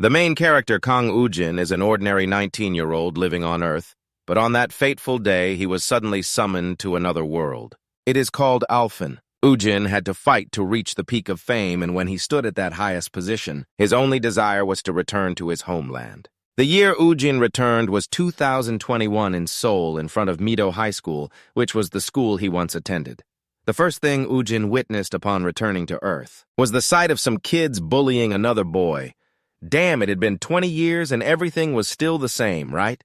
The main character, Kang Ujin, is an ordinary 19-year-old living on Earth, but on that fateful day, he was suddenly summoned to another world. It is called Alphen. Ujin had to fight to reach the peak of fame, and when he stood at that highest position, his only desire was to return to his homeland. The year Ujin returned was 2021 in Seoul in front of Mido High School, which was the school he once attended. The first thing Ujin witnessed upon returning to Earth was the sight of some kids bullying another boy. Damn, it had been 20 years and everything was still the same, right?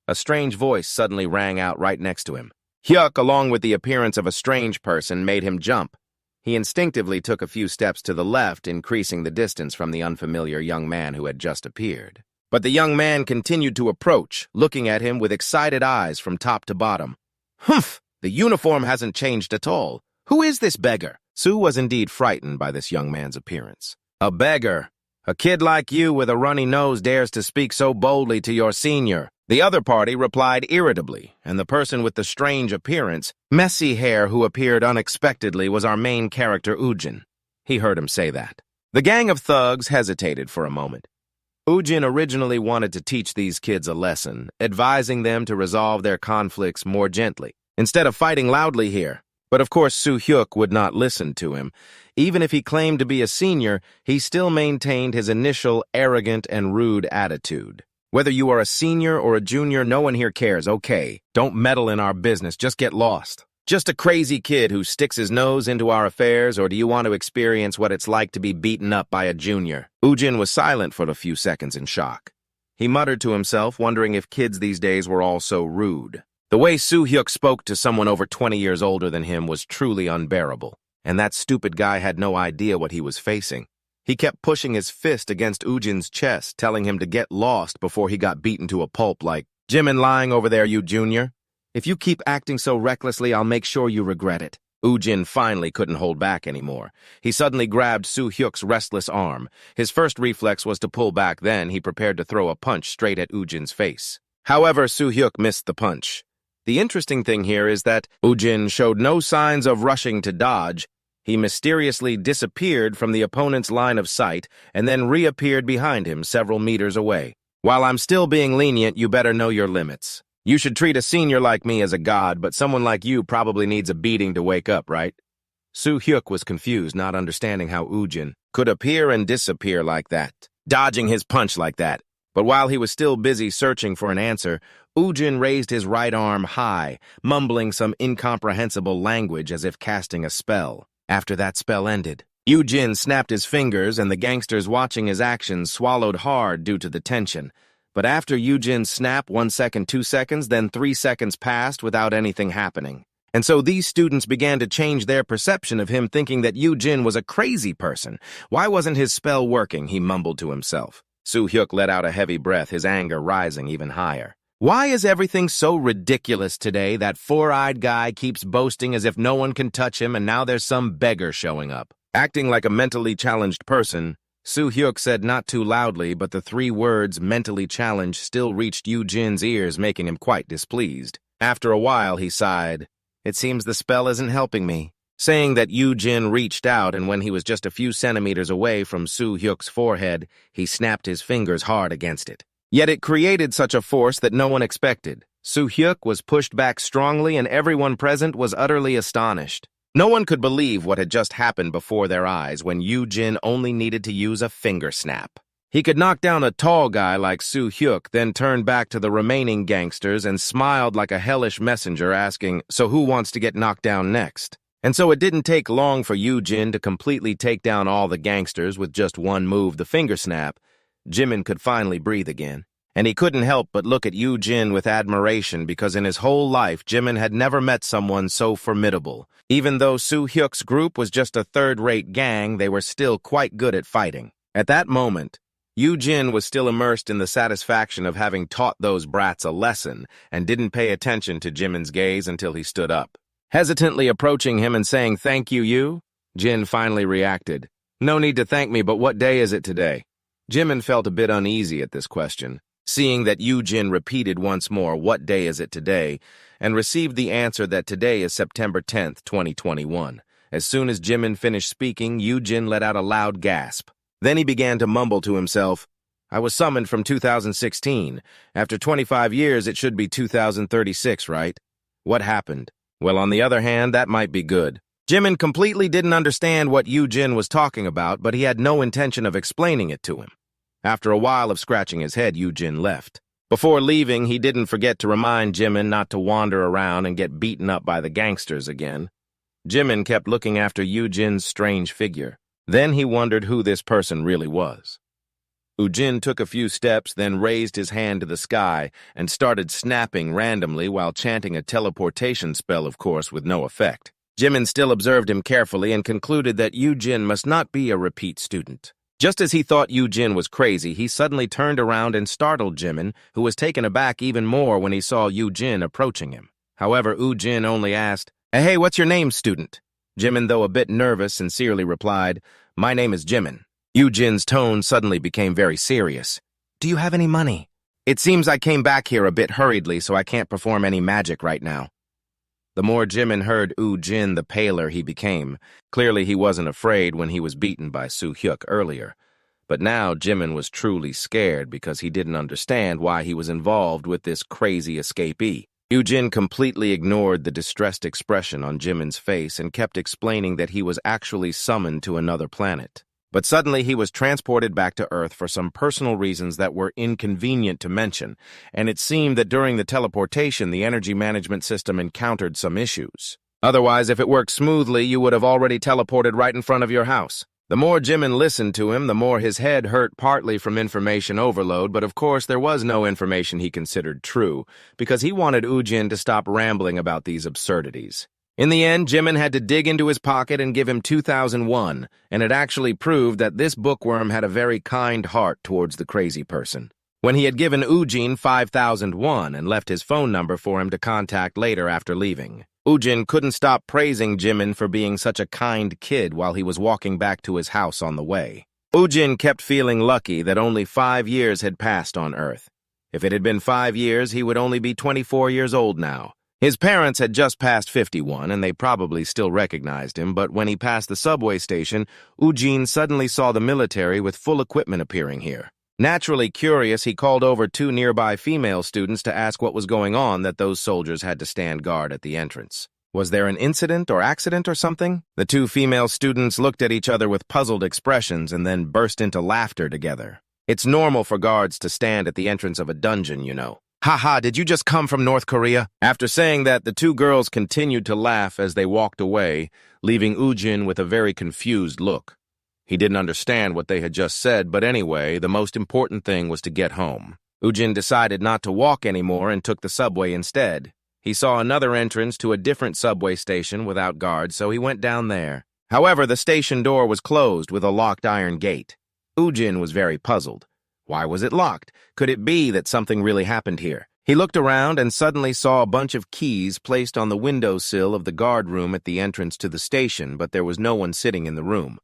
A strange voice suddenly rang out right next to him. Hyuk, along with the appearance of a strange person, made him jump. He instinctively took a few steps to the left, increasing the distance from the unfamiliar young man who had just appeared. But the young man continued to approach, looking at him with excited eyes from top to bottom. Humph! The uniform hasn't changed at all. Who is this beggar? Sue was indeed frightened by this young man's appearance. A beggar? A kid like you with a runny nose dares to speak so boldly to your senior. The other party replied irritably, and the person with the strange appearance, messy hair who appeared unexpectedly was our main character Ujin. He heard him say that. The gang of thugs hesitated for a moment. Ujin originally wanted to teach these kids a lesson, advising them to resolve their conflicts more gently, instead of fighting loudly here. But of course Soo Hyuk would not listen to him. Even if he claimed to be a senior, he still maintained his initial arrogant and rude attitude. Whether you are a senior or a junior, no one here cares, okay? Don't meddle in our business, just get lost. Just a crazy kid who sticks his nose into our affairs, or do you want to experience what it's like to be beaten up by a junior? Ujin was silent for a few seconds in shock. He muttered to himself, wondering if kids these days were all so rude. The way Soo Hyuk spoke to someone over 20 years older than him was truly unbearable, and that stupid guy had no idea what he was facing. He kept pushing his fist against Ujin's chest, telling him to get lost before he got beaten to a pulp like, "Jimin lying over there, you junior. If you keep acting so recklessly, I'll make sure you regret it." Ujin finally couldn't hold back anymore. He suddenly grabbed Soo Hyuk's restless arm. His first reflex was to pull back, then he prepared to throw a punch straight at Ujin's face. However, Soo Hyuk missed the punch. The interesting thing here is that Ujin showed no signs of rushing to dodge. He mysteriously disappeared from the opponent's line of sight and then reappeared behind him several meters away. While I'm still being lenient, you better know your limits. You should treat a senior like me as a god, but someone like you probably needs a beating to wake up, right? Soo Hyuk was confused, not understanding how Ujin could appear and disappear like that, dodging his punch like that. But while he was still busy searching for an answer, Ujin raised his right arm high, mumbling some incomprehensible language as if casting a spell. After that spell ended, Ujin snapped his fingers and the gangsters watching his actions swallowed hard due to the tension. But after Ujin's snap, 1 second, 2 seconds, then 3 seconds passed without anything happening. And so these students began to change their perception of him, thinking that Ujin was a crazy person. Why wasn't his spell working, he mumbled to himself. Soo Hyuk let out a heavy breath, his anger rising even higher. Why is everything so ridiculous today? That four-eyed guy keeps boasting as if no one can touch him, and now there's some beggar showing up. Acting like a mentally challenged person, Soo Hyuk said not too loudly, but the 3 words mentally challenged still reached Ujin's ears, making him quite displeased. After a while, he sighed. It seems the spell isn't helping me. Saying that, Ujin reached out, and when he was just a few centimeters away from Soo Hyuk's forehead, he snapped his fingers hard against it. Yet it created such a force that no one expected. Soo Hyuk was pushed back strongly, and everyone present was utterly astonished. No one could believe what had just happened before their eyes when Ujin only needed to use a finger snap. He could knock down a tall guy like Soo Hyuk, then turned back to the remaining gangsters and smiled like a hellish messenger asking, "So who wants to get knocked down next?" And so it didn't take long for Ujin to completely take down all the gangsters with just one move, the finger snap. Jimin could finally breathe again. And he couldn't help but look at Ujin with admiration because in his whole life, Jimin had never met someone so formidable. Even though Soo Hyuk's group was just a third-rate gang, they were still quite good at fighting. At that moment, Ujin was still immersed in the satisfaction of having taught those brats a lesson and didn't pay attention to Jimin's gaze until he stood up. Hesitantly approaching him and saying, "Thank you," Jin finally reacted. "No need to thank me, but what day is it today?" Jimin felt a bit uneasy at this question, seeing that Ujin repeated once more, "What day is it today?" and received the answer that today is September 10th, 2021. As soon as Jimin finished speaking, Ujin let out a loud gasp. Then he began to mumble to himself, I was summoned from 2016. After 25 years, it should be 2036, right? What happened? Well, on the other hand, that might be good. Jimin completely didn't understand what Ujin was talking about, but he had no intention of explaining it to him. After a while of scratching his head, Ujin left. Before leaving, he didn't forget to remind Jimin not to wander around and get beaten up by the gangsters again. Jimin kept looking after Ujin's strange figure. Then he wondered who this person really was. Ujin took a few steps, then raised his hand to the sky and started snapping randomly while chanting a teleportation spell, of course, with no effect. Jimin still observed him carefully and concluded that Ujin must not be a repeat student. Just as he thought Ujin was crazy, he suddenly turned around and startled Jimin, who was taken aback even more when he saw Ujin approaching him. However, Ujin only asked, "Hey, what's your name, student?" Jimin, though a bit nervous, sincerely replied, "My name is Jimin." Ujin's tone suddenly became very serious. "Do you have any money? It seems I came back here a bit hurriedly, so I can't perform any magic right now." The more Jimin heard Ujin, the paler he became. Clearly he wasn't afraid when he was beaten by Soo-hyuk earlier. But now Jimin was truly scared because he didn't understand why he was involved with this crazy escapee. Ujin completely ignored the distressed expression on Jimin's face and kept explaining that he was actually summoned to another planet. But suddenly he was transported back to Earth for some personal reasons that were inconvenient to mention, and it seemed that during the teleportation the energy management system encountered some issues. Otherwise, if it worked smoothly, you would have already teleported right in front of your house. The more Jimin listened to him, the more his head hurt, partly from information overload, but of course there was no information he considered true, because he wanted Ujin to stop rambling about these absurdities. In the end, Jimin had to dig into his pocket and give him 2,001, and it actually proved that this bookworm had a very kind heart towards the crazy person. When he had given Ujin 5,001 and left his phone number for him to contact later after leaving, Ujin couldn't stop praising Jimin for being such a kind kid while he was walking back to his house on the way. Ujin kept feeling lucky that only 5 years had passed on Earth. If it had been 5 years, he would only be 24 years old now. His parents had just passed 51, and they probably still recognized him, but when he passed the subway station, Ujin suddenly saw the military with full equipment appearing here. Naturally curious, he called over 2 nearby female students to ask what was going on that those soldiers had to stand guard at the entrance. Was there an incident or accident or something? The 2 female students looked at each other with puzzled expressions and then burst into laughter together. It's normal for guards to stand at the entrance of a dungeon, you know. "Haha, did you just come from North Korea?" After saying that, the 2 girls continued to laugh as they walked away, leaving Ujin with a very confused look. He didn't understand what they had just said, but anyway, the most important thing was to get home. Ujin decided not to walk anymore and took the subway instead. He saw another entrance to a different subway station without guards, so he went down there. However, the station door was closed with a locked iron gate. Ujin was very puzzled. Why was it locked? Could it be that something really happened here? He looked around and suddenly saw a bunch of keys placed on the windowsill of the guard room at the entrance to the station, but there was no one sitting in the room.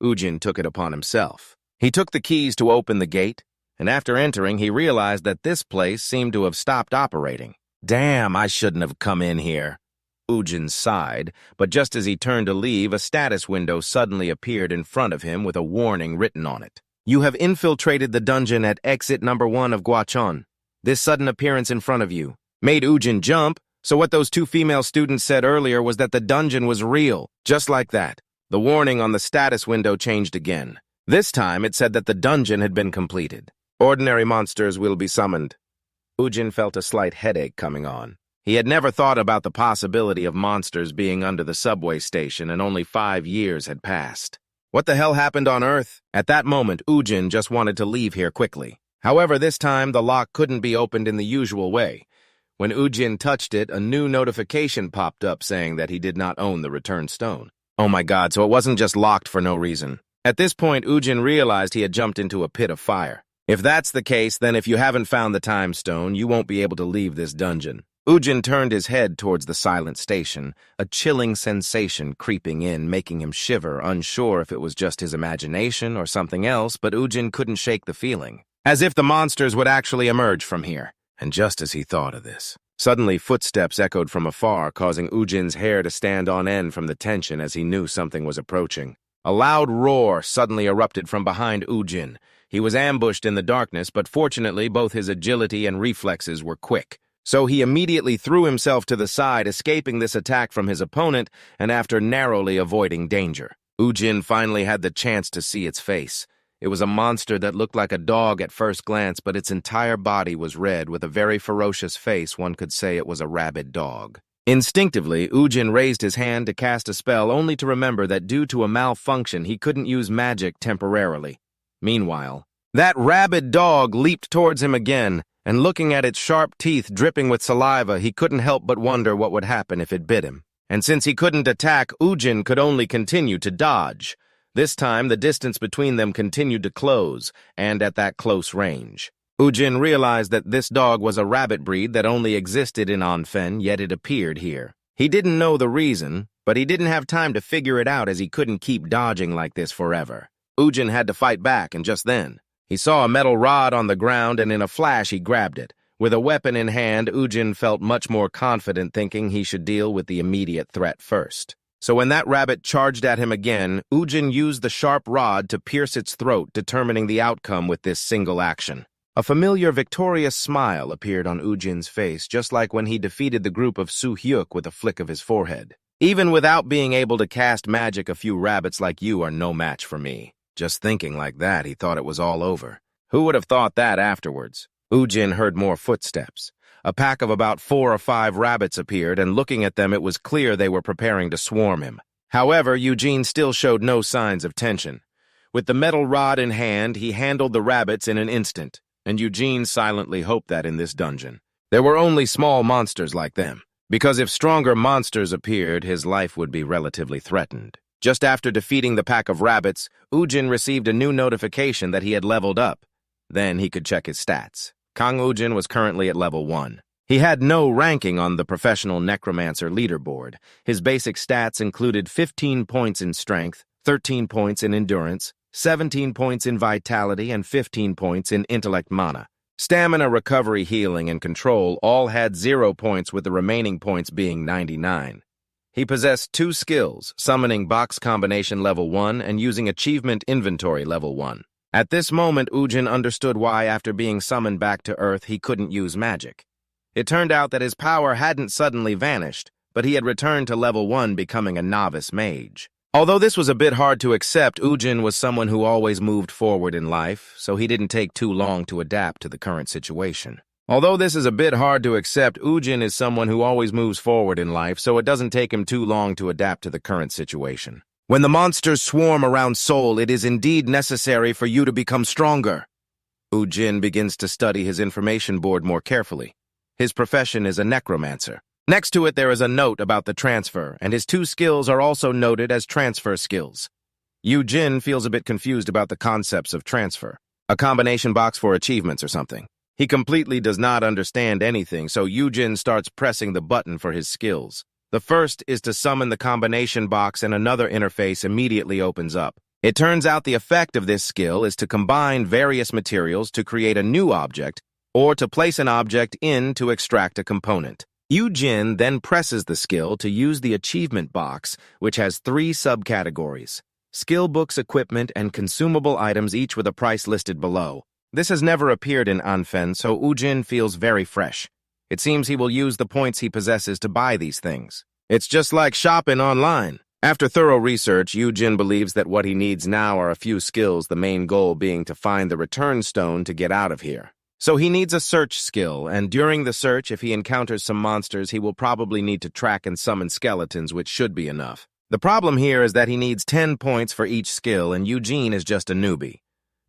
Ujin took it upon himself. He took the keys to open the gate, and after entering, he realized that this place seemed to have stopped operating. "Damn, I shouldn't have come in here." Ujin sighed, but just as he turned to leave, a status window suddenly appeared in front of him with a warning written on it. "You have infiltrated the dungeon at exit number 1 of Gwacheon. This sudden appearance in front of you made Ujin jump, so what those 2 female students said earlier was that the dungeon was real. Just like that, the warning on the status window changed again. This time it said that the dungeon had been completed. Ordinary monsters will be summoned. Ujin felt a slight headache coming on. He had never thought about the possibility of monsters being under the subway station, and only 5 years had passed. What the hell happened on Earth? At that moment, Ujin just wanted to leave here quickly. However, this time, the lock couldn't be opened in the usual way. When Ujin touched it, a new notification popped up saying that he did not own the returned stone. Oh my god, so it wasn't just locked for no reason. At this point, Ujin realized he had jumped into a pit of fire. If that's the case, then if you haven't found the time stone, you won't be able to leave this dungeon. Ujin turned his head towards the silent station, a chilling sensation creeping in, making him shiver, unsure if it was just his imagination or something else, but Ujin couldn't shake the feeling. As if the monsters would actually emerge from here. And just as he thought of this, suddenly footsteps echoed from afar, causing Ujin's hair to stand on end from the tension as he knew something was approaching. A loud roar suddenly erupted from behind Ujin. He was ambushed in the darkness, but fortunately both his agility and reflexes were quick. So he immediately threw himself to the side, escaping this attack from his opponent and after narrowly avoiding danger. Ujin finally had the chance to see its face. It was a monster that looked like a dog at first glance, but its entire body was red with a very ferocious face. One could say it was a rabid dog. Instinctively, Ujin raised his hand to cast a spell, only to remember that due to a malfunction, he couldn't use magic temporarily. Meanwhile, that rabid dog leaped towards him again, and looking at its sharp teeth dripping with saliva, he couldn't help but wonder what would happen if it bit him. And since he couldn't attack, Ujin could only continue to dodge. This time, the distance between them continued to close, and at that close range. Ujin realized that this dog was a rabbit breed that only existed in Anfen, yet it appeared here. He didn't know the reason, but he didn't have time to figure it out as he couldn't keep dodging like this forever. Ujin had to fight back, and just then, he saw a metal rod on the ground, and in a flash he grabbed it. With a weapon in hand, Ujin felt much more confident, thinking he should deal with the immediate threat first. So when that rabbit charged at him again, Ujin used the sharp rod to pierce its throat, determining the outcome with this single action. A familiar victorious smile appeared on Ujin's face, just like when he defeated the group of Su-hyuk with a flick of his forehead. Even without being able to cast magic, a few rabbits like you are no match for me. Just thinking like that, he thought it was all over. Who would have thought that afterwards? Ujin heard more footsteps. A pack of about 4 or 5 rabbits appeared, and looking at them, it was clear they were preparing to swarm him. However, Ujin still showed no signs of tension. With the metal rod in hand, he handled the rabbits in an instant, and Ujin silently hoped that in this dungeon, there were only small monsters like them, because if stronger monsters appeared, his life would be relatively threatened. Just after defeating the pack of rabbits, Ujin received a new notification that he had leveled up. Then he could check his stats. Kang Ujin was currently at level 1. He had no ranking on the professional necromancer leaderboard. His basic stats included 15 points in strength, 13 points in endurance, 17 points in vitality, and 15 points in intellect mana. Stamina, recovery, healing, and control all had 0 points, with the remaining points being 99. He possessed 2 skills, summoning box combination level 1 and using achievement inventory level 1. At this moment, Ujin understood why, after being summoned back to Earth, he couldn't use magic. It turned out that his power hadn't suddenly vanished, but he had returned to level 1, becoming a novice mage. Although this was a bit hard to accept, Ujin was someone who always moved forward in life, so he didn't take too long to adapt to the current situation. Although this is a bit hard to accept, Ujin is someone who always moves forward in life, so it doesn't take him too long to adapt to the current situation. When the monsters swarm around Seoul, it is indeed necessary for you to become stronger. Ujin begins to study his information board more carefully. His profession is a necromancer. Next to it, there is a note about the transfer, and his 2 skills are also noted as transfer skills. Ujin feels a bit confused about the concepts of transfer. A combination box for achievements or something. He completely does not understand anything, so Ujin starts pressing the button for his skills. The first is to summon the combination box, and another interface immediately opens up. It turns out the effect of this skill is to combine various materials to create a new object, or to place an object in to extract a component. Ujin then presses the skill to use the achievement box, which has 3 subcategories: skill books, equipment, and consumable items, each with a price listed below. This has never appeared in Anfen, so Ujin feels very fresh. It seems he will use the points he possesses to buy these things. It's just like shopping online. After thorough research, Ujin believes that what he needs now are a few skills, the main goal being to find the return stone to get out of here. So he needs a search skill, and during the search, if he encounters some monsters, he will probably need to track and summon skeletons, which should be enough. The problem here is that he needs 10 points for each skill, and Ujin is just a newbie.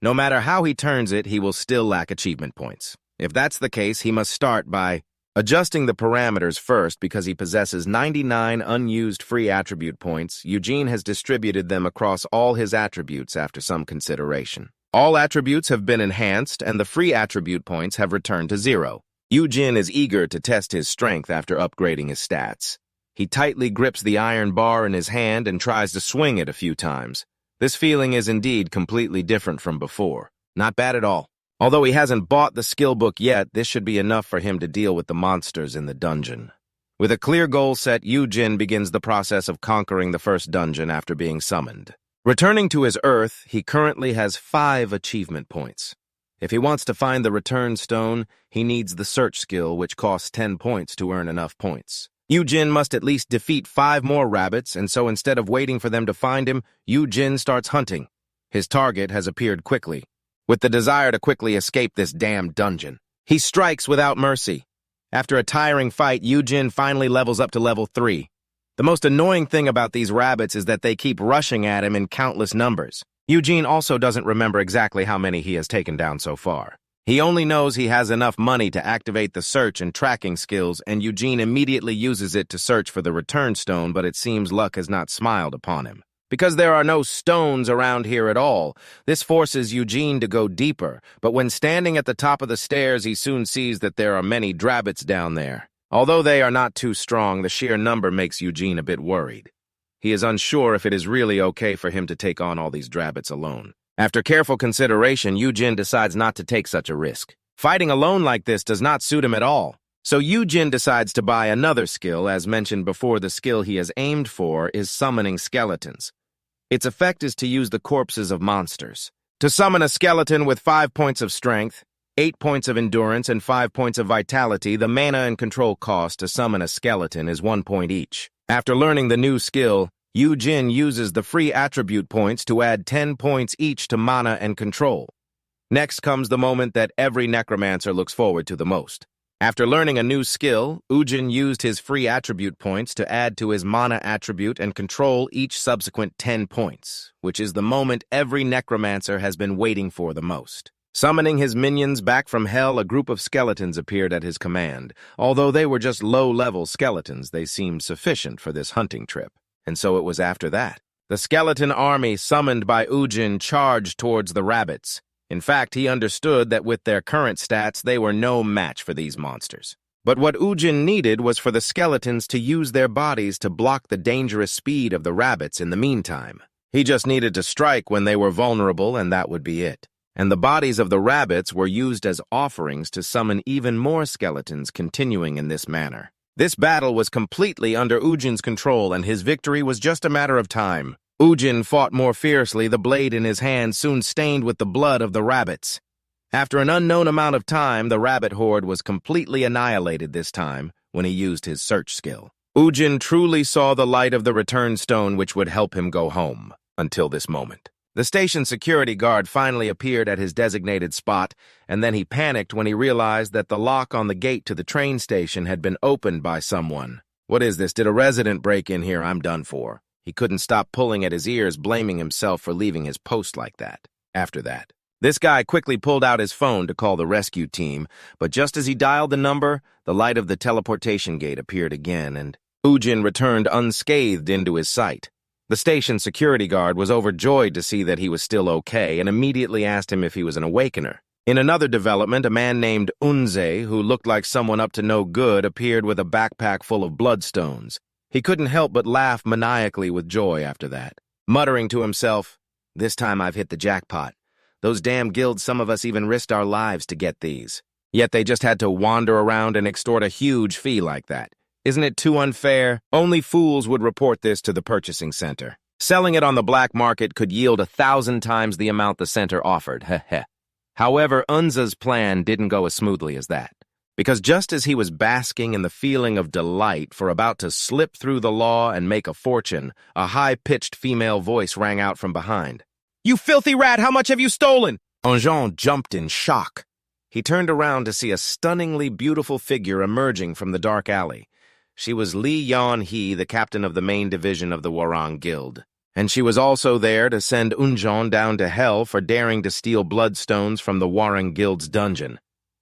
No matter how he turns it, he will still lack achievement points. If that's the case, he must start by adjusting the parameters first. Because he possesses 99 unused free attribute points, Ujin has distributed them across all his attributes after some consideration. All attributes have been enhanced, and the free attribute points have returned to 0. Ujin is eager to test his strength after upgrading his stats. He tightly grips the iron bar in his hand and tries to swing it a few times. This feeling is indeed completely different from before. Not bad at all. Although he hasn't bought the skill book yet, this should be enough for him to deal with the monsters in the dungeon. With a clear goal set, Ujin begins the process of conquering the first dungeon after being summoned. Returning to his Earth, he currently has 5 achievement points. If he wants to find the return stone, he needs the search skill, which costs 10 points to earn enough points. Ujin must at least defeat 5 more rabbits, and so instead of waiting for them to find him, Ujin starts hunting. His target has appeared quickly, with the desire to quickly escape this damn dungeon. He strikes without mercy. After a tiring fight, Ujin finally levels up to level 3. The most annoying thing about these rabbits is that they keep rushing at him in countless numbers. Ujin also doesn't remember exactly how many he has taken down so far. He only knows he has enough money to activate the search and tracking skills, and Ujin immediately uses it to search for the return stone, but it seems luck has not smiled upon him. Because there are no stones around here at all, this forces Ujin to go deeper, but when standing at the top of the stairs, he soon sees that there are many drabbits down there. Although they are not too strong, the sheer number makes Ujin a bit worried. He is unsure if it is really okay for him to take on all these drabbits alone. After careful consideration, Ujin decides not to take such a risk. Fighting alone like this does not suit him at all. So Ujin decides to buy another skill. As mentioned before, the skill he has aimed for is summoning skeletons. Its effect is to use the corpses of monsters. To summon a skeleton with 5 points of strength, 8 points of endurance, and 5 points of vitality, the mana and control cost to summon a skeleton is 1 point each. After learning the new skill, Ujin uses the free attribute points to add 10 points each to mana and control. Next comes the moment that every necromancer looks forward to the most. After learning a new skill, Ujin used his free attribute points to add to his mana attribute and control each subsequent 10 points, which is the moment every necromancer has been waiting for the most. Summoning his minions back from hell, a group of skeletons appeared at his command. Although they were just low-level skeletons, they seemed sufficient for this hunting trip. And so it was after that. The skeleton army summoned by Ujin charged towards the rabbits. In fact, he understood that with their current stats, they were no match for these monsters. But what Ujin needed was for the skeletons to use their bodies to block the dangerous speed of the rabbits in the meantime. He just needed to strike when they were vulnerable, and that would be it. And the bodies of the rabbits were used as offerings to summon even more skeletons, continuing in this manner. This battle was completely under Ujin's control, and his victory was just a matter of time. Ujin fought more fiercely, the blade in his hand soon stained with the blood of the rabbits. After an unknown amount of time, the rabbit horde was completely annihilated this time when he used his search skill. Ujin truly saw the light of the return stone which would help him go home, until this moment. The station security guard finally appeared at his designated spot, and then he panicked when he realized that the lock on the gate to the train station had been opened by someone. What is this? Did a resident break in here? I'm done for. He couldn't stop pulling at his ears, blaming himself for leaving his post like that. After that, this guy quickly pulled out his phone to call the rescue team, but just as he dialed the number, the light of the teleportation gate appeared again, and Ujin returned unscathed into his sight. The station security guard was overjoyed to see that he was still okay and immediately asked him if he was an awakener. In another development, a man named Unze, who looked like someone up to no good, appeared with a backpack full of bloodstones. He couldn't help but laugh maniacally with joy after that, muttering to himself, "This time I've hit the jackpot. Those damn guilds, some of us even risked our lives to get these. Yet they just had to wander around and extort a huge fee like that. Isn't it too unfair? Only fools would report this to the purchasing center. Selling it on the black market could yield 1,000 times the amount the center offered, heh. However, Unza's plan didn't go as smoothly as that. Because just as he was basking in the feeling of delight for about to slip through the law and make a fortune, a high-pitched female voice rang out from behind. "You filthy rat, how much have you stolen?" Ujin jumped in shock. He turned around to see a stunningly beautiful figure emerging from the dark alley. She was Li Yan-hee, the captain of the main division of the Warang Guild. And she was also there to send Ujin down to hell for daring to steal bloodstones from the Warang Guild's dungeon.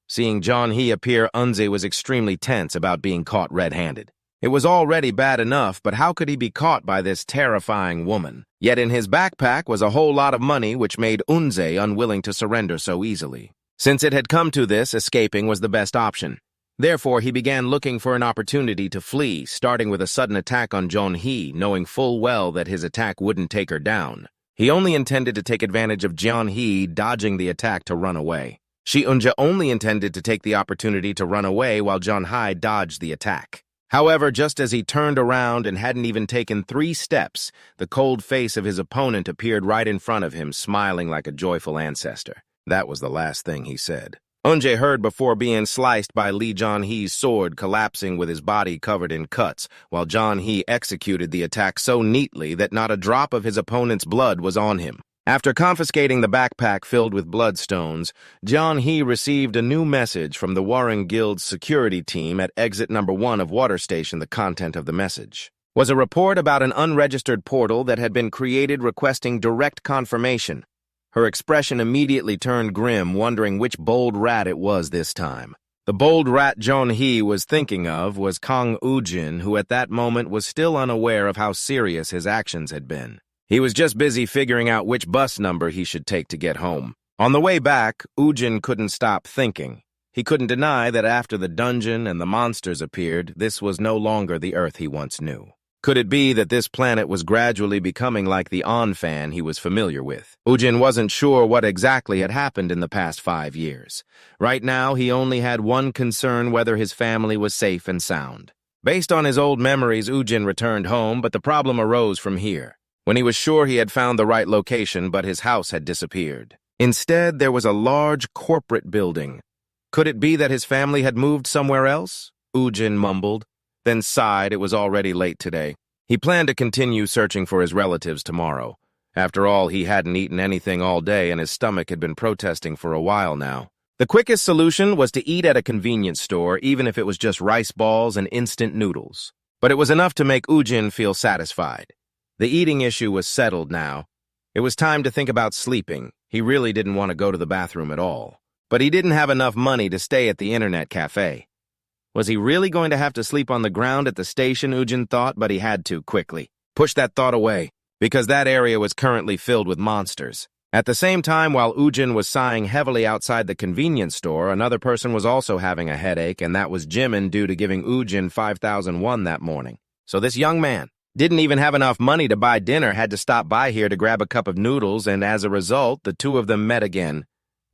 Seeing Yan-hee appear, Unze was extremely tense about being caught red-handed. It was already bad enough, but how could he be caught by this terrifying woman? Yet in his backpack was a whole lot of money, which made Unze unwilling to surrender so easily. Since it had come to this, escaping was the best option. Therefore, he began looking for an opportunity to flee, starting with a sudden attack on Yan-hee, knowing full well that his attack wouldn't take her down. He only intended to take advantage of Yan-hee dodging the attack to run away. Unja only intended to take the opportunity to run away while Yan-hee dodged the attack. However, just as he turned around and hadn't even taken 3 steps, the cold face of his opponent appeared right in front of him, smiling like a joyful ancestor. That was the last thing he said. Eunjae heard before being sliced by Lee John-hee's sword, collapsing with his body covered in cuts, while John-hee executed the attack so neatly that not a drop of his opponent's blood was on him. After confiscating the backpack filled with bloodstones, John-hee received a new message from the Warring Guild's security team at exit number 1 of Water Station. The content of the message was a report about an unregistered portal that had been created requesting direct confirmation. Her expression immediately turned grim, wondering which bold rat it was this time. The bold rat John-hee was thinking of was Kang Ujin, who at that moment was still unaware of how serious his actions had been. He was just busy figuring out which bus number he should take to get home. On the way back, Ujin couldn't stop thinking. He couldn't deny that after the dungeon and the monsters appeared, this was no longer the Earth he once knew. Could it be that this planet was gradually becoming like the Onfan he was familiar with? Ujin wasn't sure what exactly had happened in the past 5 years. Right now, he only had one concern: whether his family was safe and sound. Based on his old memories, Ujin returned home, but the problem arose from here. When he was sure he had found the right location, but his house had disappeared. Instead, there was a large corporate building. Could it be that his family had moved somewhere else? Ujin mumbled, then sighed. It was already late today. He planned to continue searching for his relatives tomorrow. After all, he hadn't eaten anything all day, and his stomach had been protesting for a while now. The quickest solution was to eat at a convenience store, even if it was just rice balls and instant noodles. But it was enough to make Ujin feel satisfied. The eating issue was settled now. It was time to think about sleeping. He really didn't want to go to the bathroom at all. But he didn't have enough money to stay at the internet cafe. Was he really going to have to sleep on the ground at the station, Ujin thought, but he had to quickly. Push that thought away, because that area was currently filled with monsters. At the same time, while Ujin was sighing heavily outside the convenience store, another person was also having a headache, and that was Jimin, due to giving Ujin 5,001 that morning. So this young man didn't even have enough money to buy dinner, had to stop by here to grab a cup of noodles, and as a result, the two of them met again.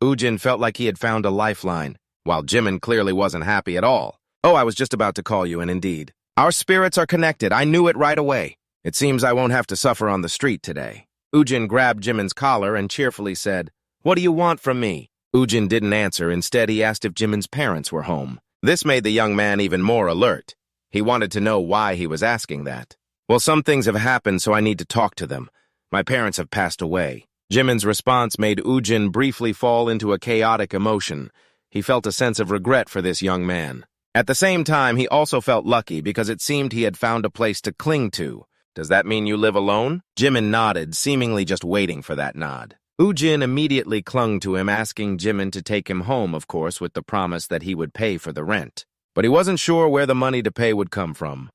Ujin felt like he had found a lifeline, while Jimin clearly wasn't happy at all. "Oh, I was just about to call you, and indeed, our spirits are connected. I knew it right away. It seems I won't have to suffer on the street today." Ujin grabbed Jimin's collar and cheerfully said, "What do you want from me?" Ujin didn't answer. Instead, he asked if Jimin's parents were home. This made the young man even more alert. He wanted to know why he was asking that. "Well, some things have happened, so I need to talk to them. My parents have passed away." Jimin's response made Ujin briefly fall into a chaotic emotion. He felt a sense of regret for this young man. At the same time, he also felt lucky because it seemed he had found a place to cling to. "Does that mean you live alone?" Jimin nodded, seemingly just waiting for that nod. Ujin immediately clung to him, asking Jimin to take him home, of course, with the promise that he would pay for the rent. But he wasn't sure where the money to pay would come from.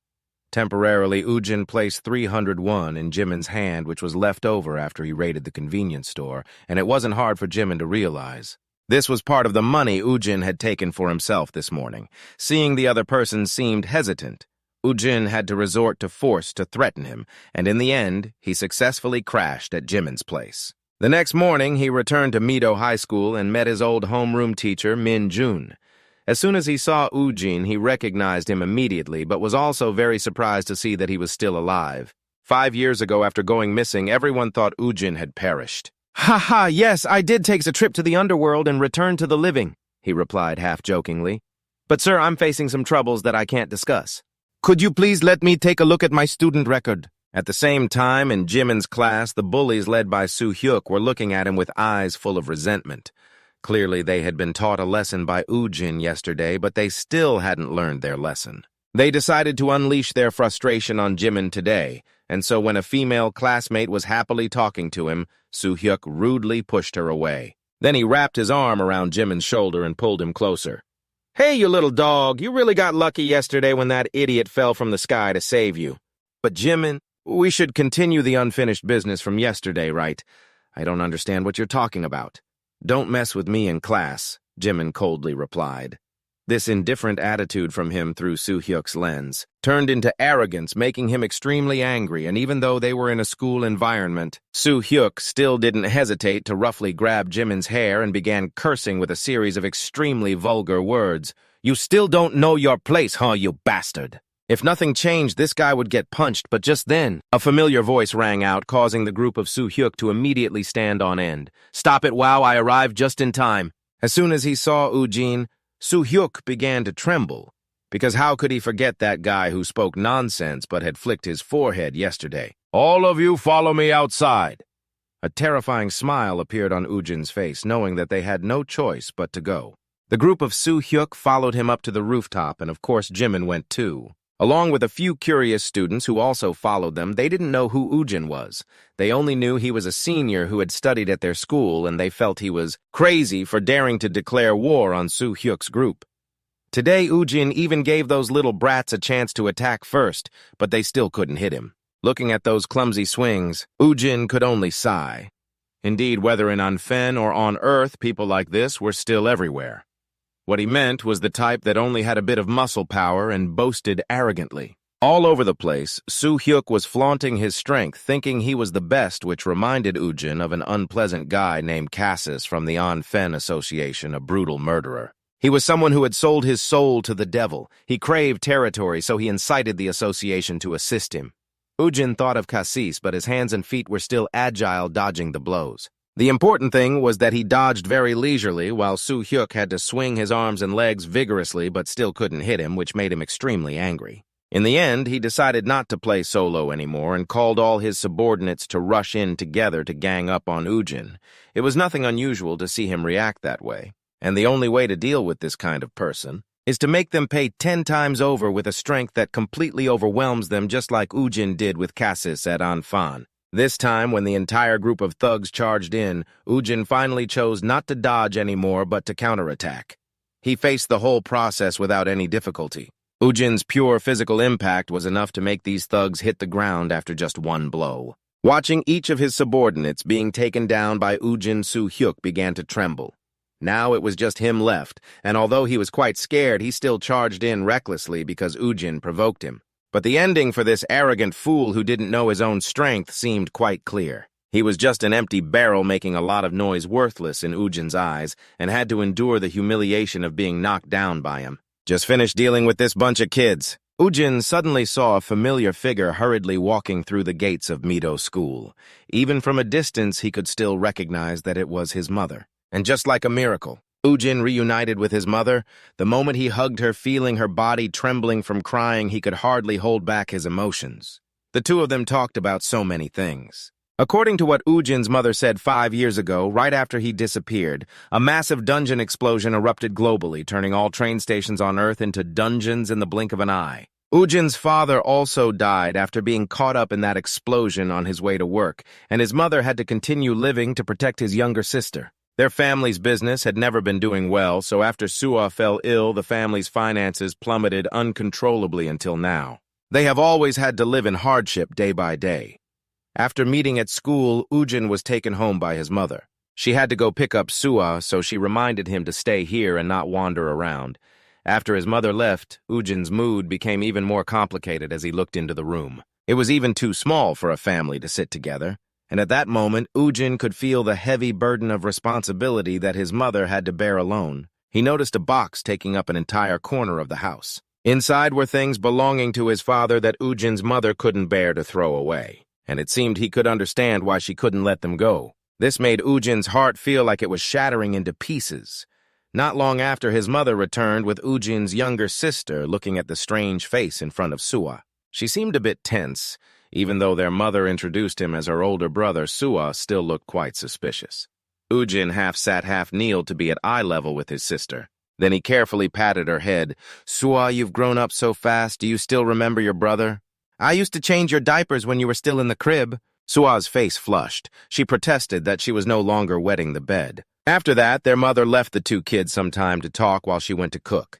Temporarily, Ujin placed 301 in Jimin's hand, which was left over after he raided the convenience store, and it wasn't hard for Jimin to realize. This was part of the money Ujin had taken for himself this morning. Seeing the other person seemed hesitant, Ujin had to resort to force to threaten him, and in the end, he successfully crashed at Jimin's place. The next morning, he returned to Mido High School and met his old homeroom teacher, Min Jun. As soon as he saw Ujin, he recognized him immediately, but was also very surprised to see that he was still alive. 5 years ago, after going missing, everyone thought Ujin had perished. "Ha ha, yes, I did take a trip to the underworld and returned to the living," he replied half-jokingly. "But sir, I'm facing some troubles that I can't discuss. Could you please let me take a look at my student record?" At the same time, in Jimin's class, the bullies led by Soo-hyuk were looking at him with eyes full of resentment. Clearly, they had been taught a lesson by Ujin yesterday, but they still hadn't learned their lesson. They decided to unleash their frustration on Jimin today, and so when a female classmate was happily talking to him, Soo-hyuk rudely pushed her away. Then he wrapped his arm around Jimin's shoulder and pulled him closer. "Hey, you little dog, you really got lucky yesterday when that idiot fell from the sky to save you. But Jimin, we should continue the unfinished business from yesterday, right? I don't understand what you're talking about." "Don't mess with me in class," Jimin coldly replied. This indifferent attitude from him through Soo-hyuk's lens turned into arrogance, making him extremely angry, and even though they were in a school environment, Soo-hyuk still didn't hesitate to roughly grab Jimin's hair and began cursing with a series of extremely vulgar words. "You still don't know your place, huh, you bastard?" If nothing changed, this guy would get punched, but just then, a familiar voice rang out, causing the group of Soo-hyuk to immediately stand on end. "Stop it, wow, I arrived just in time." As soon as he saw Ujin, Soo-hyuk began to tremble, because how could he forget that guy who spoke nonsense but had flicked his forehead yesterday? "All of you follow me outside." A terrifying smile appeared on Ujin's face, knowing that they had no choice but to go. The group of Soo-hyuk followed him up to the rooftop, and of course Jimin went too. Along with a few curious students who also followed them, they didn't know who Ujin was. They only knew he was a senior who had studied at their school, and they felt he was crazy for daring to declare war on Soo-hyuk's group. Today, Ujin even gave those little brats a chance to attack first, but they still couldn't hit him. Looking at those clumsy swings, Ujin could only sigh. Indeed, whether in Anfen or on Earth, people like this were still everywhere. What he meant was the type that only had a bit of muscle power and boasted arrogantly. All over the place, Soo-hyuk was flaunting his strength, thinking he was the best, which reminded Ujin of an unpleasant guy named Cassis from the Anfen Association, a brutal murderer. He was someone who had sold his soul to the devil. He craved territory, so he incited the association to assist him. Ujin thought of Cassis, but his hands and feet were still agile, dodging the blows. The important thing was that he dodged very leisurely, while Soo-hyuk had to swing his arms and legs vigorously but still couldn't hit him, which made him extremely angry. In the end, he decided not to play solo anymore and called all his subordinates to rush in together to gang up on Ujin. It was nothing unusual to see him react that way, and the only way to deal with this kind of person is to make them pay 10 times over with a strength that completely overwhelms them, just like Ujin did with Cassis at Anfan. This time, when the entire group of thugs charged in, Ujin finally chose not to dodge anymore but to counterattack. He faced the whole process without any difficulty. Ujin's pure physical impact was enough to make these thugs hit the ground after just one blow. Watching each of his subordinates being taken down by Ujin, Soo-hyuk began to tremble. Now it was just him left, and although he was quite scared, he still charged in recklessly because Ujin provoked him. But the ending for this arrogant fool who didn't know his own strength seemed quite clear. He was just an empty barrel making a lot of noise, worthless in Ujin's eyes, and had to endure the humiliation of being knocked down by him. Just finished dealing with this bunch of kids. Ujin suddenly saw a familiar figure hurriedly walking through the gates of Mido School. Even from a distance, he could still recognize that it was his mother. And just like a miracle, Ujin reunited with his mother. The moment he hugged her, feeling her body trembling from crying, he could hardly hold back his emotions. The two of them talked about so many things. According to what Ujin's mother said 5 years ago, right after he disappeared, a massive dungeon explosion erupted globally, turning all train stations on Earth into dungeons in the blink of an eye. Ujin's father also died after being caught up in that explosion on his way to work, and his mother had to continue living to protect his younger sister. Their family's business had never been doing well, so after Sua fell ill, the family's finances plummeted uncontrollably until now. They have always had to live in hardship day by day. After meeting at school, Ujin was taken home by his mother. She had to go pick up Sua, so she reminded him to stay here and not wander around. After his mother left, Ujin's mood became even more complicated as he looked into the room. It was even too small for a family to sit together. And at that moment, Ujin could feel the heavy burden of responsibility that his mother had to bear alone. He noticed a box taking up an entire corner of the house. Inside were things belonging to his father that Ujin's mother couldn't bear to throw away, and it seemed he could understand why she couldn't let them go. This made Ujin's heart feel like it was shattering into pieces. Not long after, his mother returned with Ujin's younger sister, looking at the strange face in front of Sua. She seemed a bit tense. Even though their mother introduced him as her older brother, Sua still looked quite suspicious. Ujin half sat, half kneeled to be at eye level with his sister. Then he carefully patted her head. "Sua, you've grown up so fast. Do you still remember your brother?" "I used to change your diapers when you were still in the crib." Sua's face flushed. She protested that she was no longer wetting the bed. After that, their mother left the two kids some time to talk while she went to cook.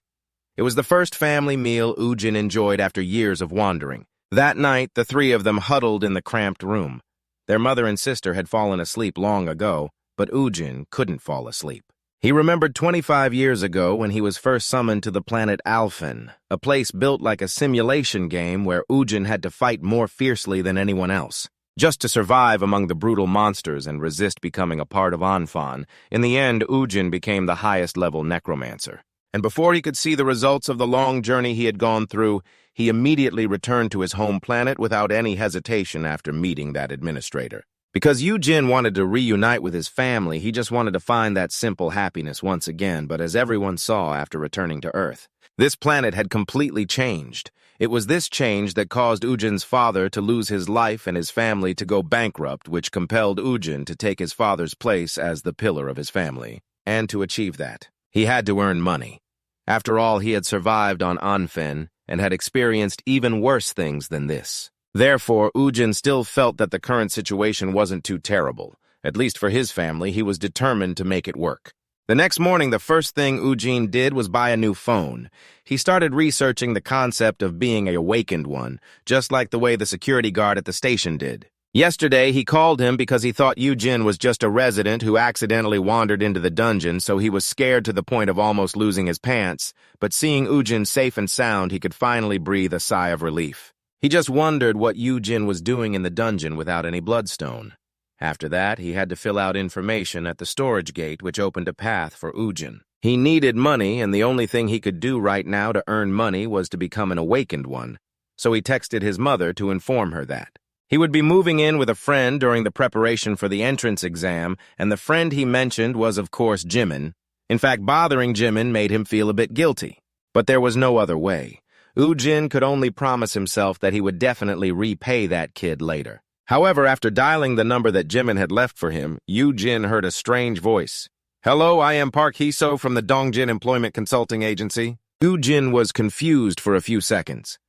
It was the first family meal Ujin enjoyed after years of wandering. That night, the three of them huddled in the cramped room. Their mother and sister had fallen asleep long ago, but Ujin couldn't fall asleep. He remembered 25 years ago when he was first summoned to the planet Alphen, a place built like a simulation game where Ujin had to fight more fiercely than anyone else. Just to survive among the brutal monsters and resist becoming a part of Anfan, in the end, Ujin became the highest-level necromancer. And before he could see the results of the long journey he had gone through, he immediately returned to his home planet without any hesitation after meeting that administrator. Because Ujin wanted to reunite with his family, he just wanted to find that simple happiness once again, but as everyone saw after returning to Earth, this planet had completely changed. It was this change that caused Ujin's father to lose his life and his family to go bankrupt, which compelled Ujin to take his father's place as the pillar of his family. And to achieve that, he had to earn money. After all, he had survived on Anfen and had experienced even worse things than this. Therefore, Ujin still felt that the current situation wasn't too terrible. At least for his family, he was determined to make it work. The next morning, the first thing Ujin did was buy a new phone. He started researching the concept of being a awakened one, just like the way the security guard at the station did. Yesterday, he called him because he thought Ujin was just a resident who accidentally wandered into the dungeon, so he was scared to the point of almost losing his pants. But seeing Ujin safe and sound, he could finally breathe a sigh of relief. He just wondered what Ujin was doing in the dungeon without any bloodstone. After that, he had to fill out information at the storage gate, which opened a path for Ujin. He needed money, and the only thing he could do right now to earn money was to become an awakened one, so he texted his mother to inform her that. He would be moving in with a friend during the preparation for the entrance exam, and the friend he mentioned was, of course, Jimin. In fact, bothering Jimin made him feel a bit guilty. But there was no other way. Ujin could only promise himself that he would definitely repay that kid later. However, after dialing the number that Jimin had left for him, Ujin heard a strange voice. "Hello, I am Park Hiso from the Dongjin Employment Consulting Agency." Ujin was confused for a few seconds.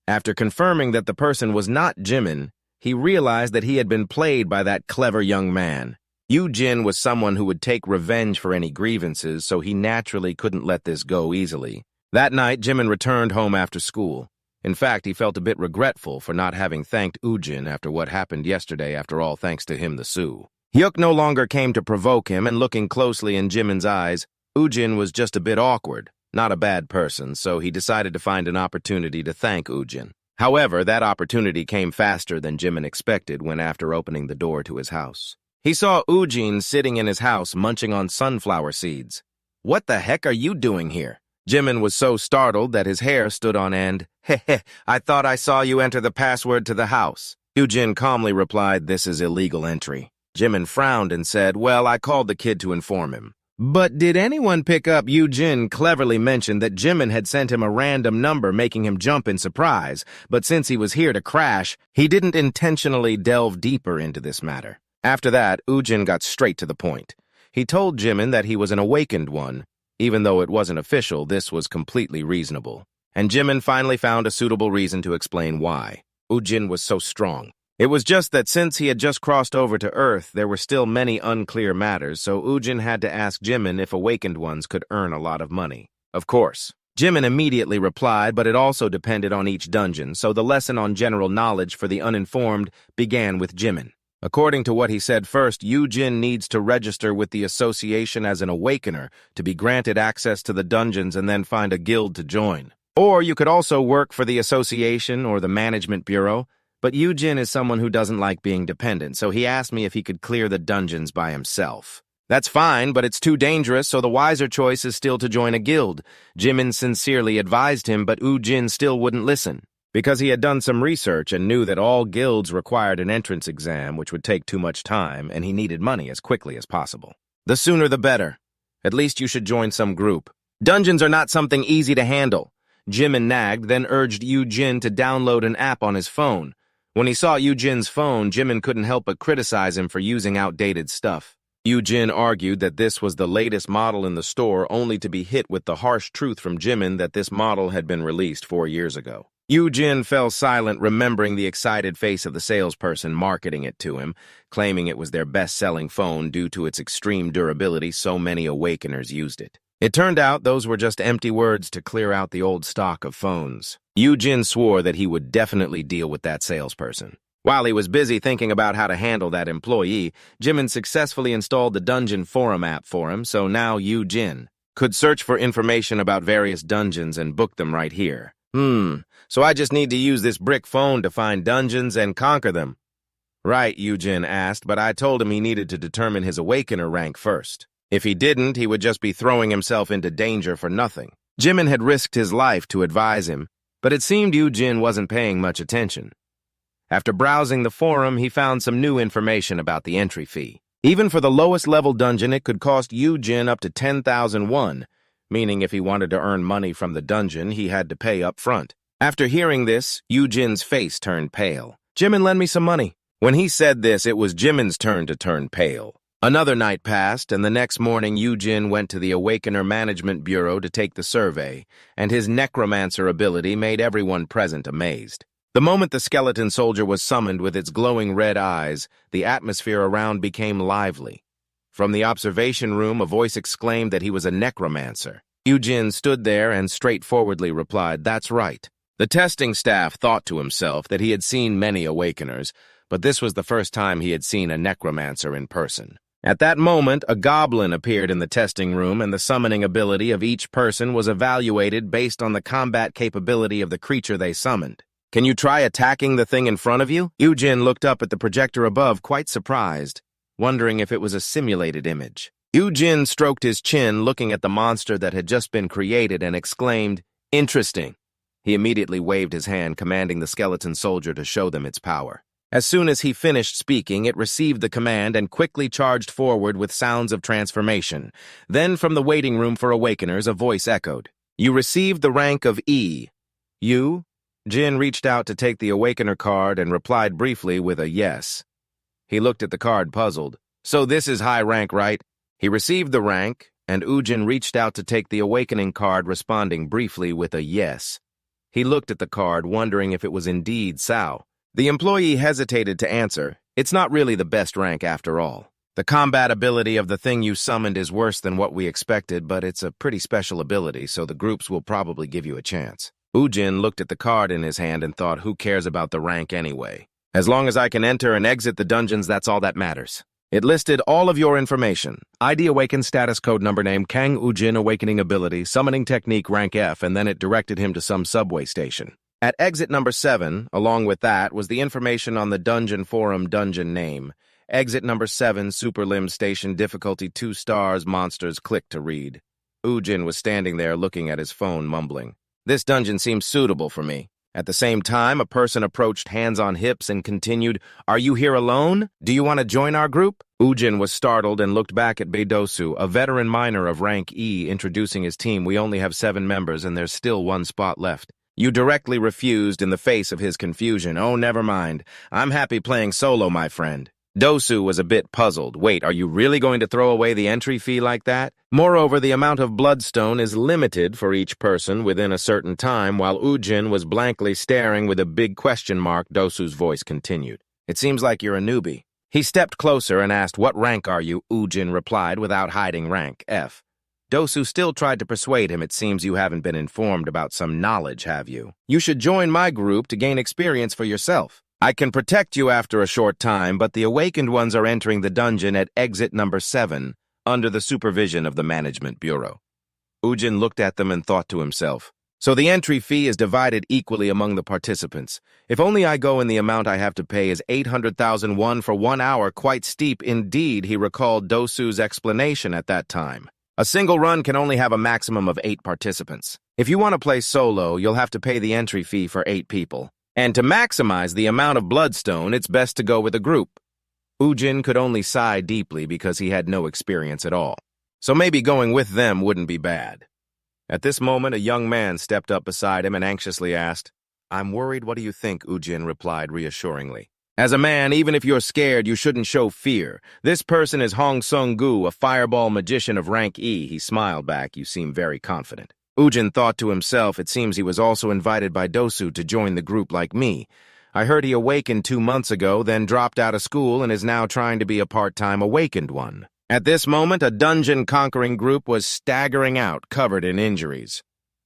After confirming that the person was not Jimin, he realized that he had been played by that clever young man. Ujin was someone who would take revenge for any grievances, so he naturally couldn't let this go easily. That night, Jimin returned home after school. In fact, he felt a bit regretful for not having thanked Ujin after what happened yesterday, after all thanks to him, the Sioux. Hyuk no longer came to provoke him, and looking closely in Jimin's eyes, Ujin was just a bit awkward, not a bad person, so he decided to find an opportunity to thank Ujin. However, that opportunity came faster than Jimin expected when after opening the door to his house. He saw Ujin sitting in his house munching on sunflower seeds. "What the heck are you doing here?" Jimin was so startled that his hair stood on end. "Heh, I thought I saw you enter the password to the house." Ujin calmly replied, "This is illegal entry." Jimin frowned and said, "Well, I called the kid to inform him." But did anyone pick up Ujin cleverly mentioned that Jimin had sent him a random number making him jump in surprise, but since he was here to crash, he didn't intentionally delve deeper into this matter. After that, Ujin got straight to the point. He told Jimin that he was an awakened one. Even though it wasn't official, this was completely reasonable. And Jimin finally found a suitable reason to explain why. Ujin was so strong. It was just that since he had just crossed over to Earth, there were still many unclear matters, so Ujin had to ask Jimin if awakened ones could earn a lot of money. Of course. Jimin immediately replied, but it also depended on each dungeon, so the lesson on general knowledge for the uninformed began with Jimin. According to what he said first, Ujin needs to register with the association as an awakener to be granted access to the dungeons and then find a guild to join. Or you could also work for the association or the management bureau, but Ujin is someone who doesn't like being dependent, so he asked me if he could clear the dungeons by himself. That's fine, but it's too dangerous, so the wiser choice is still to join a guild. Jimin sincerely advised him, but Ujin still wouldn't listen. Because he had done some research and knew that all guilds required an entrance exam, which would take too much time, and he needed money as quickly as possible. The sooner the better. At least you should join some group. Dungeons are not something easy to handle. Jimin nagged, then urged Ujin to download an app on his phone. When he saw Ujin's phone, Jimin couldn't help but criticize him for using outdated stuff. Ujin argued that this was the latest model in the store, only to be hit with the harsh truth from Jimin that this model had been released 4 years ago. Ujin fell silent, remembering the excited face of the salesperson marketing it to him, claiming it was their best-selling phone due to its extreme durability. So many awakeners used it. It turned out those were just empty words to clear out the old stock of phones. Ujin swore that he would definitely deal with that salesperson. While he was busy thinking about how to handle that employee, Jimin successfully installed the Dungeon Forum app for him, so now Ujin could search for information about various dungeons and book them right here. So I just need to use this brick phone to find dungeons and conquer them. Right, Ujin asked, but I told him he needed to determine his awakener rank first. If he didn't, he would just be throwing himself into danger for nothing. Jimin had risked his life to advise him, but it seemed Ujin wasn't paying much attention. After browsing the forum, he found some new information about the entry fee. Even for the lowest level dungeon, it could cost Ujin up to 10,000 won, meaning if he wanted to earn money from the dungeon, he had to pay up front. After hearing this, Ujin's face turned pale. Jimin, lend me some money. When he said this, it was Jimin's turn to turn pale. Another night passed, and the next morning Ujin went to the Awakener Management Bureau to take the survey, and his necromancer ability made everyone present amazed. The moment the skeleton soldier was summoned with its glowing red eyes, the atmosphere around became lively. From the observation room, a voice exclaimed that he was a necromancer. Ujin stood there and straightforwardly replied, "That's right." The testing staff thought to himself that he had seen many Awakeners, but this was the first time he had seen a necromancer in person. At that moment, a goblin appeared in the testing room, and the summoning ability of each person was evaluated based on the combat capability of the creature they summoned. "Can you try attacking the thing in front of you?" Ujin looked up at the projector above, quite surprised, wondering if it was a simulated image. Ujin stroked his chin, looking at the monster that had just been created, and exclaimed, "Interesting." He immediately waved his hand, commanding the skeleton soldier to show them its power. As soon as he finished speaking, it received the command and quickly charged forward with sounds of transformation. Then, from the waiting room for Awakeners, a voice echoed, "You received the rank of E." "You?" Jin reached out to take the Awakener card and replied briefly with a yes. He looked at the card, puzzled. "So this is high rank, right?" He received the rank, and Ujin reached out to take the Awakening card, responding briefly with a yes. He looked at the card, wondering if it was indeed Sao. The employee hesitated to answer. "It's not really the best rank after all. The combat ability of the thing you summoned is worse than what we expected, but it's a pretty special ability, so the groups will probably give you a chance." Ujin looked at the card in his hand and thought, who cares about the rank anyway? As long as I can enter and exit the dungeons, that's all that matters. It listed all of your information. ID Awakened, status code, number, name, Kang Ujin, awakening ability, summoning technique, rank F, and then it directed him to some subway station. At exit number 7, along with that, was the information on the dungeon forum dungeon name. Exit number 7, Super Limb Station, difficulty 2 stars, monsters, click to read. Ujin was standing there looking at his phone, mumbling. "This dungeon seems suitable for me." At the same time, a person approached, hands on hips, and continued, "Are you here alone? Do you want to join our group?" Ujin was startled and looked back at Beidosu, a veteran miner of rank E, introducing his team. "We only have 7 members, and there's still 1 spot left." You directly refused in the face of his confusion. "Oh, never mind. I'm happy playing solo, my friend." Dosu was a bit puzzled. "Wait, are you really going to throw away the entry fee like that? Moreover, the amount of bloodstone is limited for each person within a certain time." While Ujin was blankly staring with a big question mark, Dosu's voice continued. "It seems like you're a newbie." He stepped closer and asked, "What rank are you?" Ujin replied without hiding rank, F. Dosu still tried to persuade him. "It seems you haven't been informed about some knowledge, have you? You should join my group to gain experience for yourself. I can protect you after a short time, but the awakened ones are entering the dungeon at exit number 7, under the supervision of the Management Bureau." Ujin looked at them and thought to himself, "So the entry fee is divided equally among the participants. If only I go in, the amount I have to pay is 800,000 won for 1 hour, quite steep indeed." He recalled Dosu's explanation at that time. A single run can only have a maximum of 8 participants. If you want to play solo, you'll have to pay the entry fee for 8 people. And to maximize the amount of bloodstone, it's best to go with a group. Ujin could only sigh deeply because he had no experience at all. So maybe going with them wouldn't be bad. At this moment, a young man stepped up beside him and anxiously asked, "I'm worried, what do you think?" Ujin replied reassuringly. "As a man, even if you're scared, you shouldn't show fear. This person is Hong Sung-gu, a fireball magician of rank E." He smiled back. "You seem very confident." Ujin thought to himself, it seems he was also invited by Dosu to join the group like me. I heard he awakened 2 months ago, then dropped out of school and is now trying to be a part-time awakened one. At this moment, a dungeon-conquering group was staggering out, covered in injuries.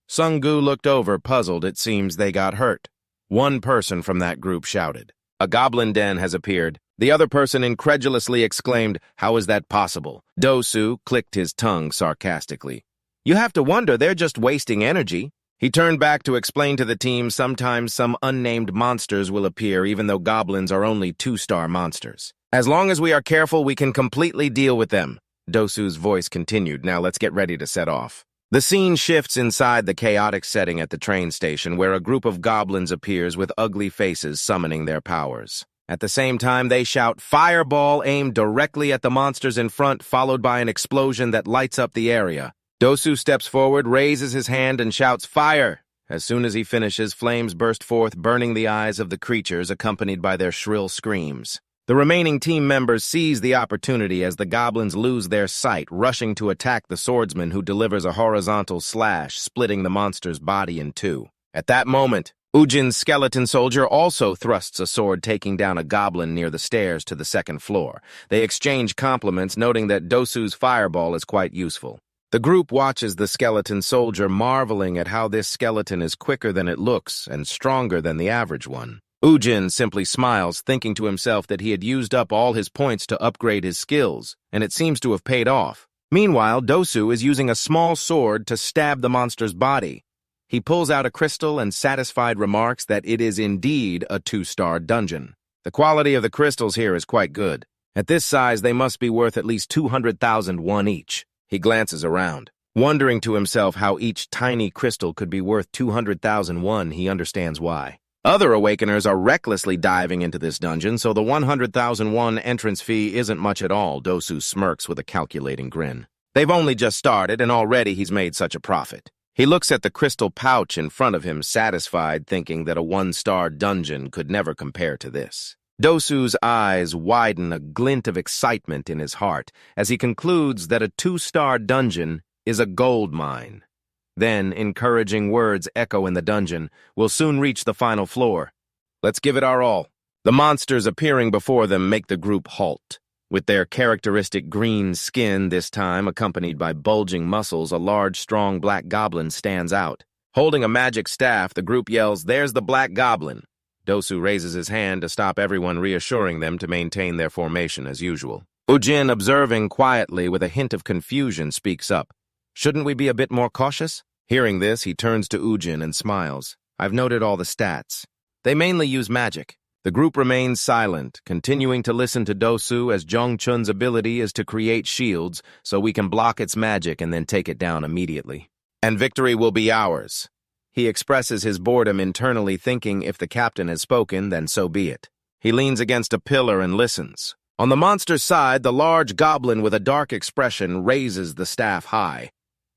Sung-gu looked over, puzzled. It seems they got hurt. One person from that group shouted, "A goblin den has appeared." The other person incredulously exclaimed, "How is that possible?" Dosu clicked his tongue sarcastically. "You have to wonder, they're just wasting energy." He turned back to explain to the team, sometimes some unnamed monsters will appear, even though goblins are only 2-star monsters. As long as we are careful, we can completely deal with them. Dosu's voice continued. Now let's get ready to set off. The scene shifts inside the chaotic setting at the train station where a group of goblins appears with ugly faces summoning their powers. At the same time, they shout, "Fireball," aimed directly at the monsters in front, followed by an explosion that lights up the area. Dosu steps forward, raises his hand, and shouts, "Fire!" As soon as he finishes, flames burst forth, burning the eyes of the creatures, accompanied by their shrill screams. The remaining team members seize the opportunity as the goblins lose their sight, rushing to attack the swordsman who delivers a horizontal slash, splitting the monster's body in two. At that moment, Ujin's skeleton soldier also thrusts a sword, taking down a goblin near the stairs to the second floor. They exchange compliments, noting that Dosu's fireball is quite useful. The group watches the skeleton soldier, marveling at how this skeleton is quicker than it looks and stronger than the average one. Ujin simply smiles, thinking to himself that he had used up all his points to upgrade his skills, and it seems to have paid off. Meanwhile, Dosu is using a small sword to stab the monster's body. He pulls out a crystal and satisfied remarks that it is indeed a 2-star dungeon. The quality of the crystals here is quite good. At this size, they must be worth at least 200,000 won each. He glances around. Wondering to himself how each tiny crystal could be worth 200,000 won, he understands why. Other Awakeners are recklessly diving into this dungeon, so the 100,000 won entrance fee isn't much at all. Dosu smirks with a calculating grin. They've only just started, and already he's made such a profit. He looks at the crystal pouch in front of him, satisfied, thinking that a 1-star dungeon could never compare to this. Dosu's eyes widen, a glint of excitement in his heart, as he concludes that a 2-star dungeon is a gold mine. Then, encouraging words echo in the dungeon. "We'll soon reach the final floor. Let's give it our all." The monsters appearing before them make the group halt. With their characteristic green skin, this time accompanied by bulging muscles, a large, strong black goblin stands out. Holding a magic staff, the group yells, "There's the black goblin." Dosu raises his hand to stop everyone, reassuring them to maintain their formation as usual. Ujin, observing quietly with a hint of confusion, speaks up. "Shouldn't we be a bit more cautious?" Hearing this, he turns to Ujin and smiles. "I've noted all the stats. They mainly use magic." The group remains silent, continuing to listen to Dosu as Jongchun's ability is to create shields so we can block its magic and then take it down immediately. "And victory will be ours." He expresses his boredom internally, thinking if the captain has spoken, then so be it. He leans against a pillar and listens. On the monster's side, the large goblin with a dark expression raises the staff high.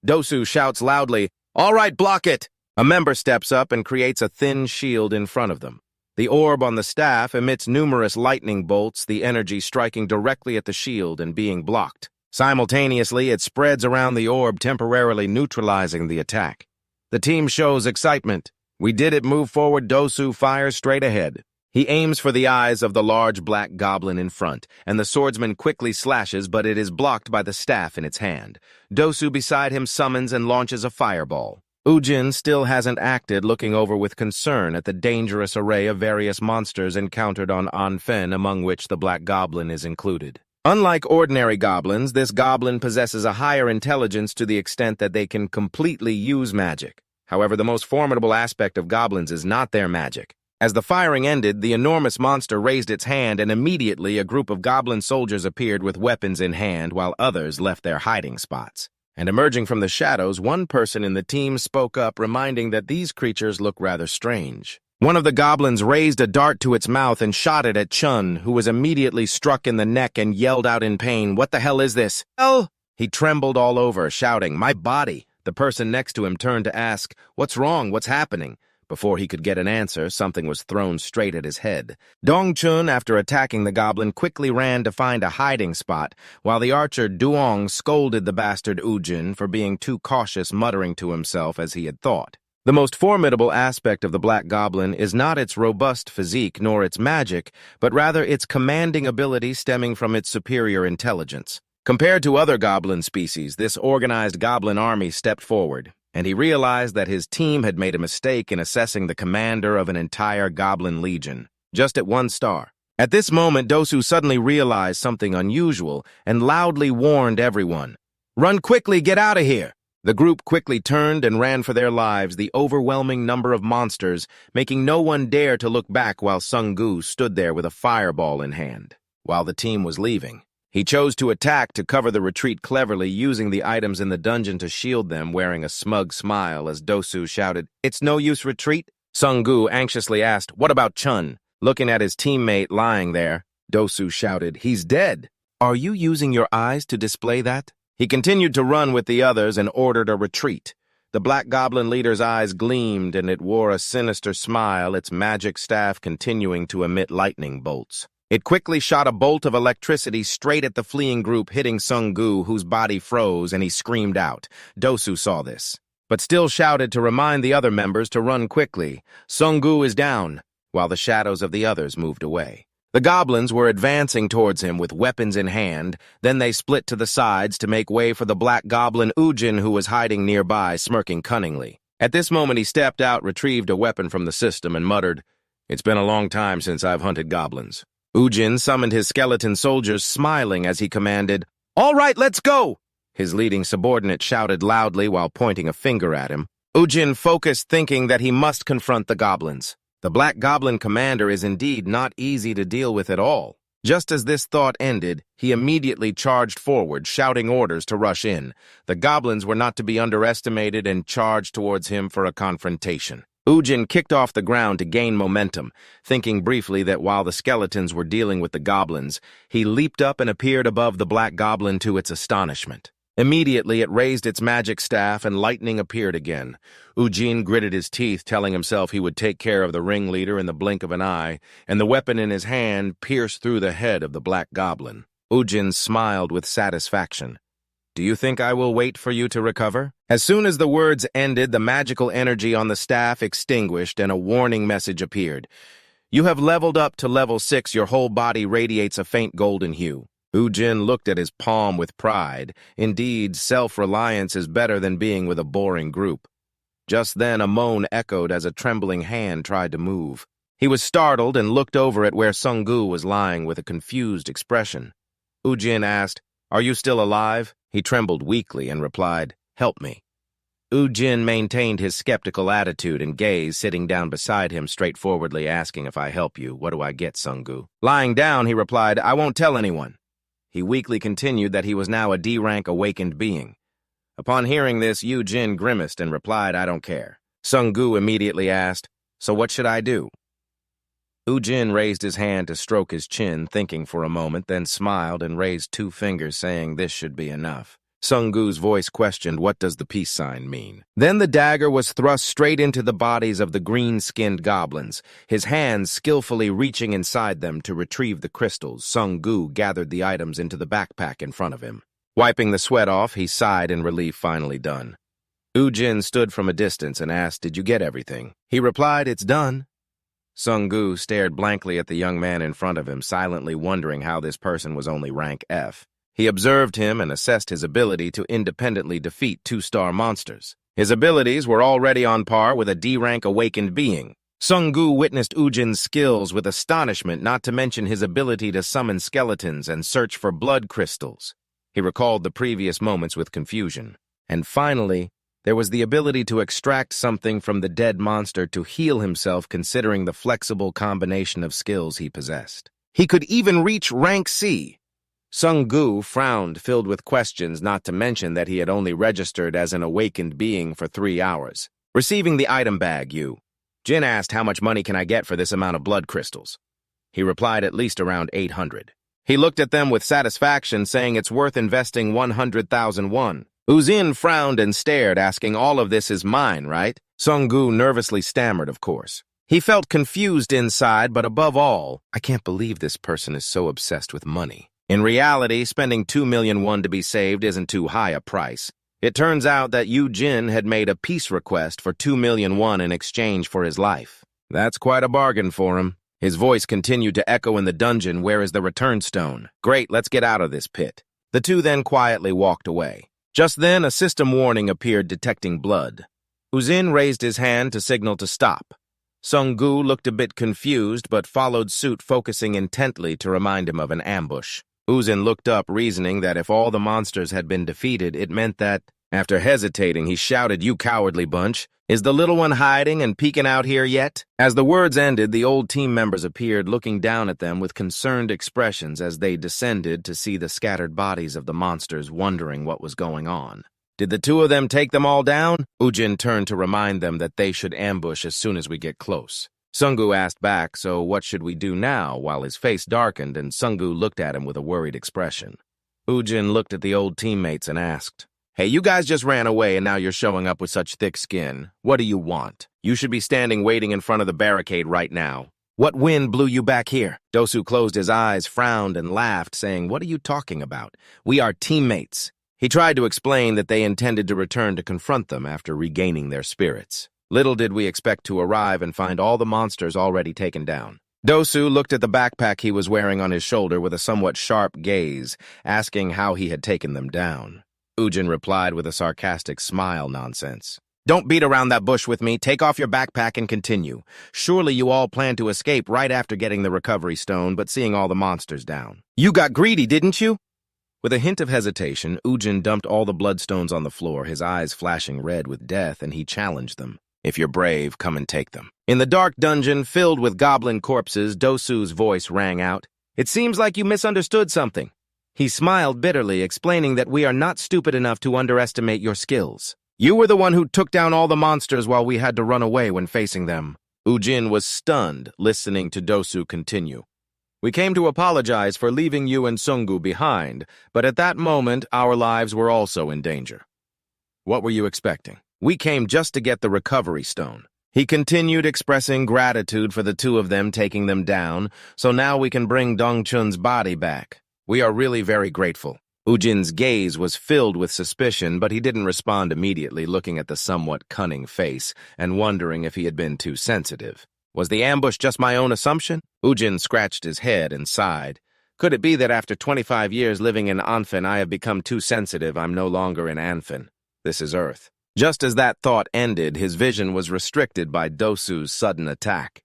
Dosu shouts loudly, "All right, block it!" A member steps up and creates a thin shield in front of them. The orb on the staff emits numerous lightning bolts, the energy striking directly at the shield and being blocked. Simultaneously, it spreads around the orb, temporarily neutralizing the attack. The team shows excitement. "We did it, move forward." Dosu fires straight ahead. He aims for the eyes of the large black goblin in front, and the swordsman quickly slashes, but it is blocked by the staff in its hand. Dosu beside him summons and launches a fireball. Ujin still hasn't acted, looking over with concern at the dangerous array of various monsters encountered on Anfen, among which the black goblin is included. Unlike ordinary goblins, this goblin possesses a higher intelligence to the extent that they can completely use magic. However, the most formidable aspect of goblins is not their magic. As the firing ended, the enormous monster raised its hand, and immediately a group of goblin soldiers appeared with weapons in hand, while others left their hiding spots. And emerging from the shadows, one person in the team spoke up, reminding that these creatures look rather strange. One of the goblins raised a dart to its mouth and shot it at Chun, who was immediately struck in the neck and yelled out in pain, "What the hell is this?" "Hell!" He trembled all over, shouting, "My body!" The person next to him turned to ask, "What's wrong? What's happening?" Before he could get an answer, something was thrown straight at his head. Dongchun, after attacking the goblin, quickly ran to find a hiding spot, while the archer Duong scolded the bastard Ujin for being too cautious, muttering to himself as he had thought. The most formidable aspect of the black goblin is not its robust physique nor its magic, but rather its commanding ability stemming from its superior intelligence. Compared to other goblin species, this organized goblin army stepped forward, and he realized that his team had made a mistake in assessing the commander of an entire goblin legion, just at 1 star. At this moment, Dosu suddenly realized something unusual and loudly warned everyone, "Run quickly, get out of here!" The group quickly turned and ran for their lives, the overwhelming number of monsters making no one dare to look back while Sung Gu stood there with a fireball in hand. While the team was leaving, He chose to attack to cover the retreat cleverly, using the items in the dungeon to shield them, wearing a smug smile as Dosu shouted, "It's no use retreat?" Sung-gu anxiously asked, "What about Chun?" Looking at his teammate lying there, Dosu shouted, "He's dead. Are you using your eyes to display that?" He continued to run with the others and ordered a retreat. The Black Goblin leader's eyes gleamed, and it wore a sinister smile, its magic staff continuing to emit lightning bolts. It quickly shot a bolt of electricity straight at the fleeing group, hitting Sung-gu, whose body froze, and he screamed out. Dosu saw this, but still shouted to remind the other members to run quickly. Sung-gu is down, while the shadows of the others moved away. The goblins were advancing towards him with weapons in hand, then they split to the sides to make way for the black goblin Ujin, who was hiding nearby, smirking cunningly. At this moment he stepped out, retrieved a weapon from the system, and muttered, "It's been a long time since I've hunted goblins." Ujin summoned his skeleton soldiers, smiling as he commanded, "All right, let's go!" His leading subordinate shouted loudly while pointing a finger at him. Ujin focused, thinking that he must confront the goblins. The Black Goblin commander is indeed not easy to deal with at all. Just as this thought ended, he immediately charged forward, shouting orders to rush in. The goblins were not to be underestimated and charged towards him for a confrontation. Ujin kicked off the ground to gain momentum, thinking briefly that while the skeletons were dealing with the goblins, he leaped up and appeared above the Black Goblin to its astonishment. Immediately, it raised its magic staff and lightning appeared again. Ujin gritted his teeth, telling himself he would take care of the ringleader in the blink of an eye, and the weapon in his hand pierced through the head of the Black Goblin. Ujin smiled with satisfaction. "Do you think I will wait for you to recover?" As soon as the words ended, the magical energy on the staff extinguished and a warning message appeared. "You have leveled up to level 6. Your whole body radiates a faint golden hue." Ujin looked at his palm with pride. Indeed, self-reliance is better than being with a boring group. Just then, a moan echoed as a trembling hand tried to move. He was startled and looked over at where Sung-gu was lying with a confused expression. Ujin asked, "Are you still alive?" He trembled weakly and replied, "Help me." Ujin maintained his skeptical attitude and gaze, sitting down beside him, straightforwardly asking, "If I help you, what do I get, Sung-gu?" Lying down, he replied, "I won't tell anyone." He weakly continued that he was now a D-rank awakened being. Upon hearing this, Ujin grimaced and replied, "I don't care." Sung-gu immediately asked, "So what should I do?" Ujin raised his hand to stroke his chin, thinking for a moment, then smiled and raised 2 fingers, saying this should be enough. Sung-gu's voice questioned, "What does the peace sign mean?" Then the dagger was thrust straight into the bodies of the green-skinned goblins, his hands skillfully reaching inside them to retrieve the crystals. Sung-gu gathered the items into the backpack in front of him. Wiping the sweat off, he sighed in relief, finally done. Ujin stood from a distance and asked, "Did you get everything?" He replied, "It's done." Sung-gu stared blankly at the young man in front of him, silently wondering how this person was only rank F. He observed him and assessed his ability to independently defeat 2-star monsters. His abilities were already on par with a D-rank awakened being. Sung-gu witnessed Ujin's skills with astonishment, not to mention his ability to summon skeletons and search for blood crystals. He recalled the previous moments with confusion. And finally, there was the ability to extract something from the dead monster to heal himself, considering the flexible combination of skills he possessed. He could even reach rank C. Sung-gu frowned, filled with questions, not to mention that he had only registered as an awakened being for 3 hours. Receiving the item bag, Jin asked, "How much money can I get for this amount of blood crystals?" He replied, "At least around 800. He looked at them with satisfaction, saying it's worth investing 100,000 won. Ujin frowned and stared, asking, "All of this is mine, right?" Sung-gu nervously stammered, "Of course." He felt confused inside, but above all, "I can't believe this person is so obsessed with money." In reality, spending 2 million won to be saved isn't too high a price. It turns out that Ujin had made a peace request for 2 million won in exchange for his life. That's quite a bargain for him. His voice continued to echo in the dungeon, "Where is the return stone?" "Great, let's get out of this pit." The two then quietly walked away. Just then, a system warning appeared detecting blood. Ujin raised his hand to signal to stop. Sung-gu looked a bit confused, but followed suit, focusing intently to remind him of an ambush. Ujin looked up, reasoning that if all the monsters had been defeated, it meant that After hesitating, he shouted, "You cowardly bunch! Is the little one hiding and peeking out here yet?" As the words ended, the old team members appeared, looking down at them with concerned expressions as they descended to see the scattered bodies of the monsters, wondering what was going on. "Did the two of them take them all down?" Ujin turned to remind them that they should ambush as soon as we get close. Sungu asked back, "So what should we do now?" while his face darkened and Sungu looked at him with a worried expression. Ujin looked at the old teammates and asked, "Hey, you guys just ran away and now you're showing up with such thick skin. What do you want? You should be standing waiting in front of the barricade right now. What wind blew you back here?" Dosu closed his eyes, frowned, and laughed, saying, "What are you talking about? We are teammates." He tried to explain that they intended to return to confront them after regaining their spirits. Little did we expect to arrive and find all the monsters already taken down. Dosu looked at the backpack he was wearing on his shoulder with a somewhat sharp gaze, asking how he had taken them down. Ujin replied with a sarcastic smile, "Nonsense. Don't beat around that bush with me. Take off your backpack and continue. Surely you all planned to escape right after getting the recovery stone, but seeing all the monsters down. You got greedy, didn't you?" With a hint of hesitation, Ujin dumped all the bloodstones on the floor, his eyes flashing red with death, and he challenged them. "If you're brave, come and take them." In the dark dungeon filled with goblin corpses, Dosu's voice rang out. "It seems like you misunderstood something." He smiled bitterly, explaining that we are not stupid enough to underestimate your skills. "You were the one who took down all the monsters while we had to run away when facing them." Ujin was stunned, listening to Dosu continue. "We came to apologize for leaving you and Sungu behind, but at that moment, our lives were also in danger. What were you expecting? We came just to get the recovery stone." He continued, expressing gratitude for the two of them taking them down, "so now we can bring Dongchun's body back. We are really very grateful." Ujin's gaze was filled with suspicion, but he didn't respond immediately, looking at the somewhat cunning face and wondering if he had been too sensitive. Was the ambush just my own assumption? Ujin scratched his head and sighed. Could it be that after 25 years living in Anfen, I have become too sensitive? I'm no longer in Anfen. This is Earth. Just as that thought ended, his vision was restricted by Dosu's sudden attack.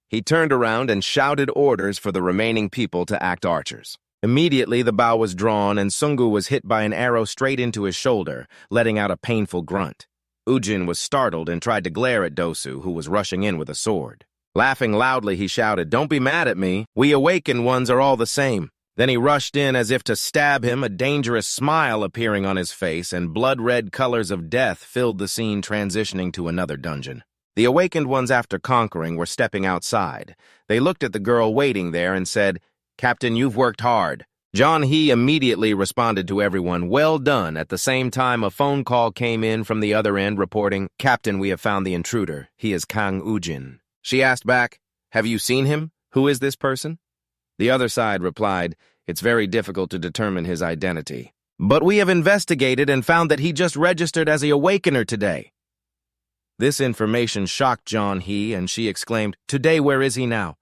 He turned around and shouted orders for the remaining people to act archers. Immediately, the bow was drawn and Sungu was hit by an arrow straight into his shoulder, letting out a painful grunt. Ujin was startled and tried to glare at Dosu, who was rushing in with a sword. Laughing loudly, he shouted, "Don't be mad at me. We awakened ones are all the same." Then he rushed in as if to stab him, a dangerous smile appearing on his face, and blood-red colors of death filled the scene, transitioning to another dungeon. The awakened ones, after conquering, were stepping outside. They looked at the girl waiting there and said, "Captain, you've worked hard." John He immediately responded to everyone, "Well done." At the same time, a phone call came in from the other end reporting, "Captain, we have found the intruder. He is Kang Ujin." She asked back, "Have you seen him? Who is this person?" The other side replied, "It's very difficult to determine his identity. But we have investigated and found that he just registered as the Awakener today." This information shocked John He, and she exclaimed, "Today, where is he now?"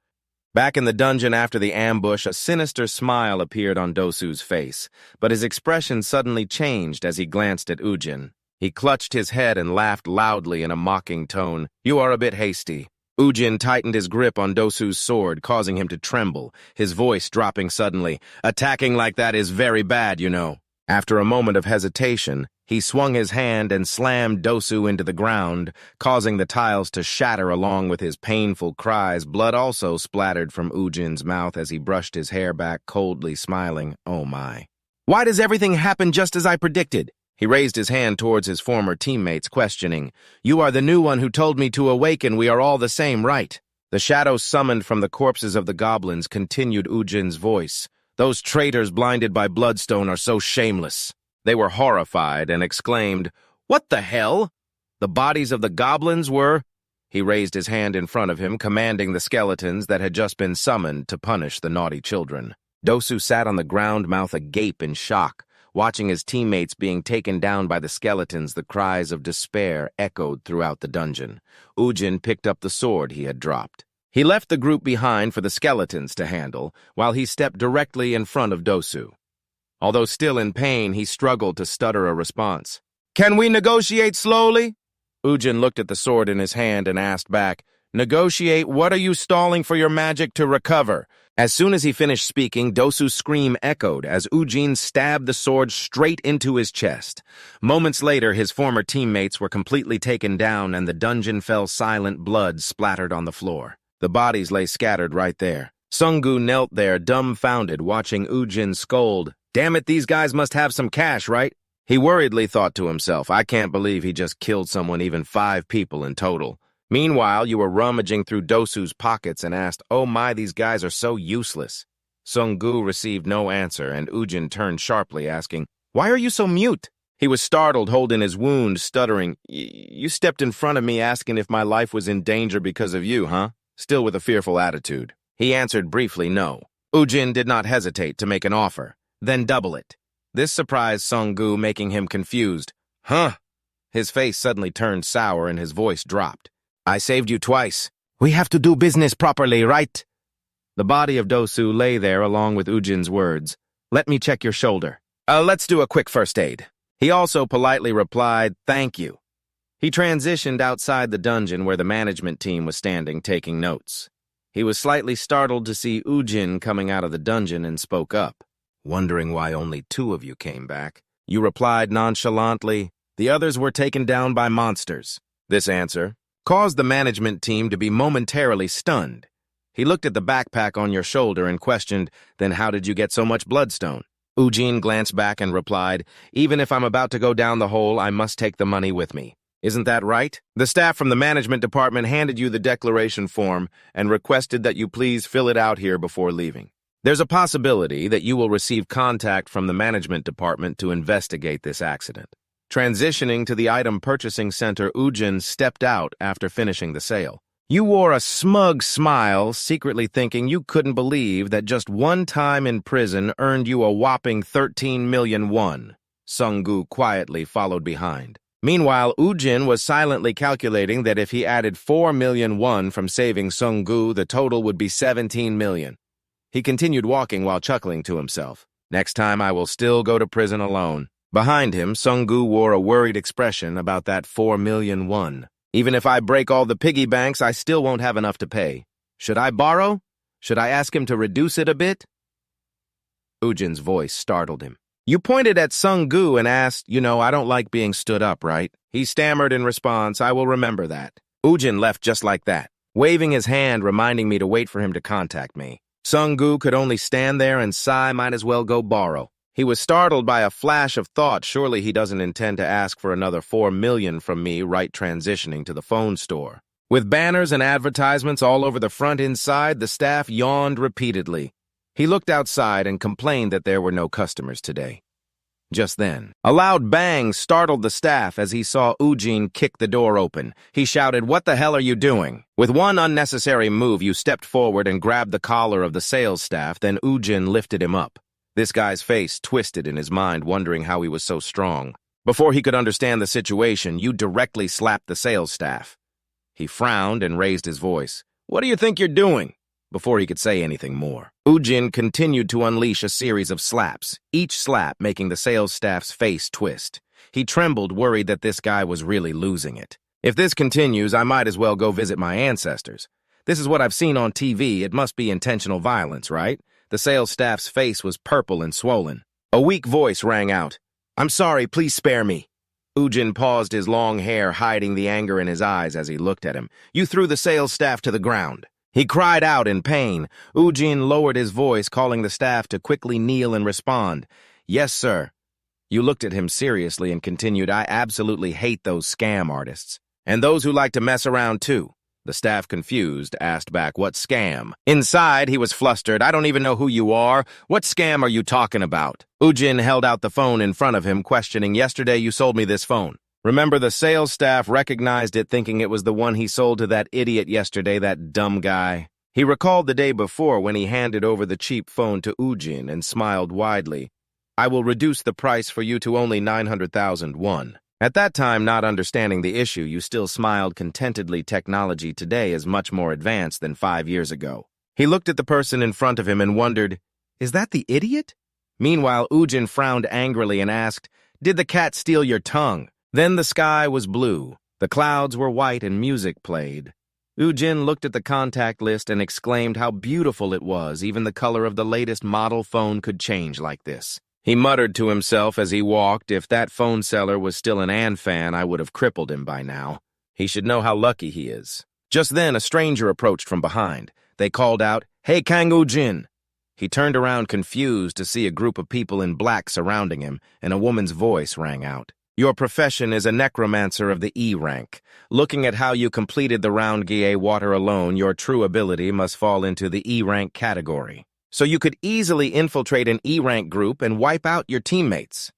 Back in the dungeon after the ambush, a sinister smile appeared on Dosu's face, but his expression suddenly changed as he glanced at Ujin. He clutched his head and laughed loudly in a mocking tone. "You are a bit hasty." Ujin tightened his grip on Dosu's sword, causing him to tremble, his voice dropping suddenly. "Attacking like that is very bad, you know." After a moment of hesitation, he swung his hand and slammed Dosu into the ground, causing the tiles to shatter along with his painful cries. Blood also splattered from Ujin's mouth as he brushed his hair back, coldly smiling. "Oh my. Why does everything happen just as I predicted?" He raised his hand towards his former teammates, questioning, "You are the new one who told me to awaken. We are all the same, right?" The shadows summoned from the corpses of the goblins continued Ujin's voice. "Those traitors blinded by bloodstone are so shameless." They were horrified and exclaimed, "What the hell?" The bodies of the goblins were... He raised his hand in front of him, commanding the skeletons that had just been summoned to punish the naughty children. Dosu sat on the ground, mouth agape in shock. Watching his teammates being taken down by the skeletons, the cries of despair echoed throughout the dungeon. Ujin picked up the sword he had dropped. He left the group behind for the skeletons to handle, while he stepped directly in front of Dosu. Although still in pain, he struggled to stutter a response. "Can we negotiate slowly?" Ujin looked at the sword in his hand and asked back, "Negotiate? What are you stalling for your magic to recover? As soon as he finished speaking, Dosu's scream echoed as Ujin stabbed the sword straight into his chest. Moments later, his former teammates were completely taken down and the dungeon fell silent, blood splattered on the floor. The bodies lay scattered right there. Sung-gu knelt there, dumbfounded, watching Ujin scold. Damn it, these guys must have some cash, right? He worriedly thought to himself, I can't believe he just killed someone, even 5 people in total. Meanwhile, you were rummaging through Dosu's pockets and asked, oh my, these guys are so useless. Sung-gu received no answer, and Ujin turned sharply, asking, why are you so mute? He was startled, holding his wound, stuttering, you stepped in front of me asking if my life was in danger because of you, huh? Still with a fearful attitude. He answered briefly no. Ujin did not hesitate to make an offer. Then double it. This surprised Sung-gu, making him confused. Huh? His face suddenly turned sour and his voice dropped. I saved you twice. We have to do business properly, right? The body of Dosu lay there along with Ujin's words. Let me check your shoulder. Let's do a quick first aid. He also politely replied, thank you. He transitioned outside the dungeon where the management team was standing, taking notes. He was slightly startled to see Ujin coming out of the dungeon and spoke up. Wondering why only 2 of you came back. You replied nonchalantly, the others were taken down by monsters. This answer caused the management team to be momentarily stunned. He looked at the backpack on your shoulder and questioned, then how did you get so much bloodstone? Ujin glanced back and replied, even if I'm about to go down the hole, I must take the money with me. Isn't that right? The staff from the management department handed you the declaration form and requested that you please fill it out here before leaving. There's a possibility that you will receive contact from the management department to investigate this accident. Transitioning to the item purchasing center, Ujin stepped out after finishing the sale. You wore a smug smile, secretly thinking you couldn't believe that just 1 time in prison earned you a whopping 13 million won. Sung-gu quietly followed behind. Meanwhile, Ujin was silently calculating that if he added 4 million won from saving Sung-gu, the total would be 17 million. He continued walking while chuckling to himself. Next time I will still go to prison alone. Behind him, Sung-gu wore a worried expression about that 4 million won. Even if I break all the piggy banks, I still won't have enough to pay. Should I borrow? Should I ask him to reduce it a bit? Ujin's voice startled him. You pointed at Sung-gu and asked, I don't like being stood up, right? He stammered in response, I will remember that. Ujin left just like that, waving his hand, reminding me to wait for him to contact me. Sung-gu could only stand there and sigh, might as well go borrow. He was startled by a flash of thought. Surely he doesn't intend to ask for another 4 million from me right transitioning to the phone store. With banners and advertisements all over the front inside, the staff yawned repeatedly. He looked outside and complained that there were no customers today. Just then, a loud bang startled the staff as he saw Ujin kick the door open. He shouted, what the hell are you doing? With one unnecessary move, you stepped forward and grabbed the collar of the sales staff, then Ujin lifted him up. This guy's face twisted in his mind, wondering how he was so strong. Before he could understand the situation, you directly slapped the sales staff. He frowned and raised his voice. What do you think you're doing? Before he could say anything more, Ujin continued to unleash a series of slaps, each slap making the sales staff's face twist. He trembled, worried that this guy was really losing it. If this continues, I might as well go visit my ancestors. This is what I've seen on TV. It must be intentional violence, right? The sales staff's face was purple and swollen. A weak voice rang out. I'm sorry, please spare me. Ujin paused, his long hair hiding the anger in his eyes as he looked at him. You threw the sales staff to the ground. He cried out in pain. Ujin lowered his voice, calling the staff to quickly kneel and respond. Yes, sir. You looked at him seriously and continued, I absolutely hate those scam artists. And those who like to mess around, too. The staff, confused, asked back, what scam? Inside, he was flustered. I don't even know who you are. What scam are you talking about? Ujin held out the phone in front of him, questioning, yesterday you sold me this phone. Remember, the sales staff recognized it, thinking it was the one he sold to that idiot yesterday, that dumb guy. He recalled the day before when he handed over the cheap phone to Ujin and smiled widely. I will reduce the price for you to only 900,000 won. At that time, not understanding the issue, you still smiled contentedly. Technology today is much more advanced than 5 years ago. He looked at the person in front of him and wondered, is that the idiot? Meanwhile, Ujin frowned angrily and asked, did the cat steal your tongue? Then the sky was blue, the clouds were white, and music played. Ujin looked at the contact list and exclaimed how beautiful it was. Even the color of the latest model phone could change like this. He muttered to himself as he walked, if that phone seller was still an Ann fan, I would have crippled him by now. He should know how lucky he is. Just then, a stranger approached from behind. They called out, "Hey, Kang Ujin!" He turned around confused to see a group of people in black surrounding him, and a woman's voice rang out. Your profession is a necromancer of the E rank. Looking at how you completed the round Gie water alone, your true ability must fall into the E rank category. So you could easily infiltrate an E rank group and wipe out your teammates.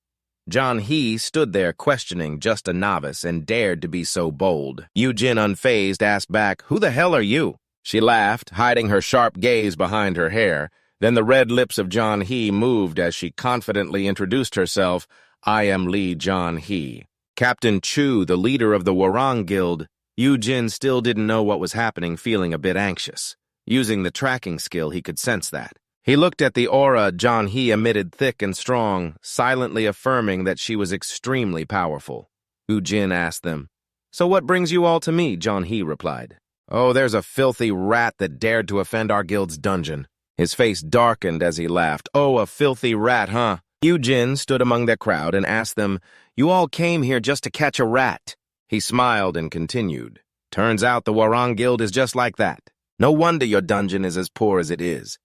John He stood there questioning, just a novice, and dared to be so bold. Ujin, unfazed, asked back, "Who the hell are you?" She laughed, hiding her sharp gaze behind her hair. Then the red lips of John He moved as she confidently introduced herself. I am Lee John He. Captain Chu, the leader of the Warang Guild. Ujin still didn't know what was happening, feeling a bit anxious. Using the tracking skill, he could sense that. He looked at the aura John He emitted, thick and strong, silently affirming that she was extremely powerful. Ujin asked them, "So what brings you all to me?" John He replied. "Oh, there's a filthy rat that dared to offend our guild's dungeon." His face darkened as he laughed. "Oh, a filthy rat, huh?" Ujin stood among the crowd and asked them, "You all came here just to catch a rat?" He smiled and continued, "Turns out the Warang Guild is just like that. No wonder your dungeon is as poor as it is."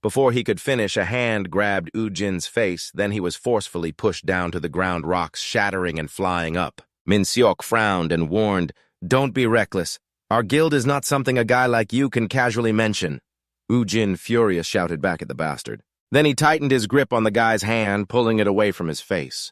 Before he could finish, a hand grabbed Ujin's face, then he was forcefully pushed down to the ground, rocks shattering and flying up. Min Seok frowned and warned, "Don't be reckless. Our guild is not something a guy like you can casually mention." Ujin, furious, shouted back at the bastard. Then he tightened his grip on the guy's hand, pulling it away from his face.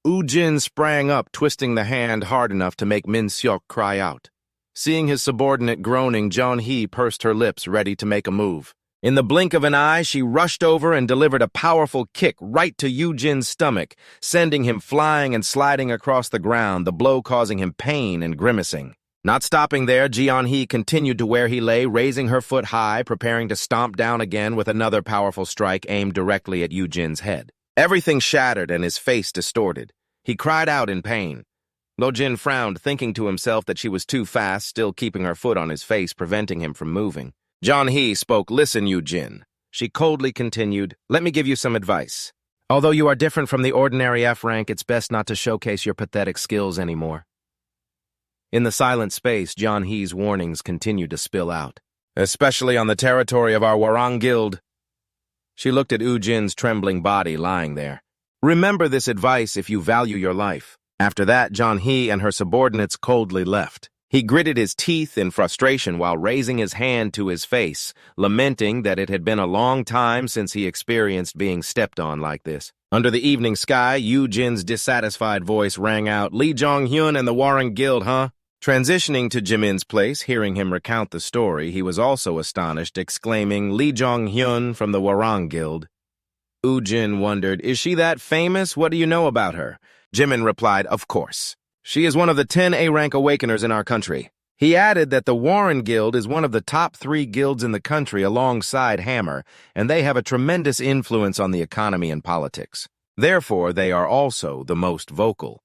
Ujin sprang up, twisting the hand hard enough to make Min Seok cry out. Seeing his subordinate groaning, John He pursed her lips, ready to make a move. In the blink of an eye, she rushed over and delivered a powerful kick right to Ujin's stomach, sending him flying and sliding across the ground, the blow causing him pain and grimacing. Not stopping there, Jeon-hee continued to where he lay, raising her foot high, preparing to stomp down again with another powerful strike aimed directly at Ujin's head. Everything shattered and his face distorted. He cried out in pain. Lo-jin frowned, thinking to himself that she was too fast, still keeping her foot on his face, preventing him from moving. Jeon-hee spoke, "Listen, Ujin." She coldly continued, "Let me give you some advice. Although you are different from the ordinary F rank, it's best not to showcase your pathetic skills anymore." In the silent space, Jeon-hee's warnings continued to spill out. "Especially on the territory of our Warang Guild." She looked at Ujin's trembling body lying there. "Remember this advice if you value your life." After that, Jeon-hee and her subordinates coldly left. He gritted his teeth in frustration while raising his hand to his face, lamenting that it had been a long time since he experienced being stepped on like this. Under the evening sky, Ujin's dissatisfied voice rang out, "Lee Jong-hyun and the Warang Guild, huh?" Transitioning to Jimin's place, hearing him recount the story, he was also astonished, exclaiming, "Lee Jong-hyun from the Warang Guild." Ujin wondered, "Is she that famous? What do you know about her?" Jimin replied, "Of course. She is one of the 10 A-rank awakeners in our country." He added that the Warren Guild is one of the top 3 guilds in the country alongside Hammer, and they have a tremendous influence on the economy and politics. Therefore, they are also the most vocal.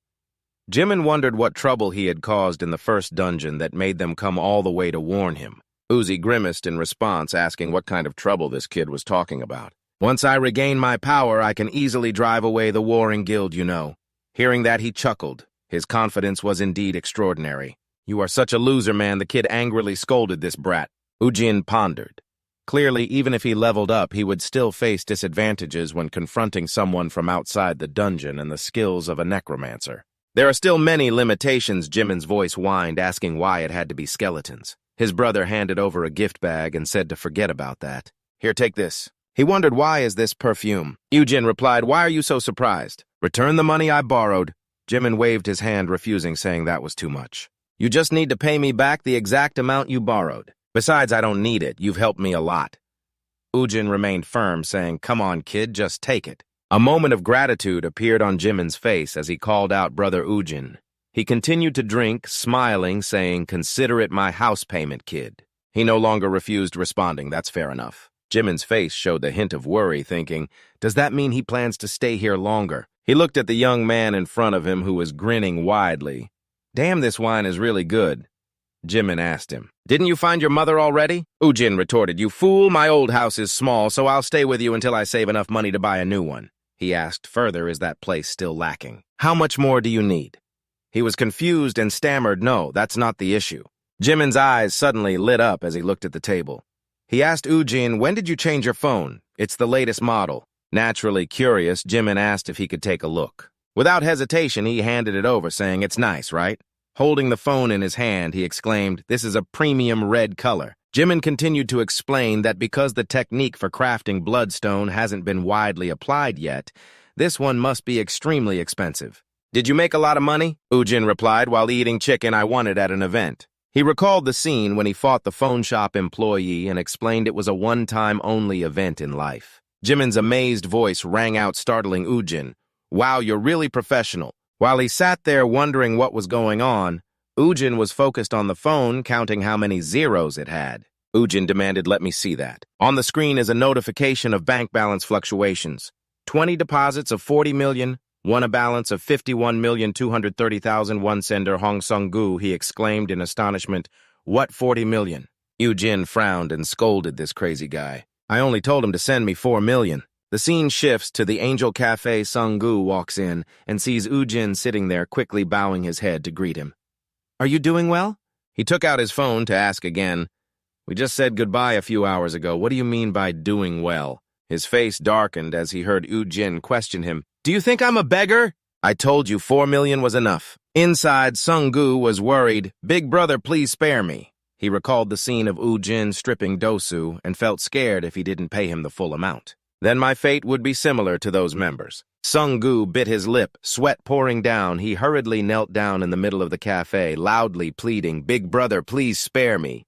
Jimin wondered what trouble he had caused in the first dungeon that made them come all the way to warn him. Uzi grimaced in response, asking what kind of trouble this kid was talking about. "Once I regain my power, I can easily drive away the Warring Guild, you know." Hearing that, he chuckled. His confidence was indeed extraordinary. "You are such a loser, man," the kid angrily scolded this brat. Ujin pondered. Clearly, even if he leveled up, he would still face disadvantages when confronting someone from outside the dungeon and the skills of a necromancer. "There are still many limitations," Jimin's voice whined, asking why it had to be skeletons. His brother handed over a gift bag and said to forget about that. "Here, take this." He wondered, "Why is this perfume?" Ujin replied, "Why are you so surprised? Return the money I borrowed." Jimin waved his hand, refusing, saying that was too much. "You just need to pay me back the exact amount you borrowed. Besides, I don't need it. You've helped me a lot." Ujin remained firm, saying, "Come on, kid, just take it." A moment of gratitude appeared on Jimin's face as he called out Brother Ujin. He continued to drink, smiling, saying, "Consider it my house payment, kid." He no longer refused, responding, "That's fair enough." Jimin's face showed the hint of worry, thinking, does that mean he plans to stay here longer? He looked at the young man in front of him who was grinning widely. "Damn, this wine is really good." Jimin asked him. Didn't you find your mother already? Ujin retorted, You fool, my old house is small, so I'll stay with you until I save enough money to buy a new one. He asked further, Is that place still lacking? How much more do you need? He was confused and stammered, No, that's not the issue. Jimin's eyes suddenly lit up as he looked at the table. He asked Ujin, When did you change your phone? It's the latest model. Naturally curious, Jimin asked if he could take a look. Without hesitation, he handed it over, saying, It's nice, right? Holding the phone in his hand, he exclaimed, This is a premium red color. Jimin continued to explain that because the technique for crafting bloodstone hasn't been widely applied yet, this one must be extremely expensive. Did you make a lot of money? Ujin replied while eating chicken I wanted at an event. He recalled the scene when he fought the phone shop employee and explained it was a one-time only event in life. Jimin's amazed voice rang out, startling Ujin. Wow, you're really professional. While he sat there wondering what was going on, Ujin was focused on the phone, counting how many zeros it had. Ujin demanded, Let me see that. On the screen is a notification of bank balance fluctuations. 20 deposits of 40 million, a balance of 51,230,000, one sender Hong Sung-gu, he exclaimed in astonishment. What 40 million? Ujin frowned and scolded this crazy guy. I only told him to send me 4 million. The scene shifts to the Angel Cafe. Sung-gu walks in and sees Ujin sitting there, quickly bowing his head to greet him. Are you doing well? He took out his phone to ask again. We just said goodbye a few hours ago. What do you mean by doing well? His face darkened as he heard Ujin question him. Do you think I'm a beggar? I told you 4 million was enough. Inside, Sung-gu was worried. Big brother, please spare me. He recalled the scene of Ujin stripping Dosu and felt scared if he didn't pay him the full amount. Then my fate would be similar to those members. Sung-gu bit his lip, sweat pouring down. He hurriedly knelt down in the middle of the cafe, loudly pleading, Big brother, please spare me.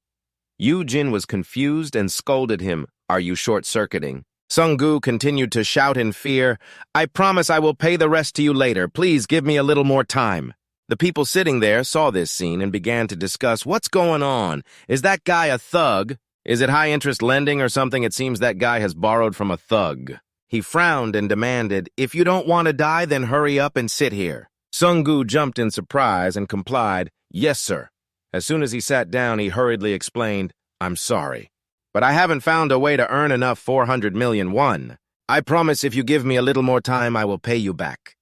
Ujin was confused and scolded him. Are you short-circuiting? Sung-gu continued to shout in fear, I promise I will pay the rest to you later. Please give me a little more time. The people sitting there saw this scene and began to discuss, What's going on? Is that guy a thug? Is it high-interest lending or something? It seems that guy has borrowed from a thug. He frowned and demanded, If you don't want to die, then hurry up and sit here. Sung-gu jumped in surprise and complied, Yes, sir. As soon as he sat down, he hurriedly explained, I'm sorry, but I haven't found a way to earn enough 400 million won. I promise if you give me a little more time, I will pay you back.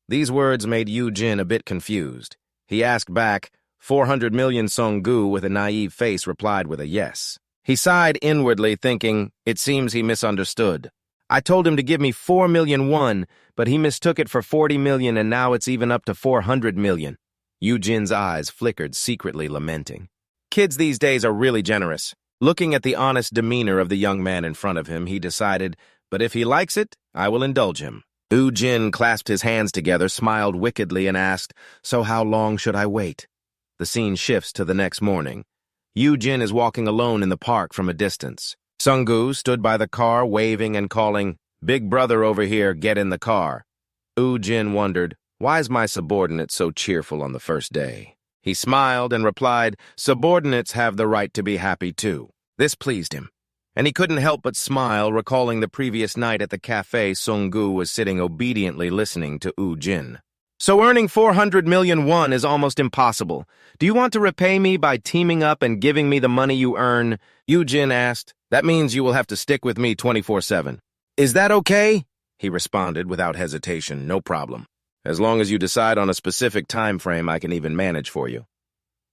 These words made Ujin a bit confused. He asked back, 400 million. Sung-gu, with a naive face, replied with a yes. He sighed inwardly, thinking, It seems he misunderstood. I told him to give me 4 million won, but he mistook it for 40 million, and now it's even up to 400 million. Ujin's eyes flickered, secretly lamenting. Kids these days are really generous. Looking at the honest demeanor of the young man in front of him, he decided, But if he likes it, I will indulge him. Ujin clasped his hands together, smiled wickedly, and asked, So how long should I wait? The scene shifts to the next morning. Ujin is walking alone in the park from a distance. Sung-gu stood by the car, waving and calling, Big brother over here, get in the car. Ujin wondered, Why is my subordinate so cheerful on the first day? He smiled and replied, Subordinates have the right to be happy too. This pleased him, and he couldn't help but smile, recalling the previous night at the cafe. Sung-gu was sitting obediently listening to Ujin. So earning 400 million won is almost impossible. Do you want to repay me by teaming up and giving me the money you earn? Ujin asked. That means you will have to stick with me 24/7. Is that okay? He responded without hesitation. No problem. As long as you decide on a specific time frame, I can even manage for you.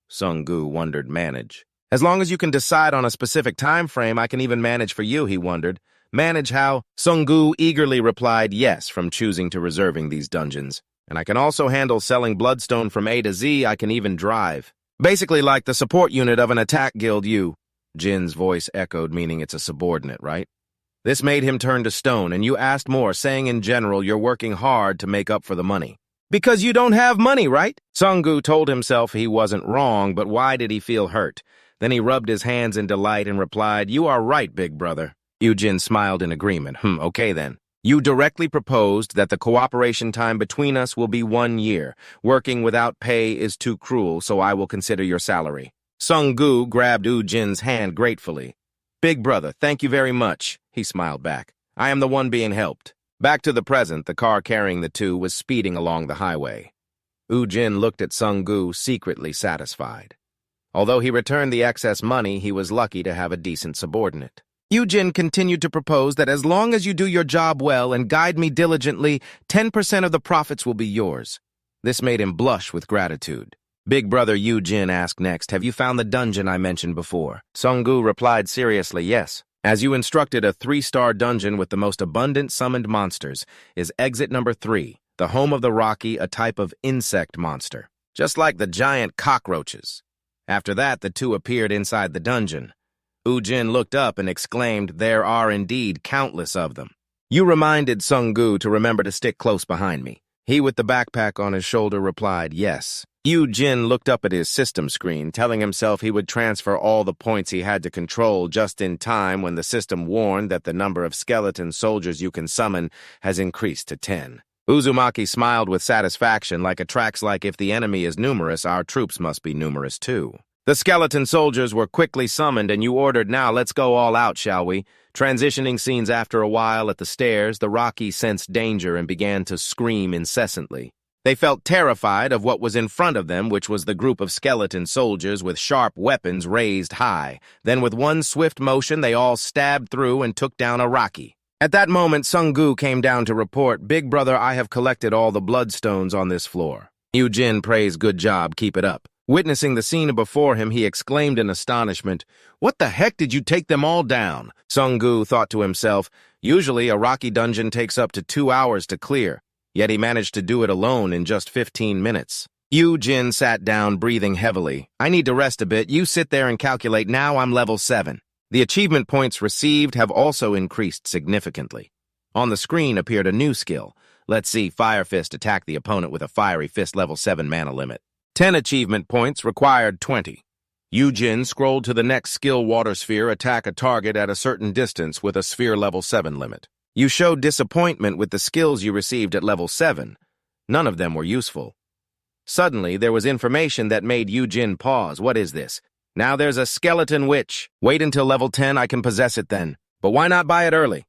Sung-gu wondered, manage. As long as you can decide on a specific time frame, I can even manage for you, he wondered. Manage how? Sung-gu eagerly replied yes from choosing to reserving these dungeons. And I can also handle selling bloodstone from A to Z. I can even drive. Basically like the support unit of an attack guild. You. Jin's voice echoed, meaning it's a subordinate, right? This made him turn to stone, and you asked more, saying in general you're working hard to make up for the money. Because you don't have money, right? Sung-gu told himself he wasn't wrong, but why did he feel hurt? Then he rubbed his hands in delight and replied, You are right, big brother. Ujin smiled in agreement. Okay then. You directly proposed that the cooperation time between us will be 1 year. Working without pay is too cruel, so I will consider your salary. Sung-gu grabbed Ujin's hand gratefully. Big brother, thank you very much, he smiled back. I am the one being helped. Back to the present, the car carrying the two was speeding along the highway. Ujin looked at Sung-gu, secretly satisfied. Although he returned the excess money, he was lucky to have a decent subordinate. Ujin continued to propose that as long as you do your job well and guide me diligently, 10% of the profits will be yours. This made him blush with gratitude. Big brother Ujin asked next, have you found the dungeon I mentioned before? Sung-gu replied seriously, yes. As you instructed, a 3-star dungeon with the most abundant summoned monsters is exit number 3, the home of the Rocky, a type of insect monster. Just like the giant cockroaches. After that, the two appeared inside the dungeon. Ujin looked up and exclaimed, there are indeed countless of them. You reminded Sung-gu to remember to stick close behind me. He with the backpack on his shoulder replied, yes. Ujin looked up at his system screen, telling himself he would transfer all the points he had to control just in time when the system warned that the number of skeleton soldiers you can summon has increased to 10. Uzumaki smiled with satisfaction, like a trax like if the enemy is numerous, our troops must be numerous too. The skeleton soldiers were quickly summoned, and you ordered, now let's go all out, shall we? Transitioning scenes after a while at the stairs, the Rocky sensed danger and began to scream incessantly. They felt terrified of what was in front of them, which was the group of skeleton soldiers with sharp weapons raised high. Then with one swift motion, they all stabbed through and took down a Rocky. At that moment, Sung-gu came down to report, big brother, I have collected all the bloodstones on this floor. Ujin praised, good job, keep it up. Witnessing the scene before him, he exclaimed in astonishment, what the heck did you take them all down? Sung-gu thought to himself, usually a Rocky dungeon takes up to 2 hours to clear, yet he managed to do it alone in just 15 minutes. Ujin sat down, breathing heavily. I need to rest a bit. You sit there and calculate. Now I'm level 7. The achievement points received have also increased significantly. On the screen appeared a new skill. Let's see, Fire Fist, attack the opponent with a Fiery Fist level 7 mana limit. 10 achievement points, required 20. Ujin scrolled to the next skill, Water Sphere, attack a target at a certain distance with a sphere level 7 limit. You showed disappointment with the skills you received at level 7. None of them were useful. Suddenly, there was information that made Ujin pause. What is this? Now there's a skeleton witch. Wait until level 10, I can possess it then. But why not buy it early?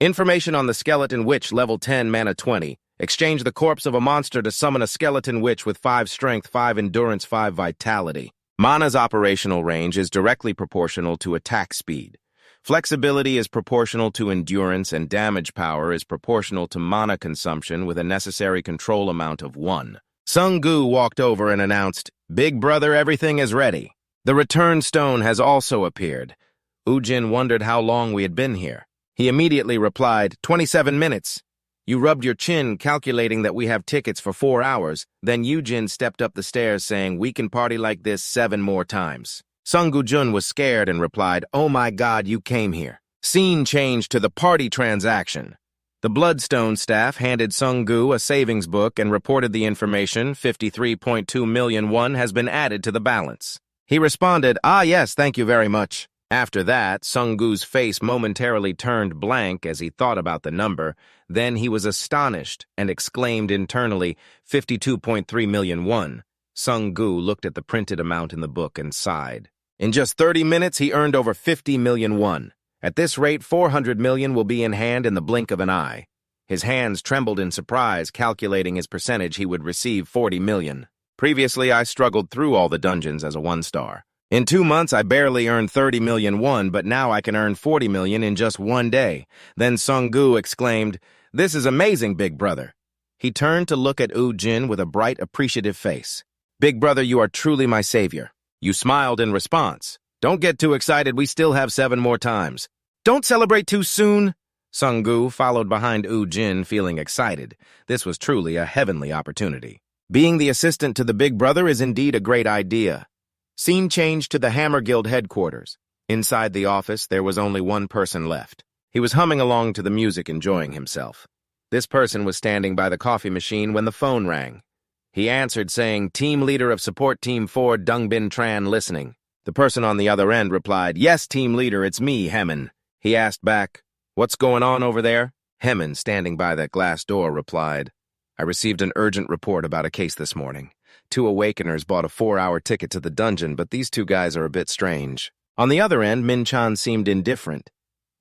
Information on the skeleton witch, level 10, mana 20. Exchange the corpse of a monster to summon a skeleton witch with 5 strength, 5 endurance, 5 vitality. Mana's operational range is directly proportional to attack speed. Flexibility is proportional to endurance, and damage power is proportional to mana consumption with a necessary control amount of 1. Sung-gu walked over and announced, big brother, everything is ready. The return stone has also appeared. Ujin wondered how long we had been here. He immediately replied, 27 minutes. You rubbed your chin, calculating that we have tickets for 4 hours. Then Ujin stepped up the stairs, saying, we can party like this 7 more times. Sung-gu-jun was scared and replied, oh my god, you came here. Scene changed to the party transaction. The Bloodstone staff handed Sung-gu a savings book and reported the information, 53.2 million won has been added to the balance. He responded, ah yes, thank you very much. After that, Sung-gu's face momentarily turned blank as he thought about the number. Then he was astonished and exclaimed internally, 52.3 million won. Sung-gu looked at the printed amount in the book and sighed. In just 30 minutes, he earned over 50 million won. At this rate, 400 million will be in hand in the blink of an eye. His hands trembled in surprise, calculating his percentage he would receive 40 million. Previously, I struggled through all the dungeons as a 1-star. In 2 months, I barely earned 30 million won, but now I can earn 40 million in just 1 day. Then Sung-gu exclaimed, this is amazing, big brother. He turned to look at Ujin with a bright, appreciative face. Big brother, you are truly my savior. You smiled in response. Don't get too excited, we still have 7 more times. Don't celebrate too soon. Sung-gu followed behind Ujin, feeling excited. This was truly a heavenly opportunity. Being the assistant to the big brother is indeed a great idea. Scene changed to the Hammer Guild headquarters. Inside the office, there was only one person left. He was humming along to the music, enjoying himself. This person was standing by the coffee machine when the phone rang. He answered, saying, Team Leader of Support Team 4, Dungbin Tran, listening. The person on the other end replied, Yes, Team Leader, it's me, Hemin. He asked back, What's going on over there? Hemin, standing by that glass door, replied, I received an urgent report about a case this morning. 2 Awakeners bought a 4-hour ticket to the dungeon, but these 2 guys are a bit strange. On the other end, Min-chan seemed indifferent.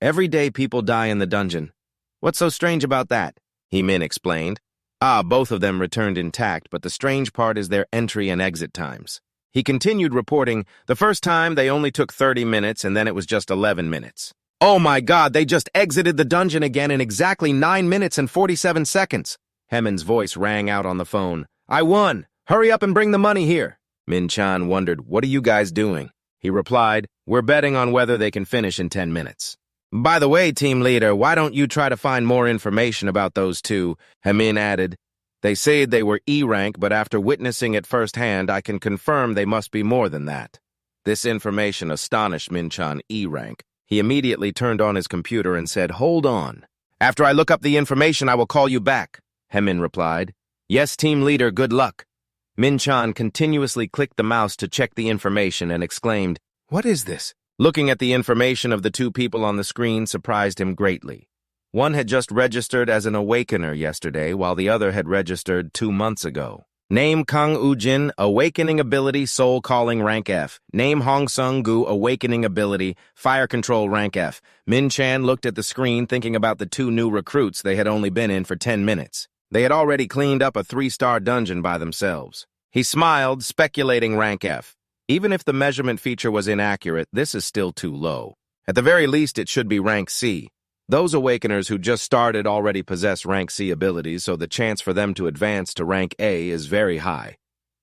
Every day people die in the dungeon. What's so strange about that? He-min explained. Both of them returned intact, but the strange part is their entry and exit times. He continued reporting, the first time they only took 30 minutes and then it was just 11 minutes. Oh my God, they just exited the dungeon again in exactly 9 minutes and 47 seconds. Hemin's voice rang out on the phone. I won! Hurry up and bring the money here. Min-chan wondered, what are you guys doing? He replied, we're betting on whether they can finish in 10 minutes. By the way, team leader, why don't you try to find more information about those two? Hemin added. They say they were E-rank, but after witnessing it firsthand, I can confirm they must be more than that. This information astonished Min-chan. E-rank. He immediately turned on his computer and said, hold on. After I look up the information, I will call you back. Hemin replied. Yes, team leader, good luck. Min-chan continuously clicked the mouse to check the information and exclaimed, what is this? Looking at the information of the two people on the screen surprised him greatly. One had just registered as an awakener yesterday, while the other had registered 2 months ago. Name Kang Ujin, Awakening Ability, Soul Calling, Rank F. Name Hong Sung-gu, Awakening Ability, Fire Control, Rank F. Min-chan looked at the screen thinking about the two new recruits they had only been in for 10 minutes. They had already cleaned up a 3-star dungeon by themselves. He smiled, speculating Rank F. Even if the measurement feature was inaccurate, this is still too low. At the very least, it should be Rank C. Those Awakeners who just started already possess Rank C abilities, so the chance for them to advance to Rank A is very high.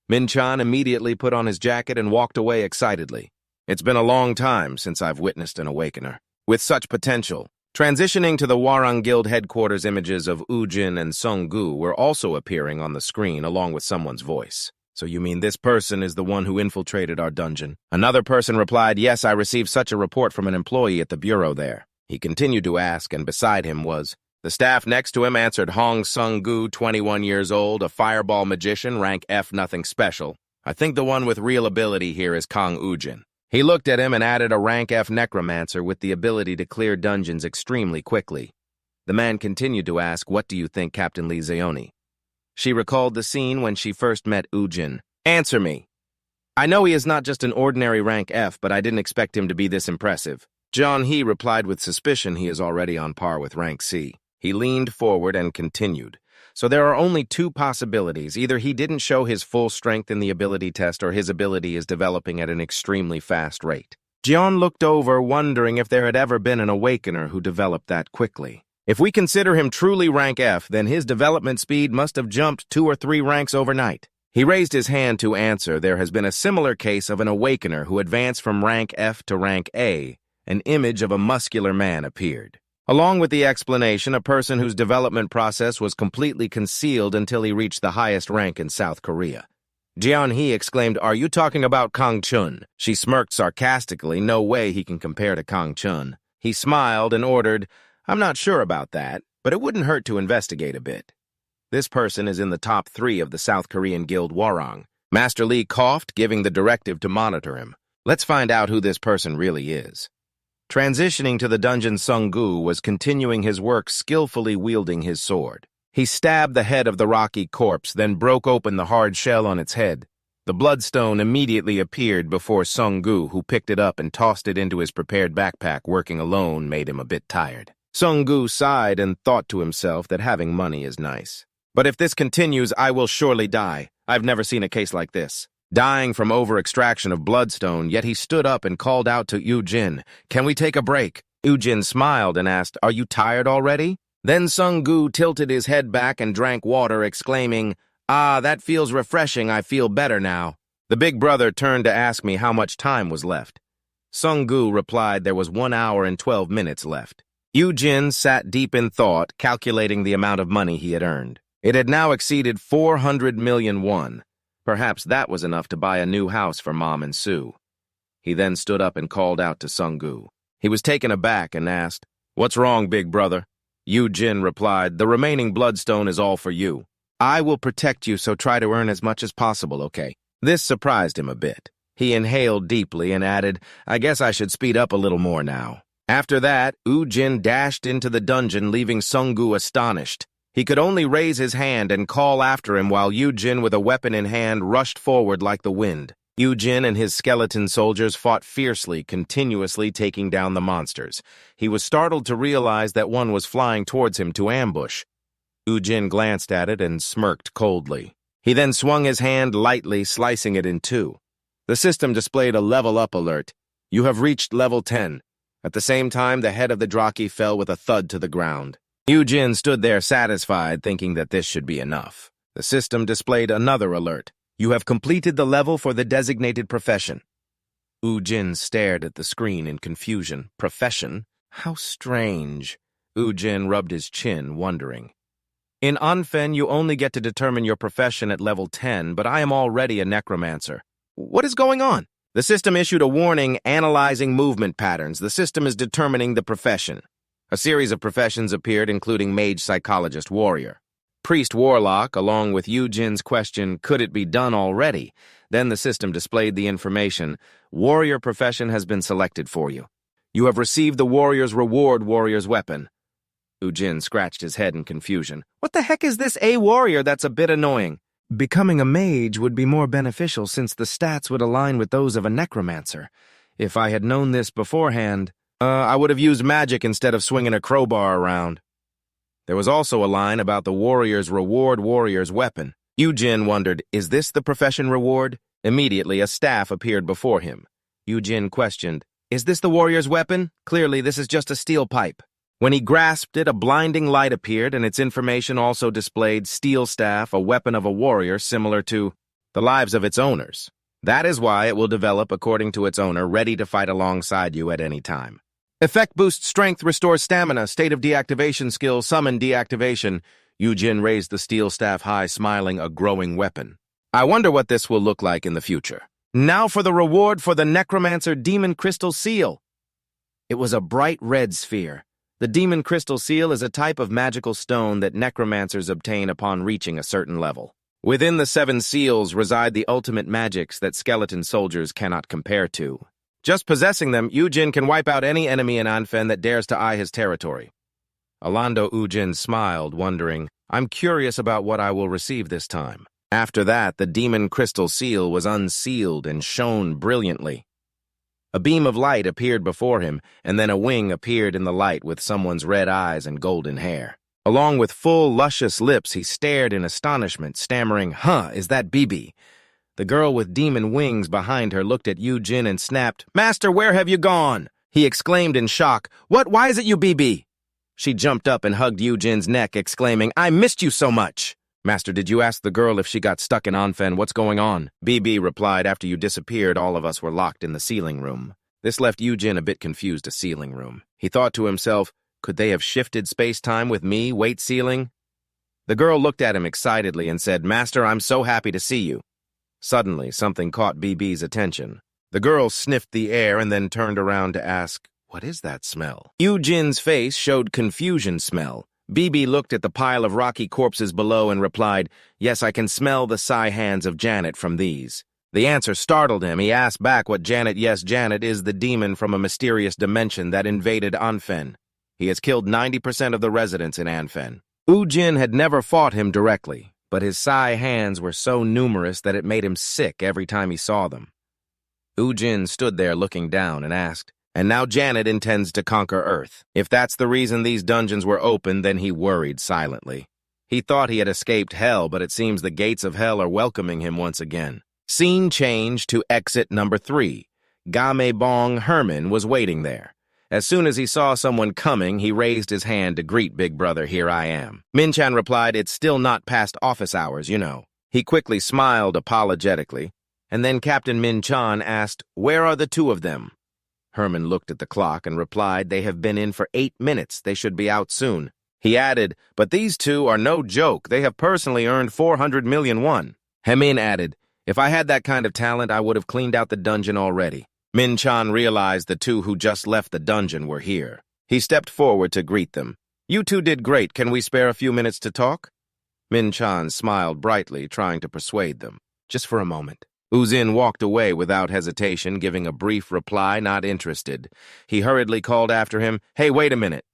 Min-chan immediately put on his jacket and walked away excitedly. It's been a long time since I've witnessed an Awakener with such potential. Transitioning to the Hwarang Guild headquarters, images of Ujin and Sung-gu were also appearing on the screen along with someone's voice. So you mean this person is the one who infiltrated our dungeon? Another person replied, yes, I received such a report from an employee at the bureau there. He continued to ask, and beside him was... The staff next to him answered Hong Sung-gu, 21 years old, a fireball magician, rank F, nothing special. I think the one with real ability here is Kang Ujin. He looked at him and added a rank F necromancer with the ability to clear dungeons extremely quickly. The man continued to ask, what do you think, Captain Lee Zeoni? She recalled the scene when she first met Ujin. Answer me. I know he is not just an ordinary rank F, but I didn't expect him to be this impressive. John He replied with suspicion he is already on par with rank C. He leaned forward and continued. So there are only two possibilities. Either he didn't show his full strength in the ability test or his ability is developing at an extremely fast rate. Jian looked over, wondering if there had ever been an awakener who developed that quickly. If we consider him truly rank F, then his development speed must have jumped 2 or 3 ranks overnight. He raised his hand to answer. There has been a similar case of an awakener who advanced from rank F to rank A. An image of a muscular man appeared. Along with the explanation, a person whose development process was completely concealed until he reached the highest rank in South Korea. Jian He exclaimed, are you talking about Kang Chun? She smirked sarcastically. No way he can compare to Kang Chun. He smiled and ordered, I'm not sure about that, but it wouldn't hurt to investigate a bit. This person is in the top 3 of the South Korean Guild Hwarang. Master Lee coughed, giving the directive to monitor him. Let's find out who this person really is. Transitioning to the dungeon, Sung-gu was continuing his work, skillfully wielding his sword. He stabbed the head of the rocky corpse, then broke open the hard shell on its head. The bloodstone immediately appeared before Sung-gu, who picked it up and tossed it into his prepared backpack. Working alone made him a bit tired. Sung-gu sighed and thought to himself that having money is nice. But if this continues, I will surely die. I've never seen a case like this. Dying from over-extraction of bloodstone, yet he stood up and called out to Ujin, can we take a break? Ujin smiled and asked, are you tired already? Then Sung-gu tilted his head back and drank water, exclaiming, ah, that feels refreshing, I feel better now. The big brother turned to ask me how much time was left. Sung-gu replied there was 1 hour and 12 minutes left. Ujin sat deep in thought, calculating the amount of money he had earned. It had now exceeded 400 million won. Perhaps that was enough to buy a new house for Mom and Sue. He then stood up and called out to Sung-gu. He was taken aback and asked, what's wrong, big brother? Ujin replied, the remaining bloodstone is all for you. I will protect you, so try to earn as much as possible, okay? This surprised him a bit. He inhaled deeply and added, I guess I should speed up a little more now. After that, Ujin dashed into the dungeon, leaving Sung-gu astonished. He could only raise his hand and call after him while Ujin, with a weapon in hand, rushed forward like the wind. Ujin and his skeleton soldiers fought fiercely, continuously taking down the monsters. He was startled to realize that one was flying towards him to ambush. Ujin glanced at it and smirked coldly. He then swung his hand lightly, slicing it in 2. The system displayed a level up alert. You have reached level 10. At the same time, the head of the Draki fell with a thud to the ground. Ujin stood there satisfied, thinking that this should be enough. The system displayed another alert. You have completed the level for the designated profession. Ujin stared at the screen in confusion. Profession? How strange. Ujin rubbed his chin, wondering. In Anfen, you only get to determine your profession at level 10, but I am already a necromancer. What is going on? The system issued a warning analyzing movement patterns. The system is determining the profession. A series of professions appeared, including mage, psychologist, warrior. Priest, warlock, along with Ujin's question, could it be done already? Then the system displayed the information. Warrior profession has been selected for you. You have received the warrior's reward, warrior's weapon. Ujin scratched his head in confusion. What the heck is this A warrior? That's a bit annoying. Becoming a mage would be more beneficial since the stats would align with those of a necromancer. If I had known this beforehand, I would have used magic instead of swinging a crowbar around. There was also a line about the warrior's reward, warrior's weapon. Ujin wondered, is this the profession reward? Immediately, a staff appeared before him. Ujin questioned, is this the warrior's weapon? Clearly, this is just a steel pipe. When he grasped it, a blinding light appeared, and its information also displayed steel staff, a weapon of a warrior similar to the lives of its owners. That is why it will develop according to its owner, ready to fight alongside you at any time. Effect boosts strength, restores stamina, state of deactivation skill, summon deactivation. Ujin raised the steel staff high, smiling, a growing weapon. I wonder what this will look like in the future. Now for the reward for the Necromancer Demon Crystal Seal. It was a bright red sphere. The Demon Crystal Seal is a type of magical stone that necromancers obtain upon reaching a certain level. Within the 7 seals reside the ultimate magics that skeleton soldiers cannot compare to. Just possessing them, Ujin can wipe out any enemy in Anfen that dares to eye his territory. Alando Ujin smiled, wondering, I'm curious about what I will receive this time. After that, the Demon Crystal Seal was unsealed and shone brilliantly. A beam of light appeared before him, and then a wing appeared in the light with someone's red eyes and golden hair. Along with full, luscious lips, he stared in astonishment, stammering, is that Bibi? The girl with demon wings behind her looked at Ujin and snapped, Master, where have you gone? He exclaimed in shock, Why is it you, Bibi? She jumped up and hugged Ujin's neck, exclaiming, I missed you so much. Master, did you ask the girl if she got stuck in Anfen? What's going on? BB replied, after you disappeared, all of us were locked in the sealing room. This left Ujin a bit confused, a sealing room. He thought to himself, could they have shifted space-time with me, weight sealing? The girl looked at him excitedly and said, Master, I'm so happy to see you. Suddenly, something caught BB's attention. The girl sniffed the air and then turned around to ask, what is that smell? Ujin's face showed confusion smell. BB looked at the pile of rocky corpses below and replied, Yes, I can smell the sigh hands of Janet from these. The answer startled him. He asked back what Janet, yes, Janet is the demon from a mysterious dimension that invaded Anfen. He has killed 90% of the residents in Anfen. Ujin had never fought him directly, but his sigh hands were so numerous that it made him sick every time he saw them. Ujin stood there looking down and asked, And now Janet intends to conquer Earth. If that's the reason these dungeons were open, then he worried silently. He thought he had escaped hell, but it seems the gates of hell are welcoming him once again. Scene changed to exit number 3. Game Bong Herman was waiting there. As soon as he saw someone coming, he raised his hand to greet Big Brother, here I am. Min-chan replied, it's still not past office hours, you know. He quickly smiled apologetically, and then Captain Min-chan asked, where are the 2 of them? Herman looked at the clock and replied, they have been in for 8 minutes. They should be out soon. He added, but these 2 are no joke. They have personally earned 400 million won. Hemin added, if I had that kind of talent, I would have cleaned out the dungeon already. Min-chan realized the 2 who just left the dungeon were here. He stepped forward to greet them. You 2 did great. Can we spare a few minutes to talk? Min-chan smiled brightly, trying to persuade them. Just for a moment. Ujin walked away without hesitation, giving a brief reply, not interested. He hurriedly called after him, hey, wait a minute.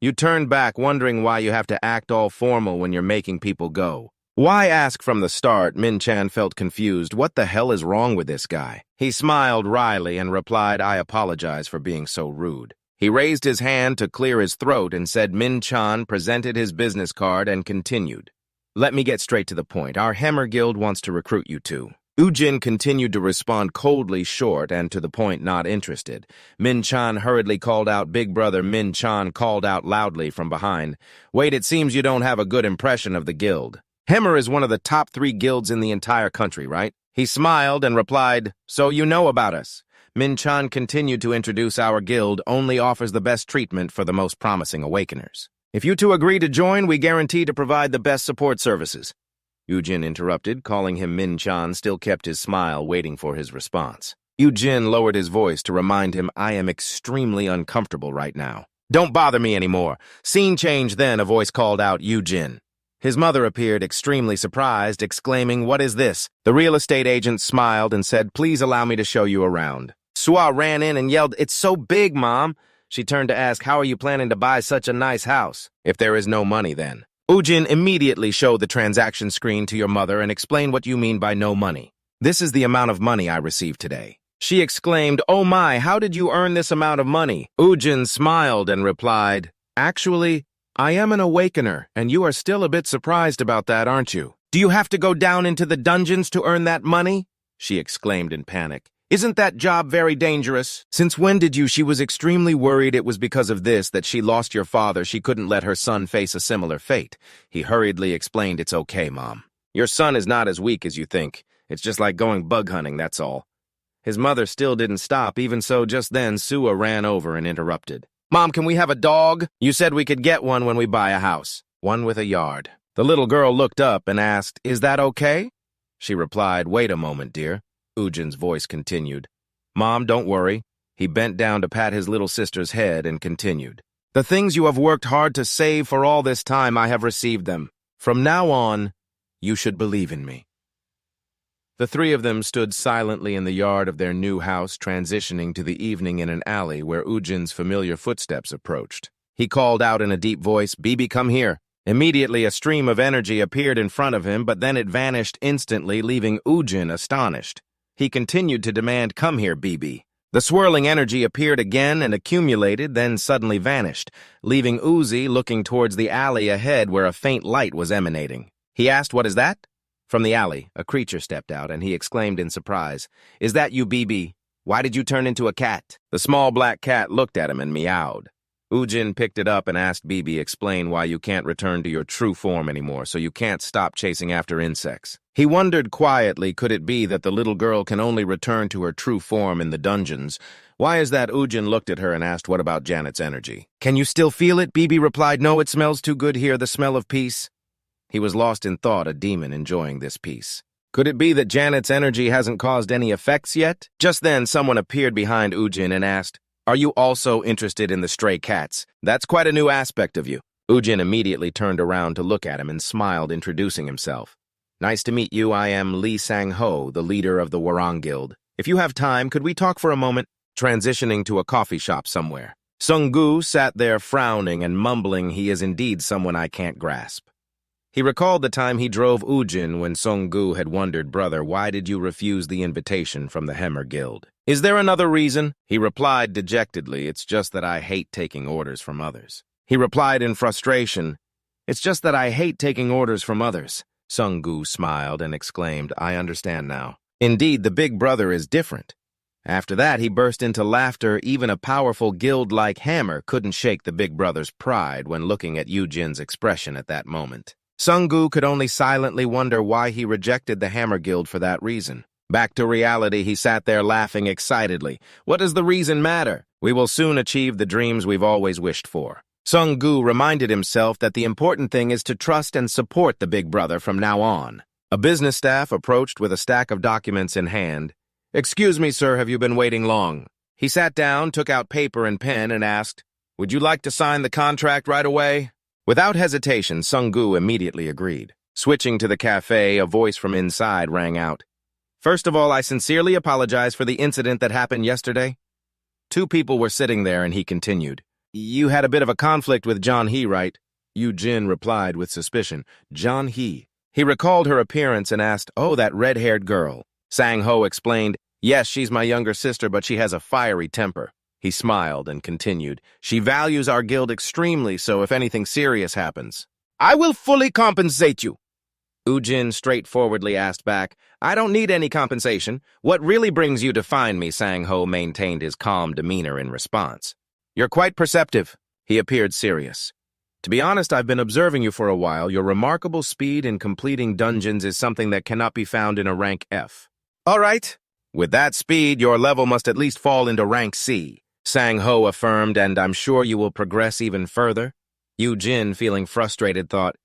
You turned back, wondering why you have to act all formal when you're making people go. Why ask from the start? Min-chan felt confused. What the hell is wrong with this guy? He smiled wryly and replied, I apologize for being so rude. He raised his hand to clear his throat and said Min-chan presented his business card and continued. Let me get straight to the point. Our Hammer Guild wants to recruit you 2. Ujin continued to respond coldly, short, and to the point, not interested. Min-chan hurriedly called out. Big brother Min-chan called out loudly from behind. Wait, it seems you don't have a good impression of the guild. Hammer is one of the top 3 guilds in the entire country, right? He smiled and replied, so you know about us. Min-chan continued to introduce our guild only offers the best treatment for the most promising awakeners. If you two agree to join, we guarantee to provide the best support services. Ujin interrupted, calling him Min-chan, still kept his smile, waiting for his response. Ujin lowered his voice to remind him, I am extremely uncomfortable right now. Don't bother me anymore. Scene change then, a voice called out, Ujin. His mother appeared extremely surprised, exclaiming, what is this? The real estate agent smiled and said, please allow me to show you around. Sua ran in and yelled, it's so big, Mom. She turned to ask, how are you planning to buy such a nice house? If there is no money, then. Ujin immediately showed the transaction screen to your mother and explained what you mean by no money. This is the amount of money I received today. She exclaimed, oh my, how did you earn this amount of money? Ujin smiled and replied, actually, I am an awakener, and you are still a bit surprised about that, aren't you? Do you have to go down into the dungeons to earn that money? She exclaimed in panic. Isn't that job very dangerous? Since when did you? She was extremely worried it was because of this that she lost your father. She couldn't let her son face a similar fate. He hurriedly explained, it's okay, Mom. Your son is not as weak as you think. It's just like going bug hunting, that's all. His mother still didn't stop. Even so, just then, Sua ran over and interrupted. Mom, can we have a dog? You said we could get one when we buy a house. One with a yard. The little girl looked up and asked, is that okay? She replied, wait a moment, dear. Ujin's voice continued. Mom, don't worry. He bent down to pat his little sister's head and continued. The things you have worked hard to save for all this time, I have received them. From now on, you should believe in me. The 3 of them stood silently in the yard of their new house, transitioning to the evening in an alley where Ujin's familiar footsteps approached. He called out in a deep voice, Bibi, come here. Immediately, a stream of energy appeared in front of him, but then it vanished instantly, leaving Ujin astonished. He continued to demand, come here, Bibi. The swirling energy appeared again and accumulated, then suddenly vanished, leaving Uzi looking towards the alley ahead where a faint light was emanating. He asked, what is that? From the alley, a creature stepped out, and he exclaimed in surprise, is that you, Bibi? Why did you turn into a cat? The small black cat looked at him and meowed. Ujin picked it up and asked Bibi, explain why you can't return to your true form anymore, so you can't stop chasing after insects. He wondered quietly, could it be that the little girl can only return to her true form in the dungeons? Why is that? Ujin looked at her and asked, what about Janet's energy? Can you still feel it? Bibi replied, no, it smells too good here, the smell of peace. He was lost in thought, a demon enjoying this peace. Could it be that Janet's energy hasn't caused any effects yet? Just then, someone appeared behind Ujin and asked, are you also interested in the stray cats? That's quite a new aspect of you. Ujin immediately turned around to look at him and smiled, introducing himself. Nice to meet you. I am Lee Sang-ho, the leader of the Warang Guild. If you have time, could we talk for a moment? Transitioning to a coffee shop somewhere. Sung-gu sat there frowning and mumbling he is indeed someone I can't grasp. He recalled the time he drove Ujin when Sung-gu had wondered, brother, why did you refuse the invitation from the Hammer Guild? Is there another reason? He replied dejectedly, it's just that I hate taking orders from others. He replied in frustration, it's just that I hate taking orders from others. Sung-gu smiled and exclaimed, I understand now. Indeed, the big brother is different. After that, he burst into laughter. Even a powerful guild like Hammer couldn't shake the big brother's pride when looking at Ujin's expression at that moment. Sung-gu could only silently wonder why he rejected the Hammer Guild for that reason. Back to reality, he sat there laughing excitedly. What does the reason matter? We will soon achieve the dreams we've always wished for. Sung-gu reminded himself that the important thing is to trust and support the big brother from now on. A business staff approached with a stack of documents in hand. Excuse me, sir, have you been waiting long? He sat down, took out paper and pen, and asked, would you like to sign the contract right away? Without hesitation, Sung-gu immediately agreed. Switching to the cafe, a voice from inside rang out. First of all, I sincerely apologize for the incident that happened yesterday. 2 people were sitting there, and he continued. You had a bit of a conflict with John He, right? Ujin replied with suspicion. John He. He recalled her appearance and asked, oh, that red-haired girl. Sang-ho explained, yes, she's my younger sister, but she has a fiery temper. He smiled and continued, she values our guild extremely, so if anything serious happens, I will fully compensate you. Ujin straightforwardly asked back. I don't need any compensation. What really brings you to find me? Sang-ho maintained his calm demeanor in response. You're quite perceptive. He appeared serious. To be honest, I've been observing you for a while. Your remarkable speed in completing dungeons is something that cannot be found in a rank F. All right. With that speed, your level must at least fall into rank C, Sang-ho affirmed, and I'm sure you will progress even further. Ujin, feeling frustrated, thought,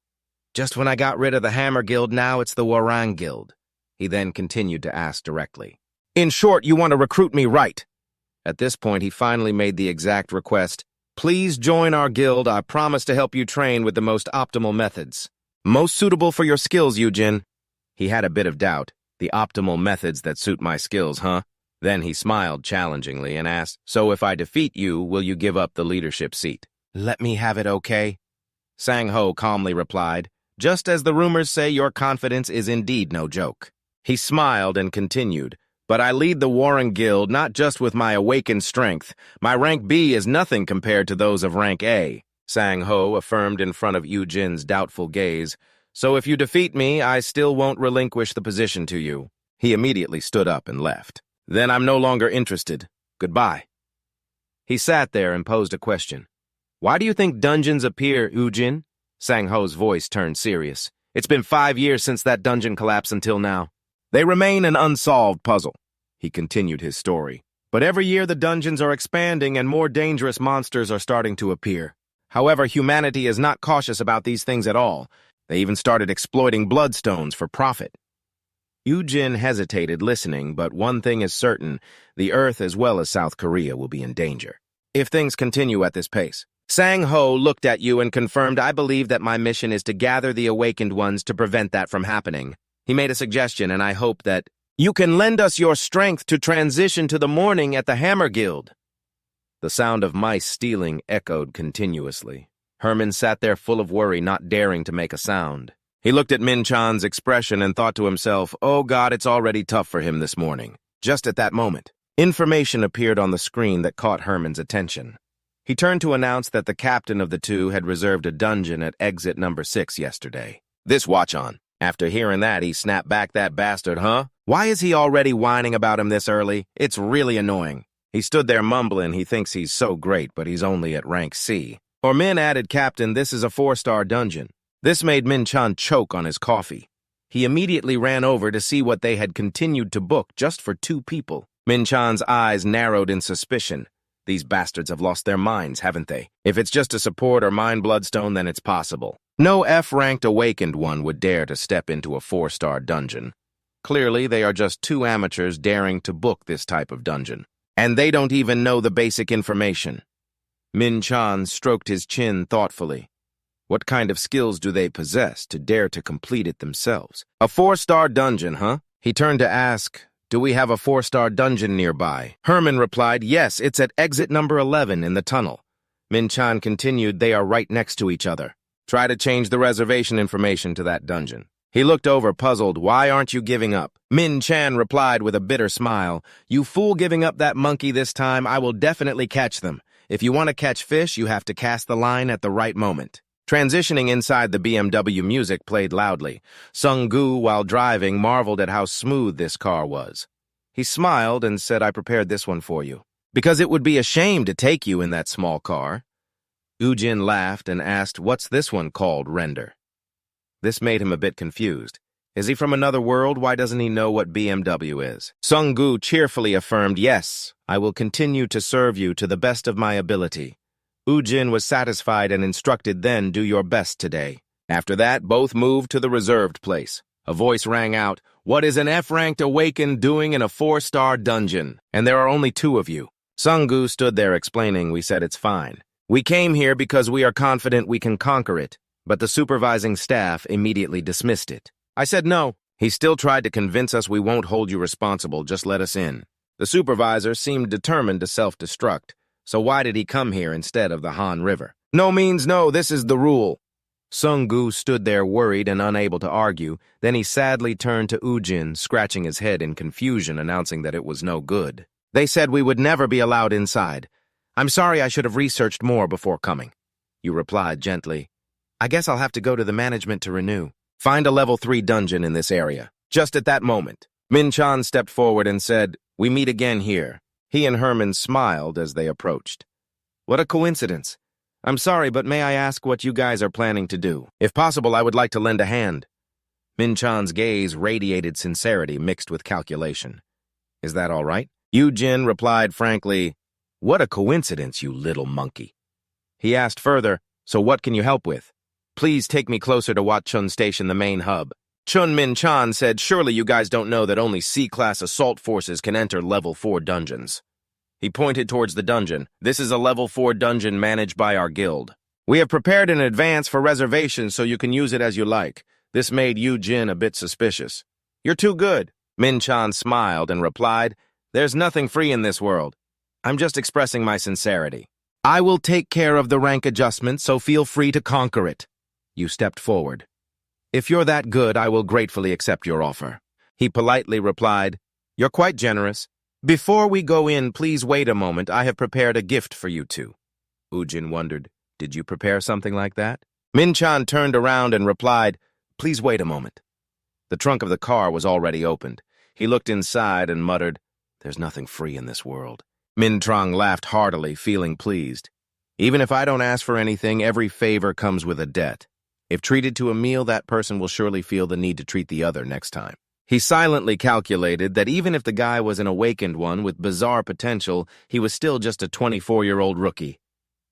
just when I got rid of the Hammer Guild, now it's the Warang Guild. He then continued to ask directly. In short, you want to recruit me, right? At this point, he finally made the exact request. Please join our guild. I promise to help you train with the most optimal methods. Most suitable for your skills, Ujin. He had a bit of doubt. The optimal methods that suit my skills, huh? Then he smiled challengingly and asked, so if I defeat you, will you give up the leadership seat? Let me have it, okay? Sang-ho calmly replied, just as the rumors say, your confidence is indeed no joke. He smiled and continued, but I lead the Warren Guild not just with my awakened strength. My rank B is nothing compared to those of rank A, Sang-ho affirmed in front of Ujin's doubtful gaze. So if you defeat me, I still won't relinquish the position to you. He immediately stood up and left. Then I'm no longer interested. Goodbye. He sat there and posed a question. Why do you think dungeons appear, Ujin? Sang-ho's voice turned serious. It's been 5 years since that dungeon collapse until now. They remain an unsolved puzzle. He continued his story. But every year the dungeons are expanding and more dangerous monsters are starting to appear. However, humanity is not cautious about these things at all. They even started exploiting bloodstones for profit. Ujin hesitated, listening, but one thing is certain, the Earth as well as South Korea will be in danger if things continue at this pace. Sang-ho looked at you and confirmed, I believe that my mission is to gather the awakened ones to prevent that from happening. He made a suggestion, and I hope that you can lend us your strength to transition to the morning at the Hammer Guild. The sound of mice stealing echoed continuously. Herman sat there full of worry, not daring to make a sound. He looked at Min-chan's expression and thought to himself, oh God, it's already tough for him this morning. Just at that moment, information appeared on the screen that caught Herman's attention. He turned to announce that the captain of the two had reserved a dungeon at exit number 6 yesterday. This watch on. After hearing that, he snapped back, that bastard, huh? Why is he already whining about him this early? It's really annoying. He stood there mumbling he thinks he's so great, but he's only at rank C. Or Min added, Captain, this is a 4-star dungeon. This made Min-chan choke on his coffee. He immediately ran over to see what they had continued to book just for 2 people. Min-chan's eyes narrowed in suspicion. These bastards have lost their minds, haven't they? If it's just a support or mind bloodstone, then it's possible. No F-ranked awakened one would dare to step into a 4-star dungeon. Clearly, they are just 2 amateurs daring to book this type of dungeon. And they don't even know the basic information. Min-chan stroked his chin thoughtfully. What kind of skills do they possess to dare to complete it themselves? A 4-star dungeon, huh? He turned to ask, do we have a 4-star dungeon nearby? Herman replied, yes, it's at exit number 11 in the tunnel. Min-chan continued, they are right next to each other. Try to change the reservation information to that dungeon. He looked over, puzzled, why aren't you giving up? Min-chan replied with a bitter smile, you fool giving up that monkey this time, I will definitely catch them. If you want to catch fish, you have to cast the line at the right moment. Transitioning inside, the BMW music played loudly. Sung-gu, while driving, marveled at how smooth this car was. He smiled and said, I prepared this one for you, because it would be a shame to take you in that small car. Ujin laughed and asked, what's this one called, Render? This made him a bit confused. Is he from another world? Why doesn't he know what BMW is? Sung-gu cheerfully affirmed, yes, I will continue to serve you to the best of my ability. Ujin was satisfied and instructed, then do your best today. After that, both moved to the reserved place. A voice rang out, what is an F-ranked awakened doing in a 4-star dungeon? And there are only 2 of you. Sung-gu stood there explaining, we said it's fine. We came here because we are confident we can conquer it, but the supervising staff immediately dismissed it. I said no. He still tried to convince us we won't hold you responsible, just let us in. The supervisor seemed determined to self-destruct. So why did he come here instead of the Han River? No means no, this is the rule. Sung-gu stood there worried and unable to argue. Then he sadly turned to Ujin, scratching his head in confusion, announcing that it was no good. They said we would never be allowed inside. I'm sorry, I should have researched more before coming. You replied gently, I guess I'll have to go to the management to renew. Find a level 3 dungeon in this area. Just at that moment, Min-chan stepped forward and said, "We meet again here." He and Herman smiled as they approached. "What a coincidence. I'm sorry, but may I ask what you guys are planning to do? If possible, I would like to lend a hand." Min-chan's gaze radiated sincerity mixed with calculation. "Is that all right?" Ujin replied frankly, "What a coincidence, you little monkey." He asked further, "So what can you help with? Please take me closer to Wat Chun Station, the main hub." Chun Min-chan said, "Surely you guys don't know that only C-class assault forces can enter level 4 dungeons." He pointed towards the dungeon. "This is a level 4 dungeon managed by our guild. We have prepared in advance for reservations so you can use it as you like." This made Ujin a bit suspicious. "You're too good." Min-chan smiled and replied, "There's nothing free in this world. I'm just expressing my sincerity. I will take care of the rank adjustment, so feel free to conquer it." You stepped forward. "If you're that good, I will gratefully accept your offer." He politely replied, "You're quite generous. Before we go in, please wait a moment. I have prepared a gift for you two." Ujin wondered, "Did you prepare something like that?" Min-chan turned around and replied, "Please wait a moment." The trunk of the car was already opened. He looked inside and muttered, "There's nothing free in this world." Min-trang laughed heartily, feeling pleased. "Even if I don't ask for anything, every favor comes with a debt. If treated to a meal, that person will surely feel the need to treat the other next time." He silently calculated that even if the guy was an awakened one with bizarre potential, he was still just a 24-year-old rookie.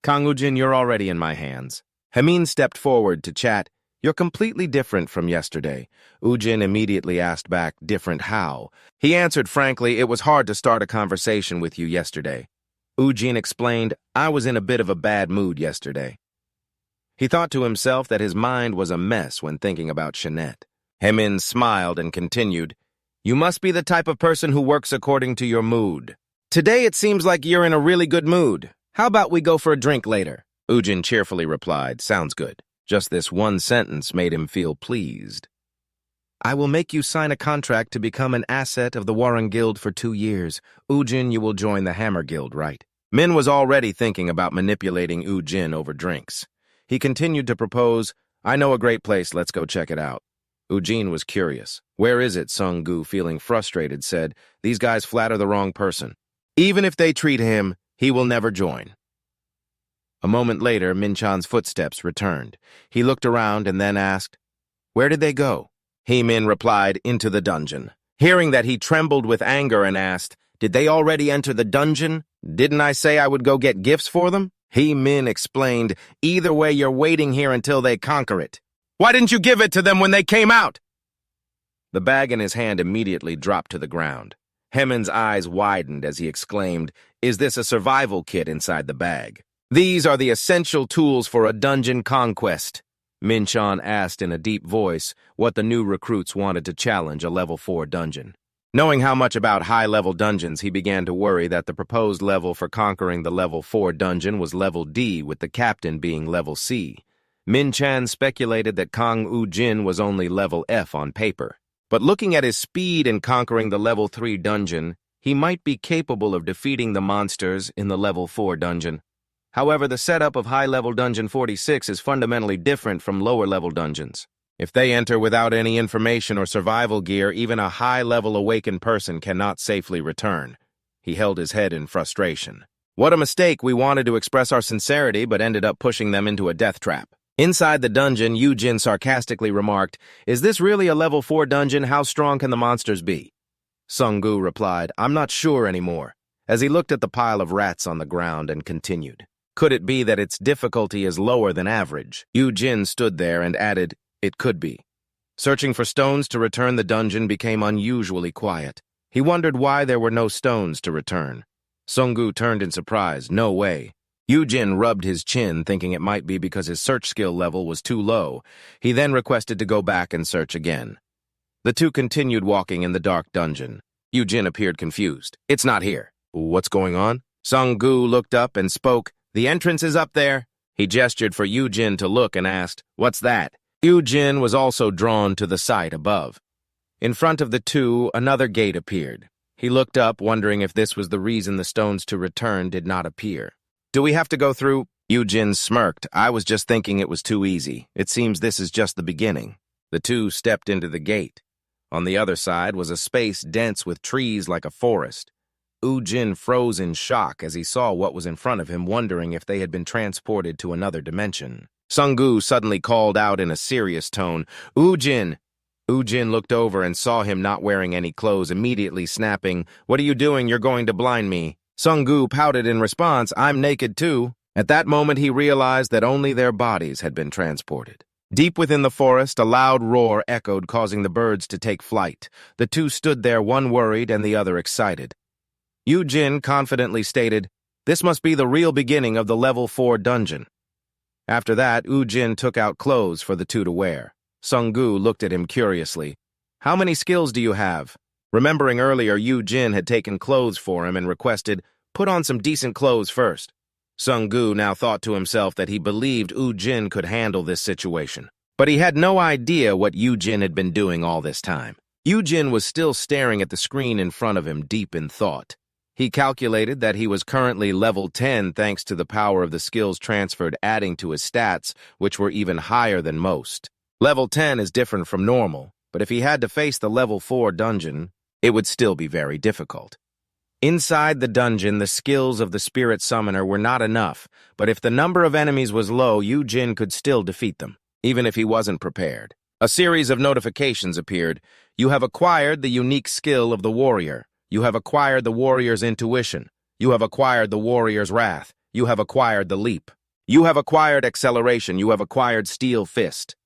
"Kang Ujin, you're already in my hands." Hamin stepped forward to chat. "You're completely different from yesterday." Ujin immediately asked back, "Different how?" He answered frankly, "It was hard to start a conversation with you yesterday." Ujin explained, "I was in a bit of a bad mood yesterday." He thought to himself that his mind was a mess when thinking about Shanette. Hamin smiled and continued, "You must be the type of person who works according to your mood. Today it seems like you're in a really good mood. How about we go for a drink later?" Ujin cheerfully replied, "Sounds good." Just this one sentence made him feel pleased. "I will make you sign a contract to become an asset of the Warren Guild for 2 years. Ujin, you will join the Hammer Guild, right?" Min was already thinking about manipulating Ujin over drinks. He continued to propose, "I know a great place, let's go check it out." Ujin was curious. "Where is it?" Sung-gu, feeling frustrated, said, "These guys flatter the wrong person. Even if they treat him, he will never join." A moment later, Min-chan's footsteps returned. He looked around and then asked, "Where did they go?" Min replied, "Into the dungeon." Hearing that, he trembled with anger and asked, "Did they already enter the dungeon? Didn't I say I would go get gifts for them?" Min explained, "Either way, you're waiting here until they conquer it. Why didn't you give it to them when they came out?" The bag in his hand immediately dropped to the ground. Hemin's eyes widened as he exclaimed, "Is this a survival kit inside the bag?" "These are the essential tools for a dungeon conquest." Min-chan asked in a deep voice what the new recruits wanted to challenge a level 4 dungeon. Knowing how much about high-level dungeons, he began to worry that the proposed level for conquering the level 4 dungeon was level D, with the captain being level C. Min-chan speculated that Kang Ujin was only level F on paper. But looking at his speed in conquering the level 3 dungeon, he might be capable of defeating the monsters in the level 4 dungeon. However, the setup of high-level dungeon 46 is fundamentally different from lower-level dungeons. If they enter without any information or survival gear, even a high-level awakened person cannot safely return. He held his head in frustration. What a mistake! We wanted to express our sincerity, but ended up pushing them into a death trap. Inside the dungeon, Ujin sarcastically remarked, "Is this really a level 4 dungeon? How strong can the monsters be?" Sung-gu replied, "I'm not sure anymore," as he looked at the pile of rats on the ground and continued. "Could it be that its difficulty is lower than average?" Ujin stood there and added, "It could be." Searching for stones to return the dungeon became unusually quiet. He wondered why there were no stones to return. Sung-gu turned in surprise. "No way." Ujin rubbed his chin, thinking it might be because his search skill level was too low. He then requested to go back and search again. The two continued walking in the dark dungeon. Ujin appeared confused. "It's not here." "What's going on?" Sung-gu looked up and spoke. "The entrance is up there." He gestured for Ujin to look and asked, "What's that?" Ujin was also drawn to the sight above. In front of the two, another gate appeared. He looked up, wondering if this was the reason the stones to return did not appear. "Do we have to go through?" Ujin smirked. "I was just thinking it was too easy. It seems this is just the beginning." The two stepped into the gate. On the other side was a space dense with trees like a forest. Ujin froze in shock as he saw what was in front of him, wondering if they had been transported to another dimension. Sung-gu suddenly called out in a serious tone, "Ujin!" Ujin looked over and saw him not wearing any clothes, immediately snapping, "What are you doing? You're going to blind me." Sung-gu pouted in response, "I'm naked too." At that moment he realized that only their bodies had been transported. Deep within the forest, a loud roar echoed, causing the birds to take flight. The two stood there, one worried and the other excited. Ujin confidently stated, "This must be the real beginning of the level 4 dungeon." After that, Ujin took out clothes for the two to wear. Sung-gu looked at him curiously. "How many skills do you have?" Remembering earlier, Ujin had taken clothes for him and requested, "Put on some decent clothes first." Sung-gu now thought to himself that he believed Ujin could handle this situation. But he had no idea what Ujin had been doing all this time. Ujin was still staring at the screen in front of him, deep in thought. He calculated that he was currently level 10 thanks to the power of the skills transferred adding to his stats, which were even higher than most. Level 10 is different from normal, but if he had to face the level 4 dungeon, it would still be very difficult. Inside the dungeon, the skills of the spirit summoner were not enough, but if the number of enemies was low, Ujin could still defeat them, even if he wasn't prepared. A series of notifications appeared. "You have acquired the unique skill of the warrior. You have acquired the warrior's intuition. You have acquired the warrior's wrath. You have acquired the leap. You have acquired acceleration. You have acquired steel fist."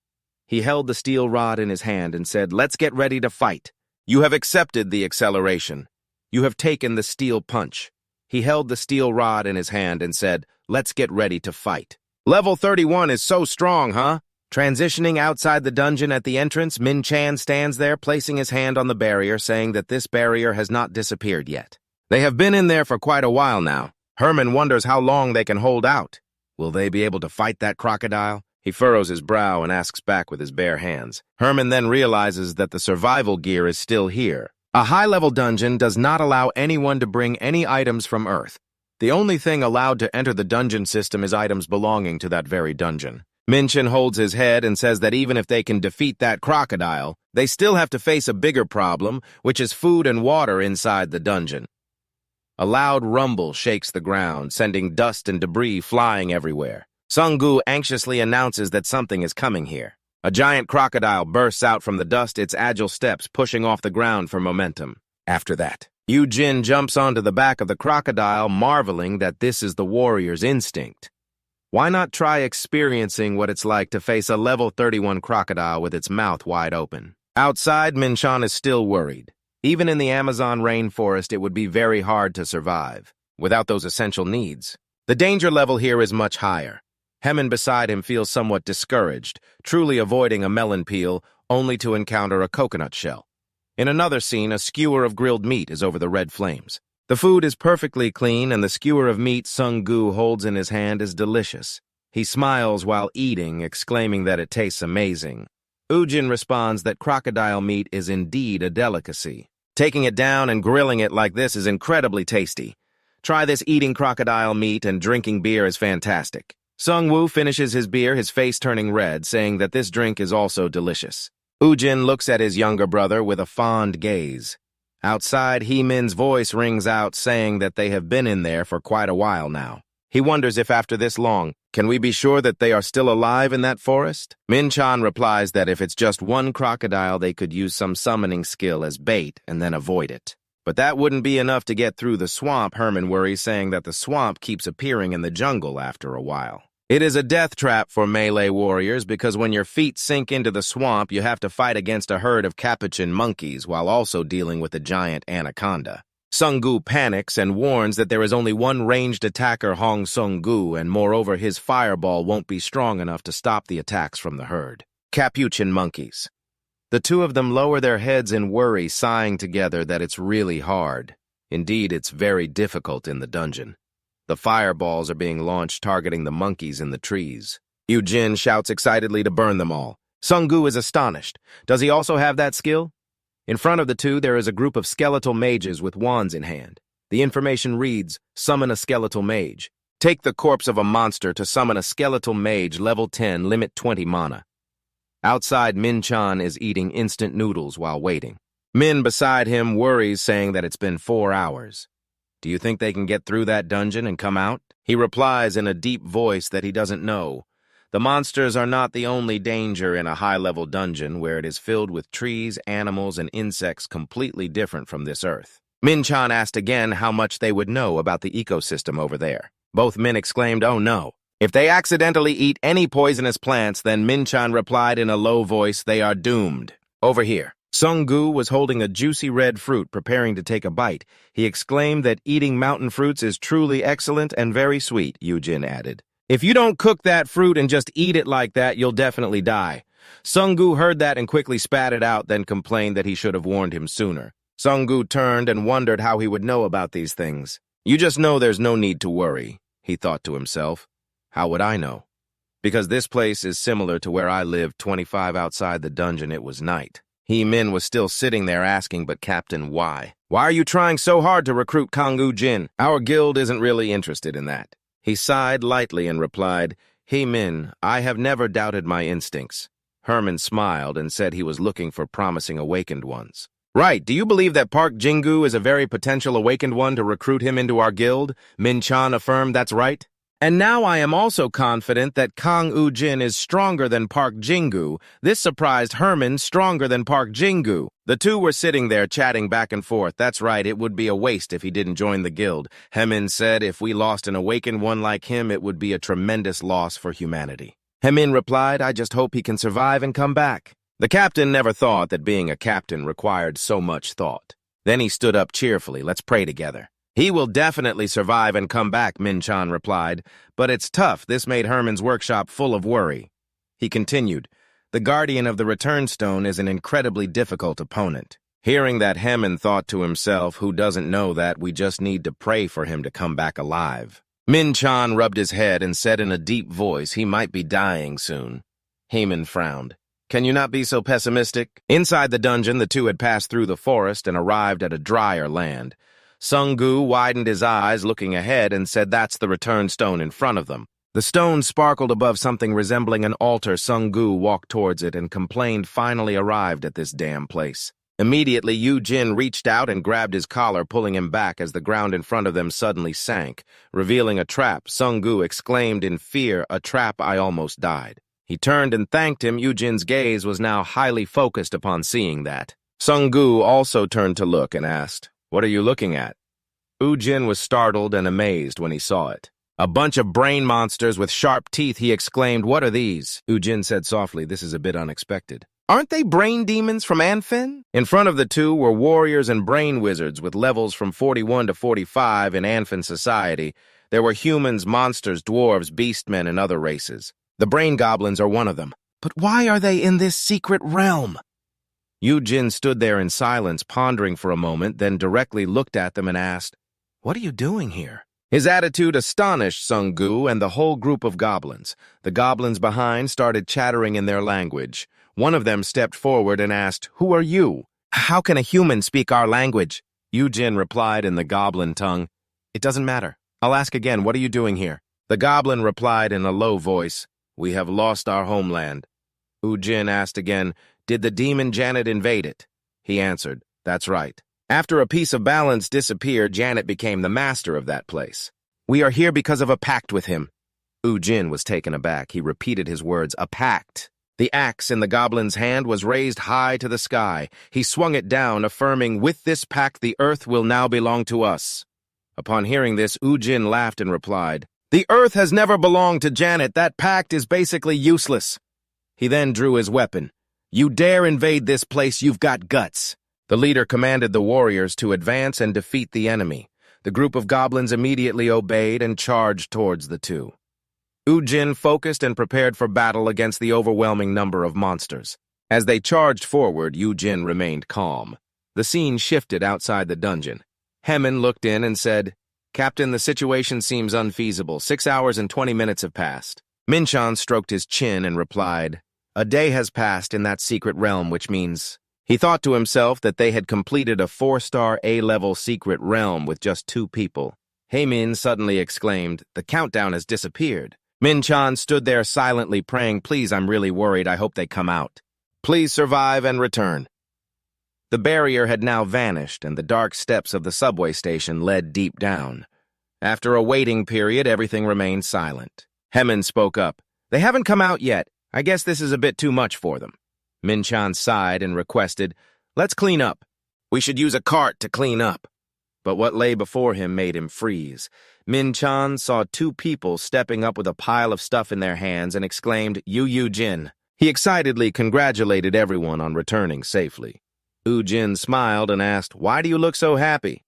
He held the steel rod in his hand and said, "Let's get ready to fight." "You have accepted the acceleration. You have taken the steel punch." He held the steel rod in his hand and said, "Let's get ready to fight." "Level 31 is so strong, huh?" Transitioning outside the dungeon at the entrance, Min Chan stands there, placing his hand on the barrier, saying that this barrier has not disappeared yet. They have been in there for quite a while now. Herman wonders how long they can hold out. Will they be able to fight that crocodile? He furrows his brow and asks back with his bare hands. Herman then realizes that the survival gear is still here. A high-level dungeon does not allow anyone to bring any items from Earth. The only thing allowed to enter the dungeon system is items belonging to that very dungeon. Minchin holds his head and says that even if they can defeat that crocodile, they still have to face a bigger problem, which is food and water inside the dungeon. A loud rumble shakes the ground, sending dust and debris flying everywhere. Sung-gu anxiously announces that something is coming here. A giant crocodile bursts out from the dust, its agile steps pushing off the ground for momentum. After that, Ujin jumps onto the back of the crocodile, marveling that this is the warrior's instinct. Why not try experiencing what it's like to face a level 31 crocodile with its mouth wide open? Outside, Minchan is still worried. Even in the Amazon rainforest, it would be very hard to survive without those essential needs. The danger level here is much higher. Hemin beside him feels somewhat discouraged, truly avoiding a melon peel, only to encounter a coconut shell. In another scene, a skewer of grilled meat is over the red flames. The food is perfectly clean, and the skewer of meat Sung-gu holds in his hand is delicious. He smiles while eating, exclaiming that it tastes amazing. Ujin responds that crocodile meat is indeed a delicacy. Taking it down and grilling it like this is incredibly tasty. Try this eating crocodile meat and drinking beer is fantastic. Sung-woo finishes his beer, his face turning red, saying that this drink is also delicious. Ujin looks at his younger brother with a fond gaze. Outside, He-min's voice rings out, saying that they have been in there for quite a while now. He wonders if after this long, can we be sure that they are still alive in that forest? Min-chan replies that if it's just one crocodile, they could use some summoning skill as bait and then avoid it. But that wouldn't be enough to get through the swamp, Herman worries, saying that the swamp keeps appearing in the jungle after a while. It is a death trap for melee warriors because when your feet sink into the swamp, you have to fight against a herd of capuchin monkeys while also dealing with a giant anaconda. Sung-gu panics and warns that there is only one ranged attacker, Hong Sung-gu, and moreover his fireball won't be strong enough to stop the attacks from the herd. Capuchin monkeys. The two of them lower their heads in worry, sighing together that it's really hard. Indeed, it's very difficult in the dungeon. The fireballs are being launched, targeting the monkeys in the trees. Ujin shouts excitedly to burn them all. Sung-gu is astonished. Does he also have that skill? In front of the two, there is a group of skeletal mages with wands in hand. The information reads, "Summon a skeletal mage. Take the corpse of a monster to summon a skeletal mage, level 10, limit 20 mana." Outside, Min-chan is eating instant noodles while waiting. Min beside him worries, saying that it's been 4 hours. Do you think they can get through that dungeon and come out? He replies in a deep voice that he doesn't know. The monsters are not the only danger in a high-level dungeon where it is filled with trees, animals, and insects completely different from this earth. Min-chan asked again how much they would know about the ecosystem over there. Both men exclaimed, "Oh no." If they accidentally eat any poisonous plants, then Min-chan replied in a low voice, "They are doomed." Over here. Sung-gu was holding a juicy red fruit, preparing to take a bite. He exclaimed that eating mountain fruits is truly excellent and very sweet, Ujin added. If you don't cook that fruit and just eat it like that, you'll definitely die. Sung-gu heard that and quickly spat it out, then complained that he should have warned him sooner. Sung-gu turned and wondered how he would know about these things. You just know there's no need to worry, he thought to himself. How would I know? Because this place is similar to where I lived 25 outside the dungeon. It was night. Min was still sitting there asking, "But Captain, why? Why are you trying so hard to recruit Kang Ujin? Our guild isn't really interested in that." He sighed lightly and replied, Min, I have never doubted my instincts." Herman smiled and said he was looking for promising awakened ones. "Right, do you believe that Park Jingu is a very potential awakened one to recruit him into our guild?" Min-chan affirmed that's right. "And now I am also confident that Kang Ujin is stronger than Park Jingu." This surprised Herman, stronger than Park Jingu. The two were sitting there chatting back and forth. "That's right, it would be a waste if he didn't join the guild." Hemin said if we lost an awakened one like him, it would be a tremendous loss for humanity. Hemin replied, "I just hope he can survive and come back." The captain never thought that being a captain required so much thought. Then he stood up cheerfully. "Let's pray together." "He will definitely survive and come back," Min-chan replied. "But it's tough." This made Herman's workshop full of worry. He continued, "The guardian of the return stone is an incredibly difficult opponent." Hearing that, Herman thought to himself, who doesn't know that we just need to pray for him to come back alive? Min-chan rubbed his head and said in a deep voice he might be dying soon. Herman frowned. "Can you not be so pessimistic?" Inside the dungeon, the two had passed through the forest and arrived at a drier land. Sung-gu widened his eyes, looking ahead, and said that's the return stone in front of them. The stone sparkled above something resembling an altar. Sung-gu walked towards it and complained finally arrived at this damn place. Immediately, Ujin reached out and grabbed his collar, pulling him back as the ground in front of them suddenly sank, revealing a trap. Sung-gu exclaimed in fear, "A trap, I almost died." He turned and thanked him. Ujin's gaze was now highly focused upon seeing that. Sung-gu also turned to look and asked, "What are you looking at?" Ujin was startled and amazed when he saw it. "A bunch of brain monsters with sharp teeth," he exclaimed. "What are these?" Ujin said softly, "This is a bit unexpected." "Aren't they brain demons from Anfin?" In front of the two were warriors and brain wizards with levels from 41 to 45 in Anfin society. There were humans, monsters, dwarves, beastmen, and other races. The brain goblins are one of them. But why are they in this secret realm? Ujin stood there in silence, pondering for a moment, then directly looked at them and asked, "What are you doing here?" His attitude astonished Sung-gu and the whole group of goblins. The goblins behind started chattering in their language. One of them stepped forward and asked, "Who are you?" "How can a human speak our language?" Ujin replied in the goblin tongue, "It doesn't matter. I'll ask again, what are you doing here?" The goblin replied in a low voice, "We have lost our homeland." Ujin asked again, "Did the demon Janet invade it?" He answered, "That's right." After a piece of balance disappeared, Janet became the master of that place. "We are here because of a pact with him." Ujin was taken aback. He repeated his words, "A pact." The axe in the goblin's hand was raised high to the sky. He swung it down, affirming, "With this pact, the earth will now belong to us." Upon hearing this, Ujin laughed and replied, "The earth has never belonged to Janet. That pact is basically useless." He then drew his weapon. "You dare invade this place, you've got guts." The leader commanded the warriors to advance and defeat the enemy. The group of goblins immediately obeyed and charged towards the two. Ujin focused and prepared for battle against the overwhelming number of monsters. As they charged forward, Ujin remained calm. The scene shifted outside the dungeon. Hemin looked in and said, "Captain, the situation seems unfeasible. 6 hours and 20 minutes have passed." Min-chan stroked his chin and replied, "A day has passed in that secret realm, which means..." He thought to himself that they had completed a 4-star A-level secret realm with just 2 people. Heimin suddenly exclaimed, "The countdown has disappeared." Min-chan stood there silently praying, "Please, I'm really worried. I hope they come out. Please survive and return." The barrier had now vanished, and the dark steps of the subway station led deep down. After a waiting period, everything remained silent. Hemin spoke up. "They haven't come out yet. I guess this is a bit too much for them." Min-chan sighed and requested, "Let's clean up. We should use a cart to clean up." But what lay before him made him freeze. Min-chan saw two people stepping up with a pile of stuff in their hands and exclaimed, Ujin. He excitedly congratulated everyone on returning safely. Ujin smiled and asked, "Why do you look so happy?"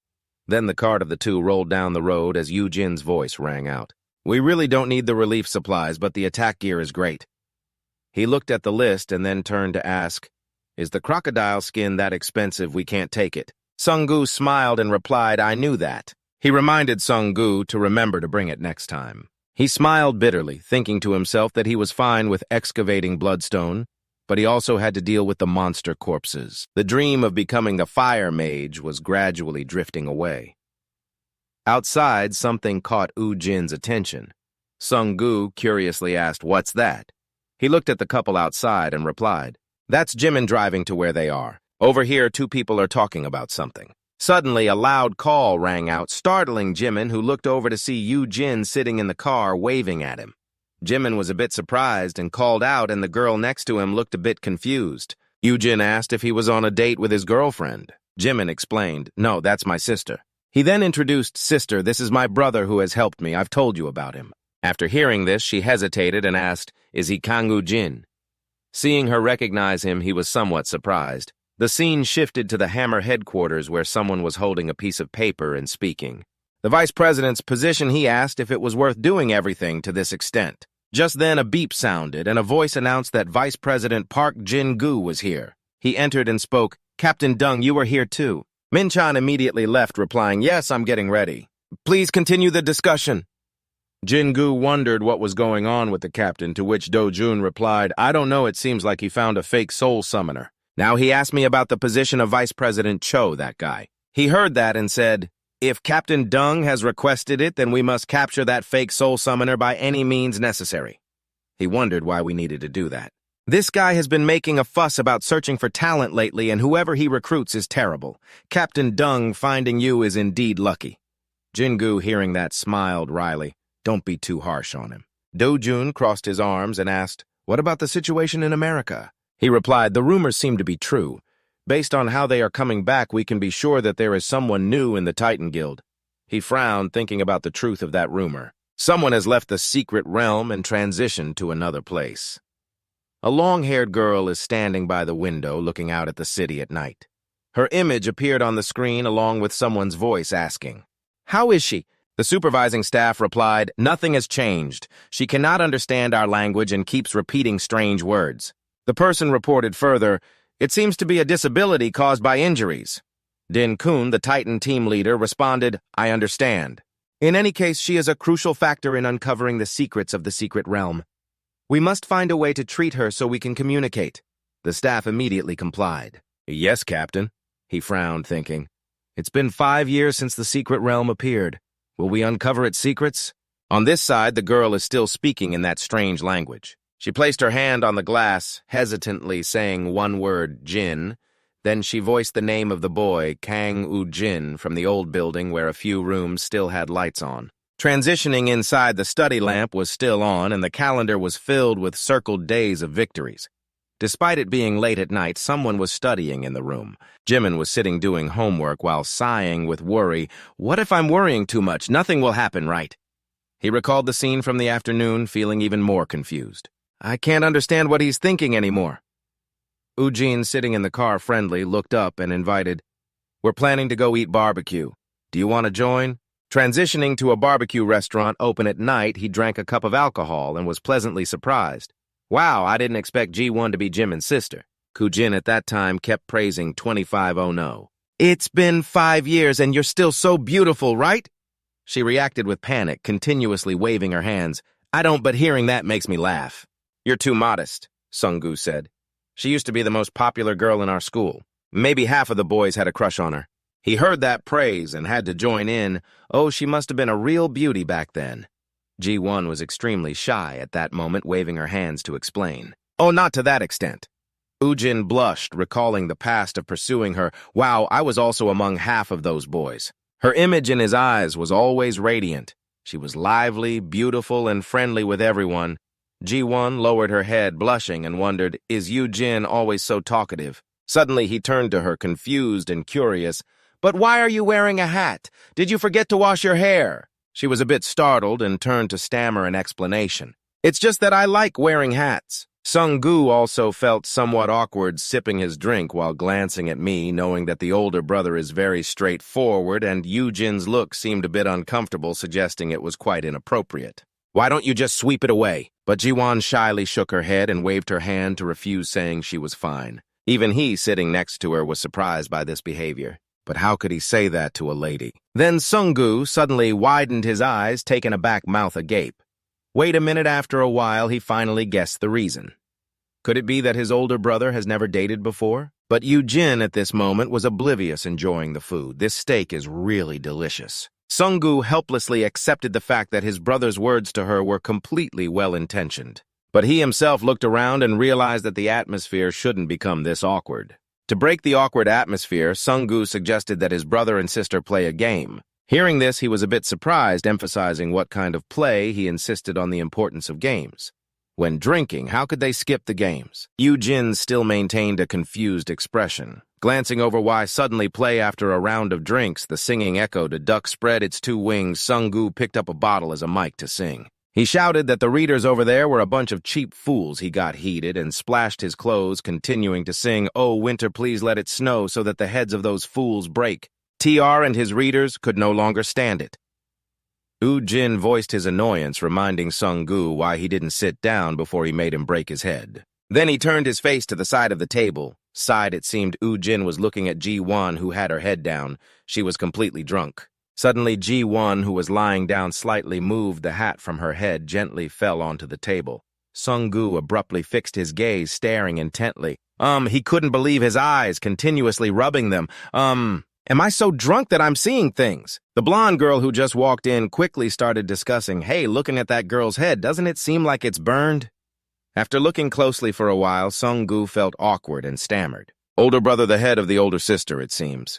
Then the cart of the two rolled down the road as Ujin's voice rang out. "We really don't need the relief supplies, but the attack gear is great." He looked at the list and then turned to ask, "Is the crocodile skin that expensive we can't take it?" Sung-gu smiled and replied, "I knew that." He reminded Sung-gu to remember to bring it next time. He smiled bitterly, thinking to himself that he was fine with excavating bloodstone, but he also had to deal with the monster corpses. The dream of becoming the fire mage was gradually drifting away. Outside, something caught Ujin's attention. Sung-gu curiously asked, "What's that?" He looked at the couple outside and replied, "That's Jimin driving to where they are. Over here, two people are talking about something." Suddenly, a loud call rang out, startling Jimin, who looked over to see Ujin sitting in the car, waving at him. Jimin was a bit surprised and called out, and the girl next to him looked a bit confused. Ujin asked if he was on a date with his girlfriend. Jimin explained, "No, that's my sister." He then introduced, "Sister, this is my brother who has helped me. I've told you about him." After hearing this, she hesitated and asked, "Is he Kang Ujin?" Seeing her recognize him, he was somewhat surprised. The scene shifted to the Hammer headquarters where someone was holding a piece of paper and speaking. The vice president's position, he asked if it was worth doing everything to this extent. Just then a beep sounded and a voice announced that Vice President Park Jin-gu was here. He entered and spoke, "Captain Dung, you are here too." Min-chan immediately left, replying, "Yes, I'm getting ready. Please continue the discussion." Jin-gu wondered what was going on with the captain, to which Do-jun replied, "I don't know, it seems like he found a fake soul summoner. Now he asked me about the position of Vice President Cho, that guy." He heard that and said, "If Captain Dung has requested it, then we must capture that fake soul summoner by any means necessary." He wondered why we needed to do that. "This guy has been making a fuss about searching for talent lately, and whoever he recruits is terrible. Captain Dung finding you is indeed lucky." Jin-gu, hearing that, smiled wryly. "Don't be too harsh on him." Do-jun crossed his arms and asked, "What about the situation in America?" He replied, "The rumors seem to be true. Based on how they are coming back, we can be sure that there is someone new in the Titan Guild." He frowned, thinking about the truth of that rumor. Someone has left the secret realm and transitioned to another place. A long-haired girl is standing by the window looking out at the city at night. Her image appeared on the screen along with someone's voice asking, "How is she?" The supervising staff replied, "Nothing has changed. She cannot understand our language and keeps repeating strange words." The person reported further, "It seems to be a disability caused by injuries." Din-kun, the Titan team leader, responded, "I understand. In any case, she is a crucial factor in uncovering the secrets of the secret realm. We must find a way to treat her so we can communicate." The staff immediately complied. "Yes, Captain." He frowned, thinking, "It's been 5 years since the secret realm appeared. Will we uncover its secrets?" On this side, the girl is still speaking in that strange language. She placed her hand on the glass, hesitantly saying one word, "Jin." Then she voiced the name of the boy, Kang Ujin, from the old building where a few rooms still had lights on. Transitioning inside, the study lamp was still on, and the calendar was filled with circled days of victories. Despite it being late at night, someone was studying in the room. Jimin was sitting doing homework while sighing with worry. "What if I'm worrying too much? Nothing will happen, right?" He recalled the scene from the afternoon, feeling even more confused. "I can't understand what he's thinking anymore." Ujin, sitting in the car friendly, looked up and invited, "We're planning to go eat barbecue. Do you want to join?" Transitioning to a barbecue restaurant open at night, he drank a cup of alcohol and was pleasantly surprised. "Wow, I didn't expect G1 to be Jimin's sister." Kujin at that time kept praising 2500. "It's been 5 years and you're still so beautiful, right?" She reacted with panic, continuously waving her hands. "I don't, but hearing that makes me laugh." "You're too modest," Sung-gu said. "She used to be the most popular girl in our school. Maybe half of the boys had a crush on her." He heard that praise and had to join in. Oh, she must have been a real beauty back then. Ji-won was extremely shy at that moment, waving her hands to explain. Oh, not to that extent. Ujin blushed, recalling the past of pursuing her. Wow, I was also among half of those boys. Her image in his eyes was always radiant. She was lively, beautiful, and friendly with everyone. Ji-won lowered her head, blushing, and wondered, is Ujin always so talkative? Suddenly he turned to her, confused and curious. But why are you wearing a hat? Did you forget to wash your hair? She was a bit startled and turned to stammer an explanation. It's just that I like wearing hats. Sung-gu also felt somewhat awkward sipping his drink while glancing at me, knowing that the older brother is very straightforward, and Ujin's look seemed a bit uncomfortable, suggesting it was quite inappropriate. Why don't you just sweep it away? But Ji-won shyly shook her head and waved her hand to refuse, saying she was fine. Even he, sitting next to her, was surprised by this behavior. But how could he say that to a lady? Then Sung-gu suddenly widened his eyes, taking a back mouth agape. Wait a minute, after a while, he finally guessed the reason. Could it be that his older brother has never dated before? But Ujin at this moment was oblivious, enjoying the food. This steak is really delicious. Sung-gu helplessly accepted the fact that his brother's words to her were completely well-intentioned. But he himself looked around and realized that the atmosphere shouldn't become this awkward. To break the awkward atmosphere, Sung-gu suggested that his brother and sister play a game. Hearing this, he was a bit surprised, emphasizing what kind of play. He insisted on the importance of games. When drinking, how could they skip the games? Ujin still maintained a confused expression. Glancing over why suddenly play after a round of drinks, the singing echoed. A duck spread its two wings. Sung-gu picked up a bottle as a mic to sing. He shouted that the readers over there were a bunch of cheap fools. He got heated and splashed his clothes, continuing to sing, "Oh, winter, please let it snow so that the heads of those fools break." TR and his readers could no longer stand it. Ujin voiced his annoyance, reminding Sung-gu why he didn't sit down before he made him break his head. Then he turned his face to the side of the table. Side, it seemed Ujin was looking at Ji-won, who had her head down. She was completely drunk. Suddenly, Ji-won, who was lying down slightly, moved. The hat from her head gently fell onto the table. Sung-gu abruptly fixed his gaze, staring intently. He couldn't believe his eyes, continuously rubbing them. Am I so drunk that I'm seeing things? The blonde girl who just walked in quickly started discussing, hey, looking at that girl's head, doesn't it seem like it's burned? After looking closely for a while, Sung-gu felt awkward and stammered. Older brother, the head of the older sister, it seems.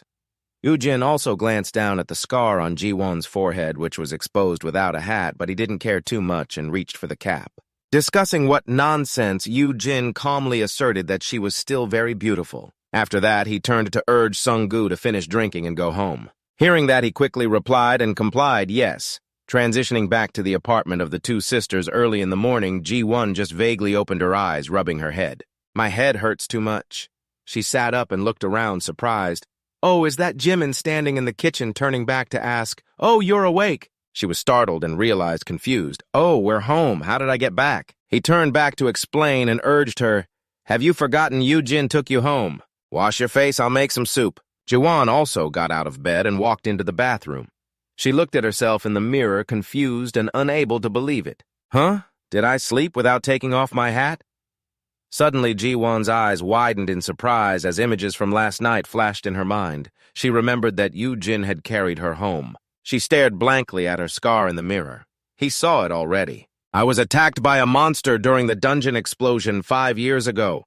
Ujin also glanced down at the scar on Ji-won's forehead, which was exposed without a hat, but he didn't care too much and reached for the cap. Discussing what nonsense, Ujin calmly asserted that she was still very beautiful. After that, he turned to urge Sung-gu to finish drinking and go home. Hearing that, he quickly replied and complied, yes. Transitioning back to the apartment of the two sisters early in the morning, Ji-won just vaguely opened her eyes, rubbing her head. My head hurts too much. She sat up and looked around, surprised. Oh, is that Jimin standing in the kitchen, turning back to ask, oh, you're awake? She was startled and realized, confused. Oh, we're home. How did I get back? He turned back to explain and urged her, have you forgotten Ujin took you home? Wash your face, I'll make some soup. Ji-won also got out of bed and walked into the bathroom. She looked at herself in the mirror, confused and unable to believe it. Huh? Did I sleep without taking off my hat? Suddenly, Ji-won's eyes widened in surprise as images from last night flashed in her mind. She remembered that Ujin had carried her home. She stared blankly at her scar in the mirror. He saw it already. I was attacked by a monster during the dungeon explosion 5 years ago.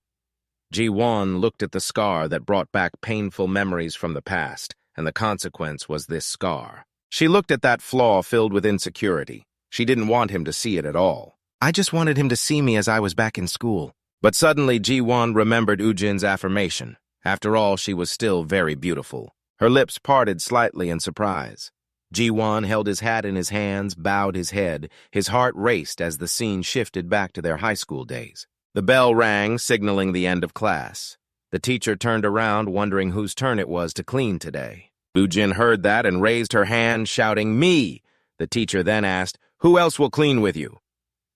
Ji-won looked at the scar that brought back painful memories from the past, and the consequence was this scar. She looked at that flaw filled with insecurity. She didn't want him to see it at all. I just wanted him to see me as I was back in school. But suddenly Ji-won remembered Ujin's affirmation. After all, she was still very beautiful. Her lips parted slightly in surprise. Ji-won held his hat in his hands, bowed his head. His heart raced as the scene shifted back to their high school days. The bell rang, signaling the end of class. The teacher turned around, wondering whose turn it was to clean today. Ujin heard that and raised her hand, shouting, me! The teacher then asked, who else will clean with you?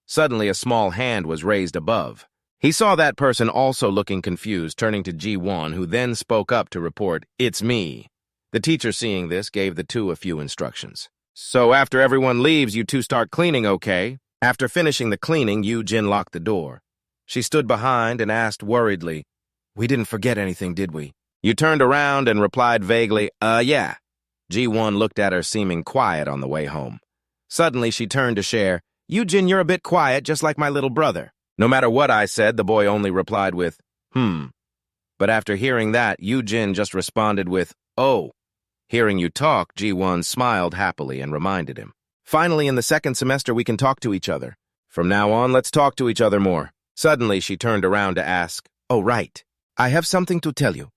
Suddenly, a small hand was raised above. He saw that person also looking confused, turning to Ji-won, who then spoke up to report, it's me. The teacher, seeing this, gave the two a few instructions. So after everyone leaves, you two start cleaning, okay? After finishing the cleaning, Ujin locked the door. She stood behind and asked worriedly, we didn't forget anything, did we? You turned around and replied vaguely, yeah. Ji-won looked at her, seeming quiet on the way home. Suddenly, she turned to share, Ujin, you're a bit quiet, just like my little brother. No matter what I said, the boy only replied with, But after hearing that, Ujin just responded with, oh. Hearing you talk, Ji-won smiled happily and reminded him. Finally, in the second semester, we can talk to each other. From now on, let's talk to each other more. Suddenly, she turned around to ask, oh, right. I have something to tell you.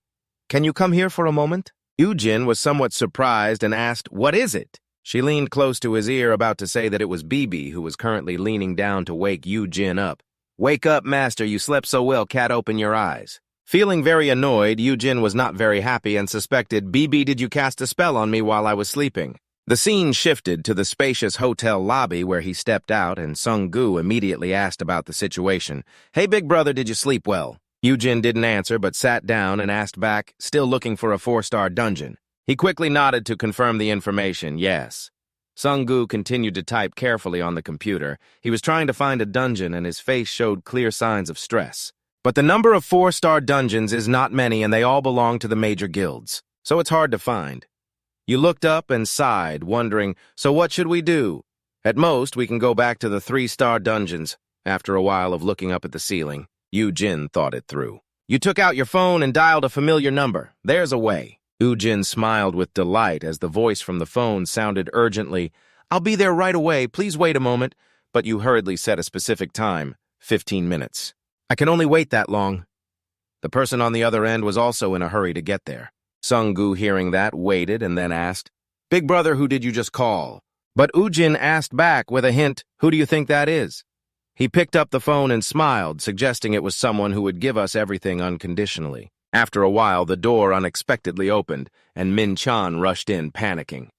Can you come here for a moment? Ujin was somewhat surprised and asked, what is it? She leaned close to his ear, about to say that it was Bibi, who was currently leaning down to wake Ujin up. Wake up, master, you slept so well, cat, open your eyes. Feeling very annoyed, Ujin was not very happy and suspected, Bibi, did you cast a spell on me while I was sleeping? The scene shifted to the spacious hotel lobby where he stepped out, and Sung-gu immediately asked about the situation. Hey, big brother, did you sleep well? Ujin didn't answer but sat down and asked back, still looking for a 4-star dungeon. He quickly nodded to confirm the information, yes. Sung-gu continued to type carefully on the computer. He was trying to find a dungeon and his face showed clear signs of stress. But the number of 4-star dungeons is not many and they all belong to the major guilds, so it's hard to find. You looked up and sighed, wondering, so what should we do? At most, we can go back to the 3-star dungeons. After a while of looking up at the ceiling, Ujin thought it through. You took out your phone and dialed a familiar number. There's a way. Ujin smiled with delight as the voice from the phone sounded urgently. I'll be there right away, please wait a moment. But you hurriedly set a specific time, 15 minutes. I can only wait that long. The person on the other end was also in a hurry to get there. Sung-gu, hearing that, waited and then asked, Big brother, who did you just call? But Ujin asked back with a hint, who do you think that is? He picked up the phone and smiled, suggesting it was someone who would give us everything unconditionally. After a while, the door unexpectedly opened, and Min-chan rushed in, panicking.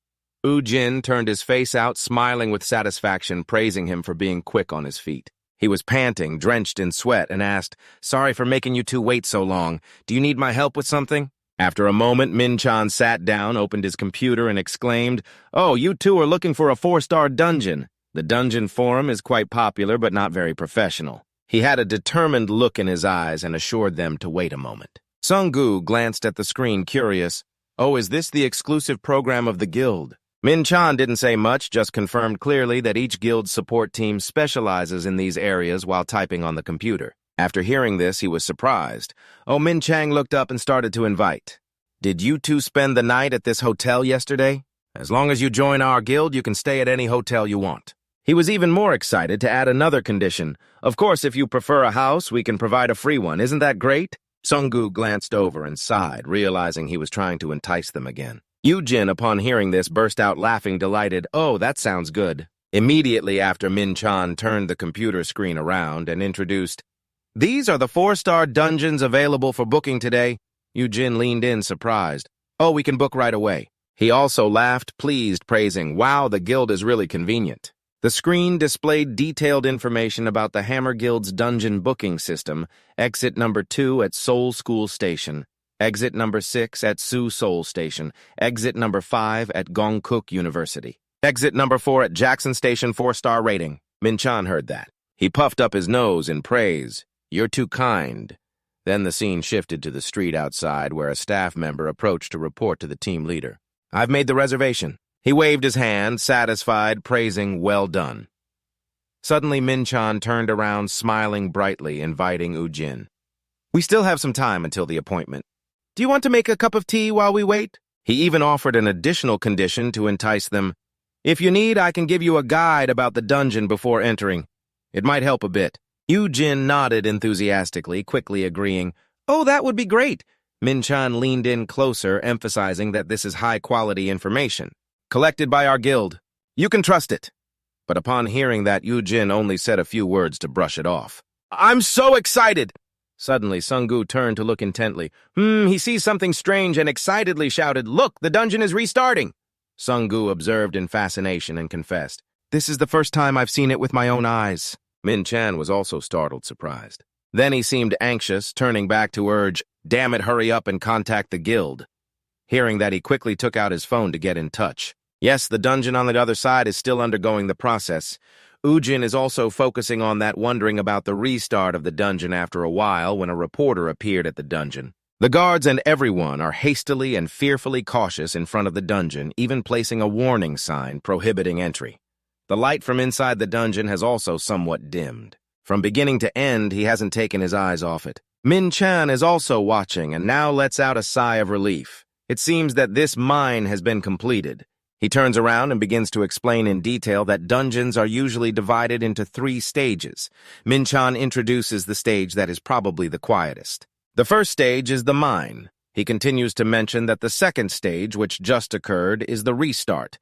Ujin turned his face out, smiling with satisfaction, praising him for being quick on his feet. He was panting, drenched in sweat, and asked, Sorry for making you two wait so long. Do you need my help with something? After a moment, Min-chan sat down, opened his computer, and exclaimed, Oh, you two are looking for a 4-star dungeon. The dungeon forum is quite popular, but not very professional. He had a determined look in his eyes and assured them to wait a moment. Sung-gu glanced at the screen, curious. Oh, is this the exclusive program of the guild? Min-chan didn't say much, just confirmed clearly that each guild's support team specializes in these areas while typing on the computer. After hearing this, he was surprised. Oh, Min-chang looked up and started to invite. Did you two spend the night at this hotel yesterday? As long as you join our guild, you can stay at any hotel you want. He was even more excited to add another condition. Of course, if you prefer a house, we can provide a free one. Isn't that great? Sung-gu glanced over and sighed, realizing he was trying to entice them again. Ujin, upon hearing this, burst out laughing, delighted. Oh, that sounds good. Immediately after, Min-chan turned the computer screen around and introduced, These are the 4-star dungeons available for booking today. Ujin leaned in, surprised. Oh, we can book right away. He also laughed, pleased, praising, Wow, the guild is really convenient. The screen displayed detailed information about the Hammer Guild's dungeon booking system, exit number 2 at Seoul School Station, exit number 6 at Su Seoul Station, exit number 5 at Gongkook University, exit number 4 at Jackson Station, 4-star rating. Min-chan heard that. He puffed up his nose in praise. You're too kind. Then the scene shifted to the street outside where a staff member approached to report to the team leader. I've made the reservation. He waved his hand, satisfied, praising, well done. Suddenly, Min-chan turned around, smiling brightly, inviting Ujin. We still have some time until the appointment. Do you want to make a cup of tea while we wait? He even offered an additional condition to entice them. If you need, I can give you a guide about the dungeon before entering. It might help a bit. Ujin nodded enthusiastically, quickly agreeing. Oh, that would be great. Min-chan leaned in closer, emphasizing that this is high-quality information. Collected by our guild. You can trust it. But upon hearing that, Ujin only said a few words to brush it off. I'm so excited! Suddenly, Sung-gu turned to look intently. He sees something strange and excitedly shouted, Look, the dungeon is restarting! Sung-gu observed in fascination and confessed, This is the first time I've seen it with my own eyes. Min-chan was also startled, surprised. Then he seemed anxious, turning back to urge, Damn it, hurry up and contact the guild. Hearing that, he quickly took out his phone to get in touch. Yes, the dungeon on the other side is still undergoing the process. Ujin is also focusing on that, wondering about the restart of the dungeon after a while when a reporter appeared at the dungeon. The guards and everyone are hastily and fearfully cautious in front of the dungeon, even placing a warning sign prohibiting entry. The light from inside the dungeon has also somewhat dimmed. From beginning to end, he hasn't taken his eyes off it. Min Chan is also watching and now lets out a sigh of relief. It seems that this mine has been completed. He turns around and begins to explain in detail that dungeons are usually divided into 3 stages. Min Chan introduces the stage that is probably the quietest. The first stage is the mine. He continues to mention that the second stage, which just occurred, is the restart.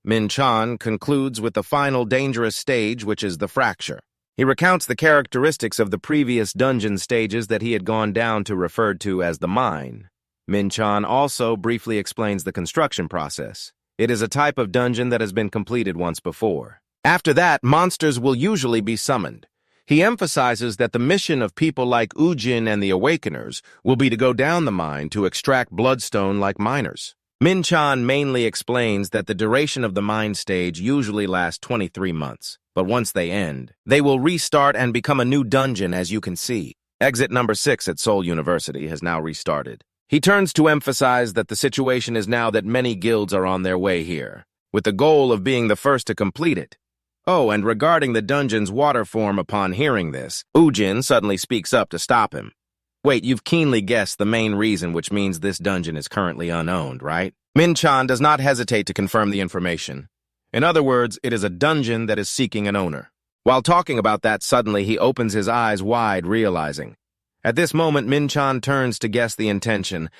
Min Chan concludes with the final dangerous stage, which is the fracture. He recounts the characteristics of the previous dungeon stages that he had gone down to referred to as the mine. Min Chan also briefly explains the construction process. It is a type of dungeon that has been completed once before. After that, monsters will usually be summoned. He emphasizes that the mission of people like Ujin and the Awakeners will be to go down the mine to extract bloodstone like miners. Min Chan mainly explains that the duration of the mine stage usually lasts 23 months, but once they end, they will restart and become a new dungeon, as you can see. Exit number 6 at Seoul University has now restarted. He turns to emphasize that the situation is now that many guilds are on their way here, with the goal of being the first to complete it. Oh, and regarding the dungeon's water form, upon hearing this, Ujin suddenly speaks up to stop him. Wait, you've keenly guessed the main reason, which means this dungeon is currently unowned, right? Min Chan does not hesitate to confirm the information. In other words, it is a dungeon that is seeking an owner. While talking about that, suddenly he opens his eyes wide, realizing. At this moment, Min Chan turns to guess the intention.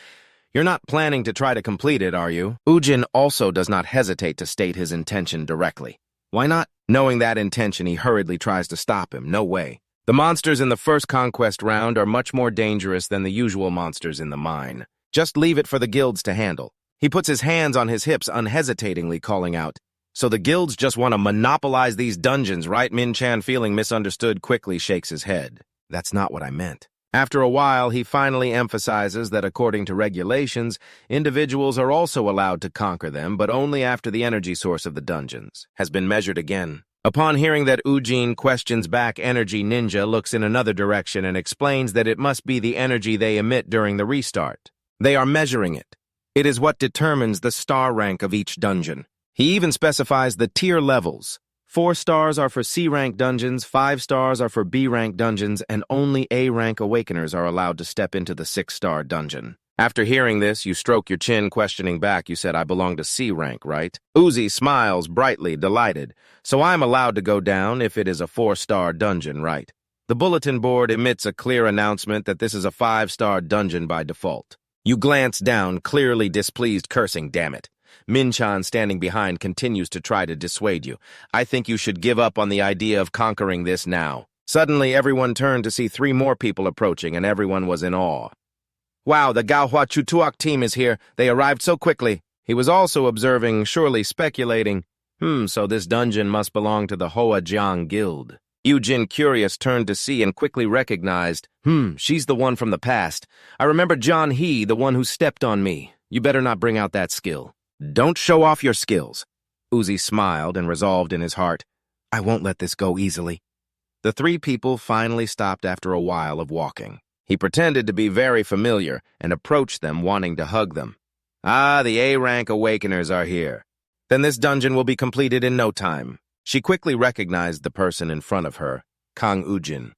You're not planning to try to complete it, are you? Ujin also does not hesitate to state his intention directly. Why not? Knowing that intention, he hurriedly tries to stop him. No way. The monsters in the first conquest round are much more dangerous than the usual monsters in the mine. Just leave it for the guilds to handle. He puts his hands on his hips, unhesitatingly calling out, "So the guilds just want to monopolize these dungeons, right?" Min Chan, feeling misunderstood, quickly shakes his head. That's not what I meant. After a while, he finally emphasizes that according to regulations, individuals are also allowed to conquer them, but only after the energy source of the dungeons has been measured again. Upon hearing that Ujin questions back, Energy Ninja looks in another direction and explains that it must be the energy they emit during the restart. They are measuring it. It is what determines the star rank of each dungeon. He even specifies the tier levels. 4 stars are for C-rank dungeons, 5 stars are for B-rank dungeons, and only A-rank Awakeners are allowed to step into the 6-star dungeon. After hearing this, you stroke your chin, questioning back. You said, I belong to C-rank, right? Uzi smiles brightly, delighted. So I'm allowed to go down if it is a 4-star dungeon, right? The bulletin board emits a clear announcement that this is a 5-star dungeon by default. You glance down, clearly displeased, cursing, damn it. Min Chan, standing behind, continues to try to dissuade you. I think you should give up on the idea of conquering this now. Suddenly, everyone turned to see 3 more people approaching, and everyone was in awe. Wow, the Gaohua Chutuok team is here. They arrived so quickly. He was also observing, surely speculating. So this dungeon must belong to the Hoa Jiang Guild. Ujin, curious, turned to see and quickly recognized. She's the one from the past. I remember John He, the one who stepped on me. You better not bring out that skill. Don't show off your skills. Uzi smiled and resolved in his heart, I won't let this go easily. The 3 people finally stopped after a while of walking. He pretended to be very familiar and approached them, wanting to hug them. Ah, the A-rank Awakeners are here. Then this dungeon will be completed in no time. She quickly recognized the person in front of her, Kang Ujin.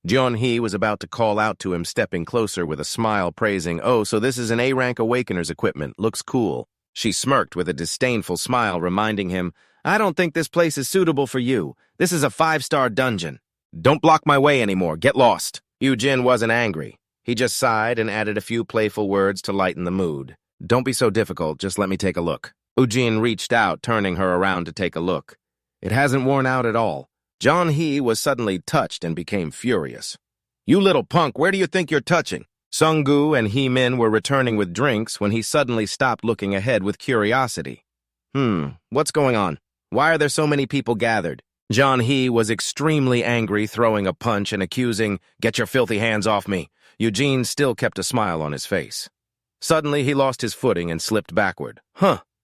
Jeon Hee was about to call out to him, stepping closer with a smile, praising, Oh, so this is an A-rank Awakener's equipment. Looks cool. She smirked with a disdainful smile, reminding him, I don't think this place is suitable for you. This is a 5-star dungeon. Don't block my way anymore. Get lost. Ujin wasn't angry. He just sighed and added a few playful words to lighten the mood. Don't be so difficult. Just let me take a look. Ujin reached out, turning her around to take a look. It hasn't worn out at all. John He was suddenly touched and became furious. You little punk, where do you think you're touching? Sunggu and He-min were returning with drinks when he suddenly stopped, looking ahead with curiosity. What's going on? Why are there so many people gathered? John He was extremely angry, throwing a punch and accusing, Get your filthy hands off me. Eugene still kept a smile on his face. Suddenly, he lost his footing and slipped backward.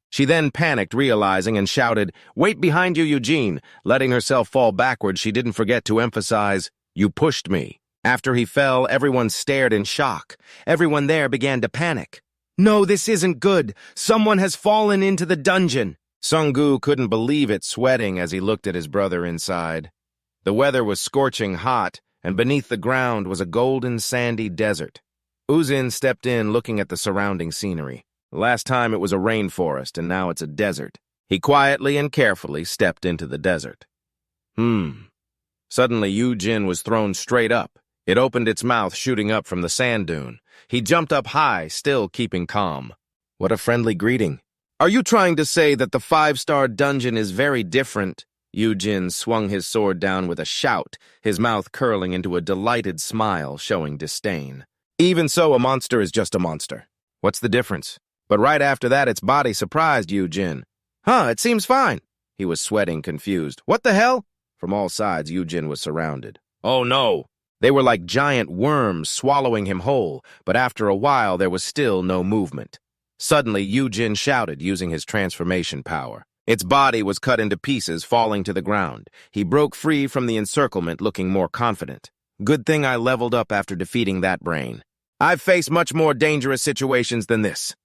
She then panicked, realizing, and shouted, Wait behind you, Eugene. Letting herself fall backward, she didn't forget to emphasize, You pushed me. After he fell, everyone stared in shock. Everyone there began to panic. No, this isn't good. Someone has fallen into the dungeon. Sung-gu couldn't believe it, sweating as he looked at his brother inside. The weather was scorching hot, and beneath the ground was a golden, sandy desert. Ujin stepped in, looking at the surrounding scenery. Last time it was a rainforest, and now it's a desert. He quietly and carefully stepped into the desert. Suddenly, Ujin was thrown straight up. It opened its mouth, shooting up from the sand dune. He jumped up high, still keeping calm. What a friendly greeting. Are you trying to say that the 5-star dungeon is very different? Ujin swung his sword down with a shout, his mouth curling into a delighted smile, showing disdain. Even so, a monster is just a monster. What's the difference? But right after that, its body surprised Ujin. It seems fine. He was sweating, confused. What the hell? From all sides, Ujin was surrounded. Oh no! They were like giant worms swallowing him whole, but after a while there was still no movement. Suddenly, Ujin shouted, using his transformation power. Its body was cut into pieces, falling to the ground. He broke free from the encirclement, looking more confident. Good thing I leveled up after defeating that brain. I've faced much more dangerous situations than this.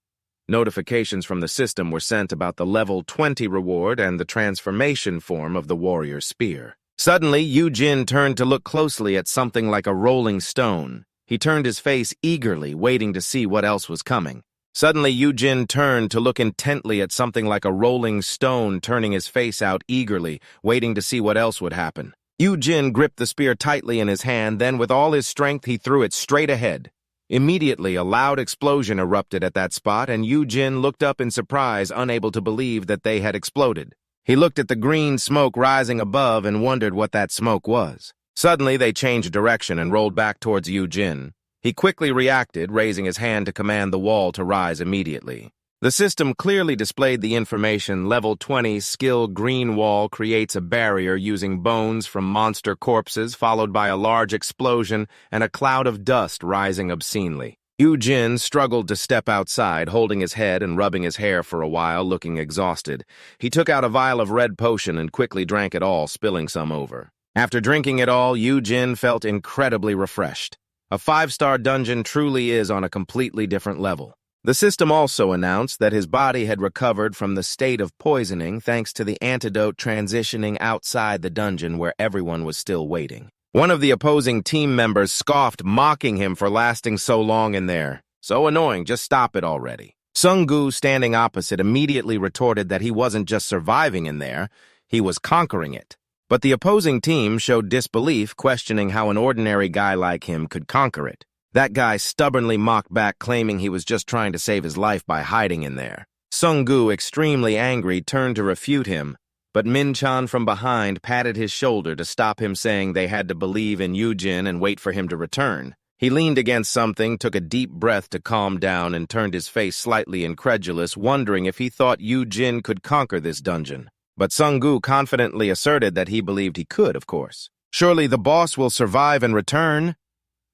Notifications from the system were sent about the level 20 reward and the transformation form of the warrior spear. Suddenly, Ujin turned to look closely at something like a rolling stone. He turned his face eagerly, waiting to see what else was coming. Suddenly, Ujin turned to look intently at something like a rolling stone, turning his face out eagerly, waiting to see what else would happen. Ujin gripped the spear tightly in his hand, then with all his strength he threw it straight ahead. Immediately, a loud explosion erupted at that spot, and Ujin looked up in surprise, unable to believe that they had exploded. He looked at the green smoke rising above and wondered what that smoke was. Suddenly, they changed direction and rolled back towards Ujin. He quickly reacted, raising his hand to command the wall to rise immediately. The system clearly displayed the information, level 20 skill green wall creates a barrier using bones from monster corpses, followed by a large explosion and a cloud of dust rising obscenely. Ujin struggled to step outside, holding his head and rubbing his hair for a while, looking exhausted. He took out a vial of red potion and quickly drank it all, spilling some over. After drinking it all, Ujin felt incredibly refreshed. A 5-star dungeon truly is on a completely different level. The system also announced that his body had recovered from the state of poisoning thanks to the antidote transitioning outside the dungeon where everyone was still waiting. One of the opposing team members scoffed, mocking him for lasting so long in there. So annoying, just stop it already. Sung-gu, standing opposite, immediately retorted that he wasn't just surviving in there, he was conquering it. But the opposing team showed disbelief, questioning how an ordinary guy like him could conquer it. That guy stubbornly mocked back, claiming he was just trying to save his life by hiding in there. Sung-gu, extremely angry, turned to refute him, but Min-chan from behind patted his shoulder to stop him, saying they had to believe in Ujin and wait for him to return. He leaned against something, took a deep breath to calm down, and turned his face slightly incredulous, wondering if he thought Ujin could conquer this dungeon. But Sung-gu confidently asserted that he believed he could, of course. Surely the boss will survive and return?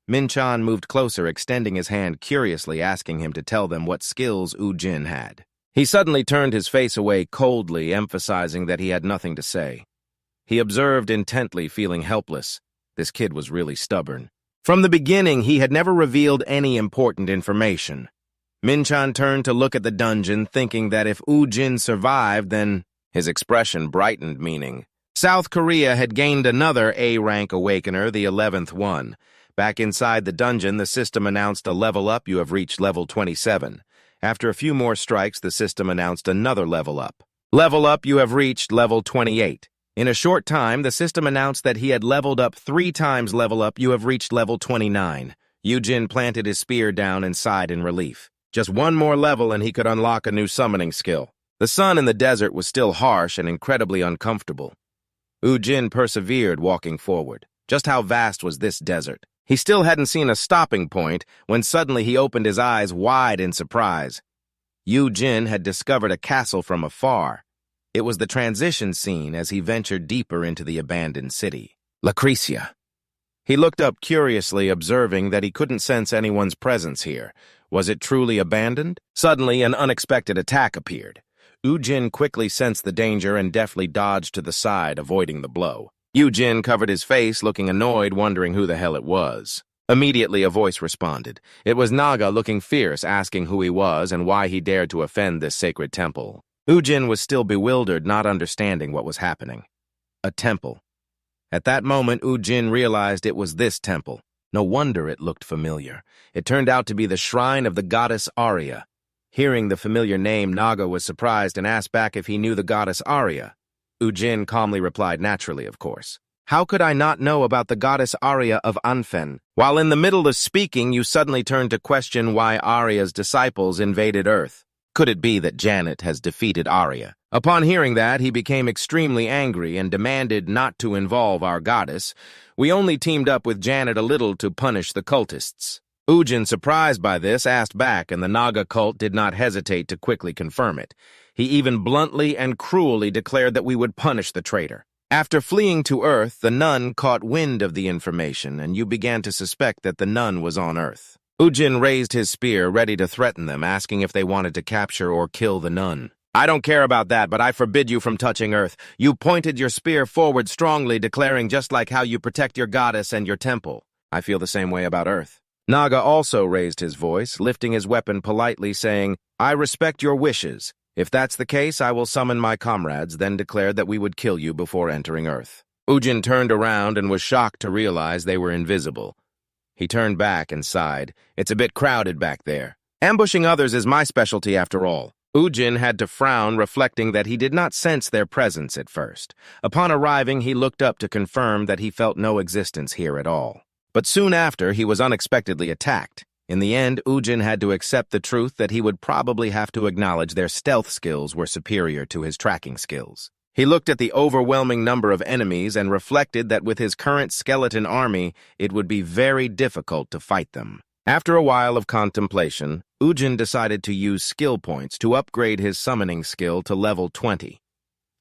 Min-chan moved closer, extending his hand curiously, asking him to tell them what skills Ujin had. He suddenly turned his face away coldly, emphasizing that he had nothing to say. He observed intently, feeling helpless. This kid was really stubborn. From the beginning, he had never revealed any important information. Min-chan turned to look at the dungeon, thinking that if Ujin survived, then his expression brightened, meaning South Korea had gained another A-rank awakener, the 11th one. Back inside the dungeon, the system announced a level up. You have reached level 27. After a few more strikes, the system announced another level up. Level up, you have reached level 28. In a short time, the system announced that he had leveled up 3 times. Level up, you have reached level 29. Ujin planted his spear down and sighed in relief. Just one more level and he could unlock a new summoning skill. The sun in the desert was still harsh and incredibly uncomfortable. Ujin persevered, walking forward. Just how vast was this desert? He still hadn't seen a stopping point when suddenly he opened his eyes wide in surprise. Ujin had discovered a castle from afar. It was the transition scene as he ventured deeper into the abandoned city. Lucretia. He looked up curiously, observing that he couldn't sense anyone's presence here. Was it truly abandoned? Suddenly, an unexpected attack appeared. Ujin quickly sensed the danger and deftly dodged to the side, avoiding the blow. Ujin covered his face, looking annoyed, wondering who the hell it was. Immediately, a voice responded. It was Naga, looking fierce, asking who he was and why he dared to offend this sacred temple. Ujin was still bewildered, not understanding what was happening. A temple. At that moment, Ujin realized it was this temple. No wonder it looked familiar. It turned out to be the shrine of the goddess Arya. Hearing the familiar name, Naga was surprised and asked back if he knew the goddess Arya. Ujin calmly replied, naturally, of course. How could I not know about the goddess Arya of Anfen? While in the middle of speaking, you suddenly turned to question why Arya's disciples invaded Earth. Could it be that Janet has defeated Arya? Upon hearing that, he became extremely angry and demanded not to involve our goddess. We only teamed up with Janet a little to punish the cultists. Ujin, surprised by this, asked back, and the Naga cult did not hesitate to quickly confirm it. He even bluntly and cruelly declared that we would punish the traitor. After fleeing to Earth, the nun caught wind of the information, and you began to suspect that the nun was on Earth. Ujin raised his spear, ready to threaten them, asking if they wanted to capture or kill the nun. I don't care about that, but I forbid you from touching Earth. You pointed your spear forward strongly, declaring just like how you protect your goddess and your temple. I feel the same way about Earth. Naga also raised his voice, lifting his weapon politely, saying, I respect your wishes. If that's the case, I will summon my comrades, then declared that we would kill you before entering Earth. Ujin turned around and was shocked to realize they were invisible. He turned back and sighed. It's a bit crowded back there. Ambushing others is my specialty after all. Ujin had to frown, reflecting that he did not sense their presence at first. Upon arriving, he looked up to confirm that he felt no existence here at all. But soon after, he was unexpectedly attacked. In the end, Ujin had to accept the truth that he would probably have to acknowledge their stealth skills were superior to his tracking skills. He looked at the overwhelming number of enemies and reflected that with his current skeleton army, it would be very difficult to fight them. After a while of contemplation, Ujin decided to use skill points to upgrade his summoning skill to level 20.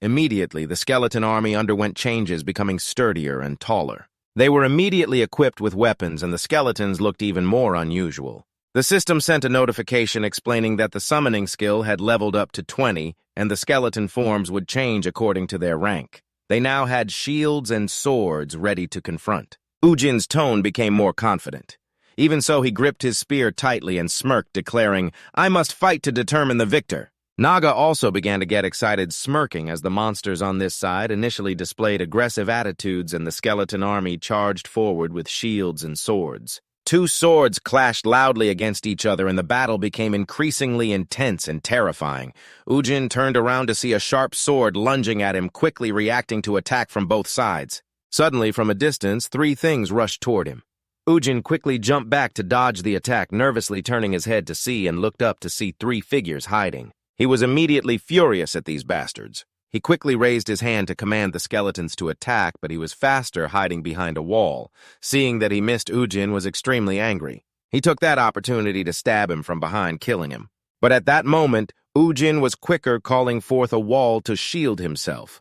Immediately, the skeleton army underwent changes, becoming sturdier and taller. They were immediately equipped with weapons, and the skeletons looked even more unusual. The system sent a notification explaining that the summoning skill had leveled up to 20, and the skeleton forms would change according to their rank. They now had shields and swords ready to confront. Ujin's tone became more confident. Even so, he gripped his spear tightly and smirked, declaring, I must fight to determine the victor. Naga also began to get excited, smirking as the monsters on this side initially displayed aggressive attitudes and the skeleton army charged forward with shields and swords. Two swords clashed loudly against each other, and the battle became increasingly intense and terrifying. Ujin turned around to see a sharp sword lunging at him, quickly reacting to attack from both sides. Suddenly, from a distance, three things rushed toward him. Ujin quickly jumped back to dodge the attack, nervously turning his head to see and looked up to see three figures hiding. He was immediately furious at these bastards. He quickly raised his hand to command the skeletons to attack, but he was faster hiding behind a wall. Seeing that he missed Ujin was extremely angry. He took that opportunity to stab him from behind, killing him. But at that moment, Ujin was quicker, calling forth a wall to shield himself.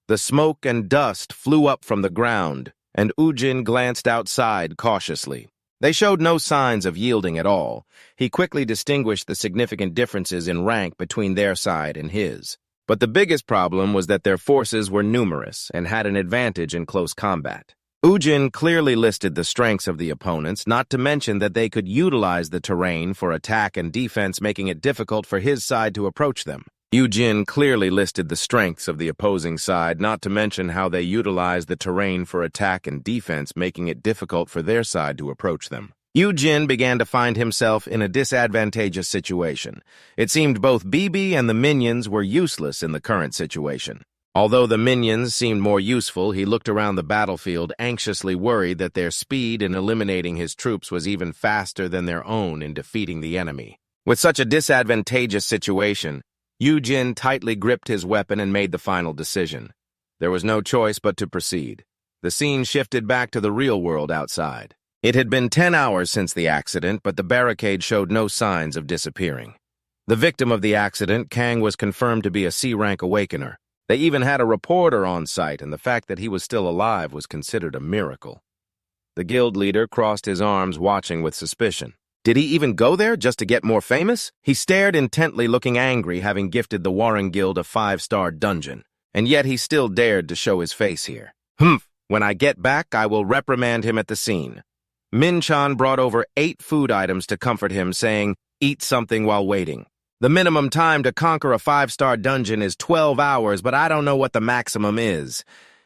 The smoke and dust flew up from the ground, and Ujin glanced outside cautiously. They showed no signs of yielding at all. He quickly distinguished the significant differences in rank between their side and his. But the biggest problem was that their forces were numerous and had an advantage in close combat. Ujin clearly listed the strengths of the opponents, not to mention that they could utilize the terrain for attack and defense, making it difficult for his side to approach them. Ujin clearly listed the strengths of the opposing side, not to mention how they utilized the terrain for attack and defense, making it difficult for their side to approach them. Ujin began to find himself in a disadvantageous situation. It seemed both Bibi and the minions were useless in the current situation. Although the minions seemed more useful, he looked around the battlefield, anxiously worried that their speed in eliminating his troops was even faster than their own in defeating the enemy. With such a disadvantageous situation, Ujin tightly gripped his weapon and made the final decision. There was no choice but to proceed. The scene shifted back to the real world outside. It had been 10 hours since the accident, but the barricade showed no signs of disappearing. The victim of the accident, Kang, was confirmed to be a C-rank awakener. They even had a reporter on site, and the fact that he was still alive was considered a miracle. The guild leader crossed his arms, watching with suspicion. Did he even go there just to get more famous? He stared intently, looking angry, having gifted the Warring Guild a 5-star dungeon. And yet he still dared to show his face here. Humph! When I get back, I will reprimand him at the scene. Min-chan brought over 8 food items to comfort him, saying, eat something while waiting. The minimum time to conquer a 5-star dungeon is 12 hours, but I don't know what the maximum is.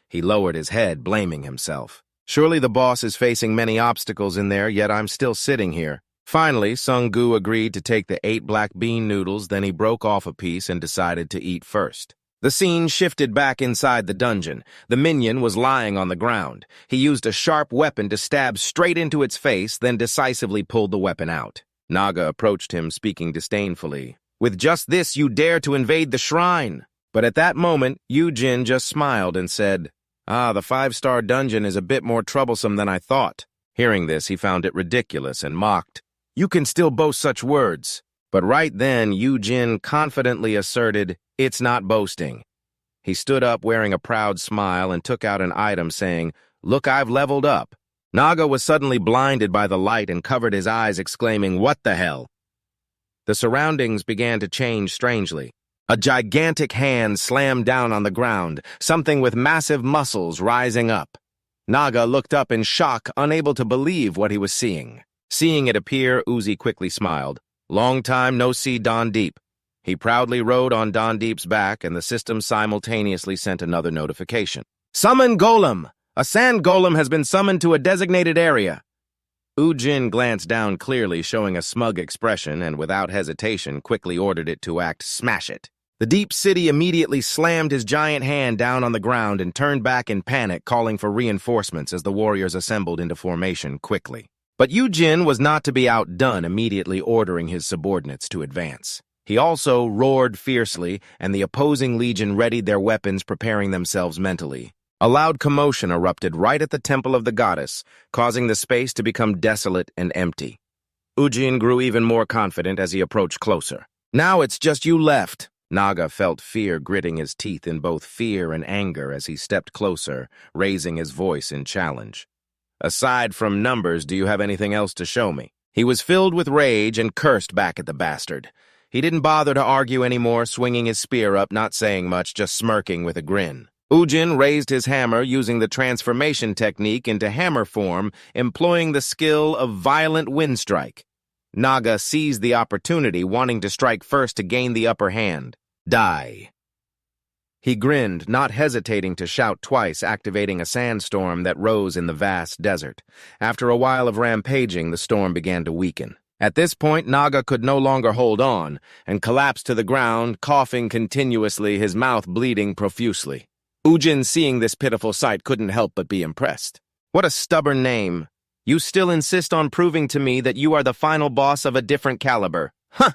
He lowered his head, blaming himself. Surely the boss is facing many obstacles in there, yet I'm still sitting here. Finally, Sung-gu agreed to take the 8 black bean noodles, then he broke off a piece and decided to eat first. The scene shifted back inside the dungeon. The minion was lying on the ground. He used a sharp weapon to stab straight into its face, then decisively pulled the weapon out. Naga approached him, speaking disdainfully. "With just this, you dare to invade the shrine." But at that moment, Ujin just smiled and said, "Ah, the 5-star dungeon is a bit more troublesome than I thought." Hearing this, he found it ridiculous and mocked. "You can still boast such words." But right then, Ujin confidently asserted, "It's not boasting." He stood up wearing a proud smile and took out an item saying, "Look, I've leveled up." Naga was suddenly blinded by the light and covered his eyes, exclaiming, "What the hell?" The surroundings began to change strangely. A gigantic hand slammed down on the ground, something with massive muscles rising up. Naga looked up in shock, unable to believe what he was seeing. Seeing it appear, Uzi quickly smiled. "Long time no see, Don Deep." He proudly rode on Don Deep's back, and the system simultaneously sent another notification. "Summon Golem! A sand golem has been summoned to a designated area." Ujin glanced down clearly, showing a smug expression, and without hesitation quickly ordered it to act smash it. The Deep City immediately slammed his giant hand down on the ground and turned back in panic, calling for reinforcements as the warriors assembled into formation quickly. But Ujin was not to be outdone, immediately ordering his subordinates to advance. He also roared fiercely, and the opposing legion readied their weapons, preparing themselves mentally. A loud commotion erupted right at the temple of the goddess, causing the space to become desolate and empty. Ujin grew even more confident as he approached closer. "Now it's just you left." Naga felt fear gritting his teeth in both fear and anger as he stepped closer, raising his voice in challenge. "Aside from numbers, do you have anything else to show me?" He was filled with rage and cursed back at the bastard. He didn't bother to argue anymore, swinging his spear up, not saying much, just smirking with a grin. Ujin raised his hammer using the transformation technique into hammer form, employing the skill of violent wind strike. Naga seized the opportunity, wanting to strike first to gain the upper hand. "Die." He grinned, not hesitating to shout twice, activating a sandstorm that rose in the vast desert. After a while of rampaging, the storm began to weaken. At this point, Naga could no longer hold on, and collapsed to the ground, coughing continuously, his mouth bleeding profusely. Ujin, seeing this pitiful sight, couldn't help but be impressed. "What a stubborn name. You still insist on proving to me that you are the final boss of a different caliber. Huh!"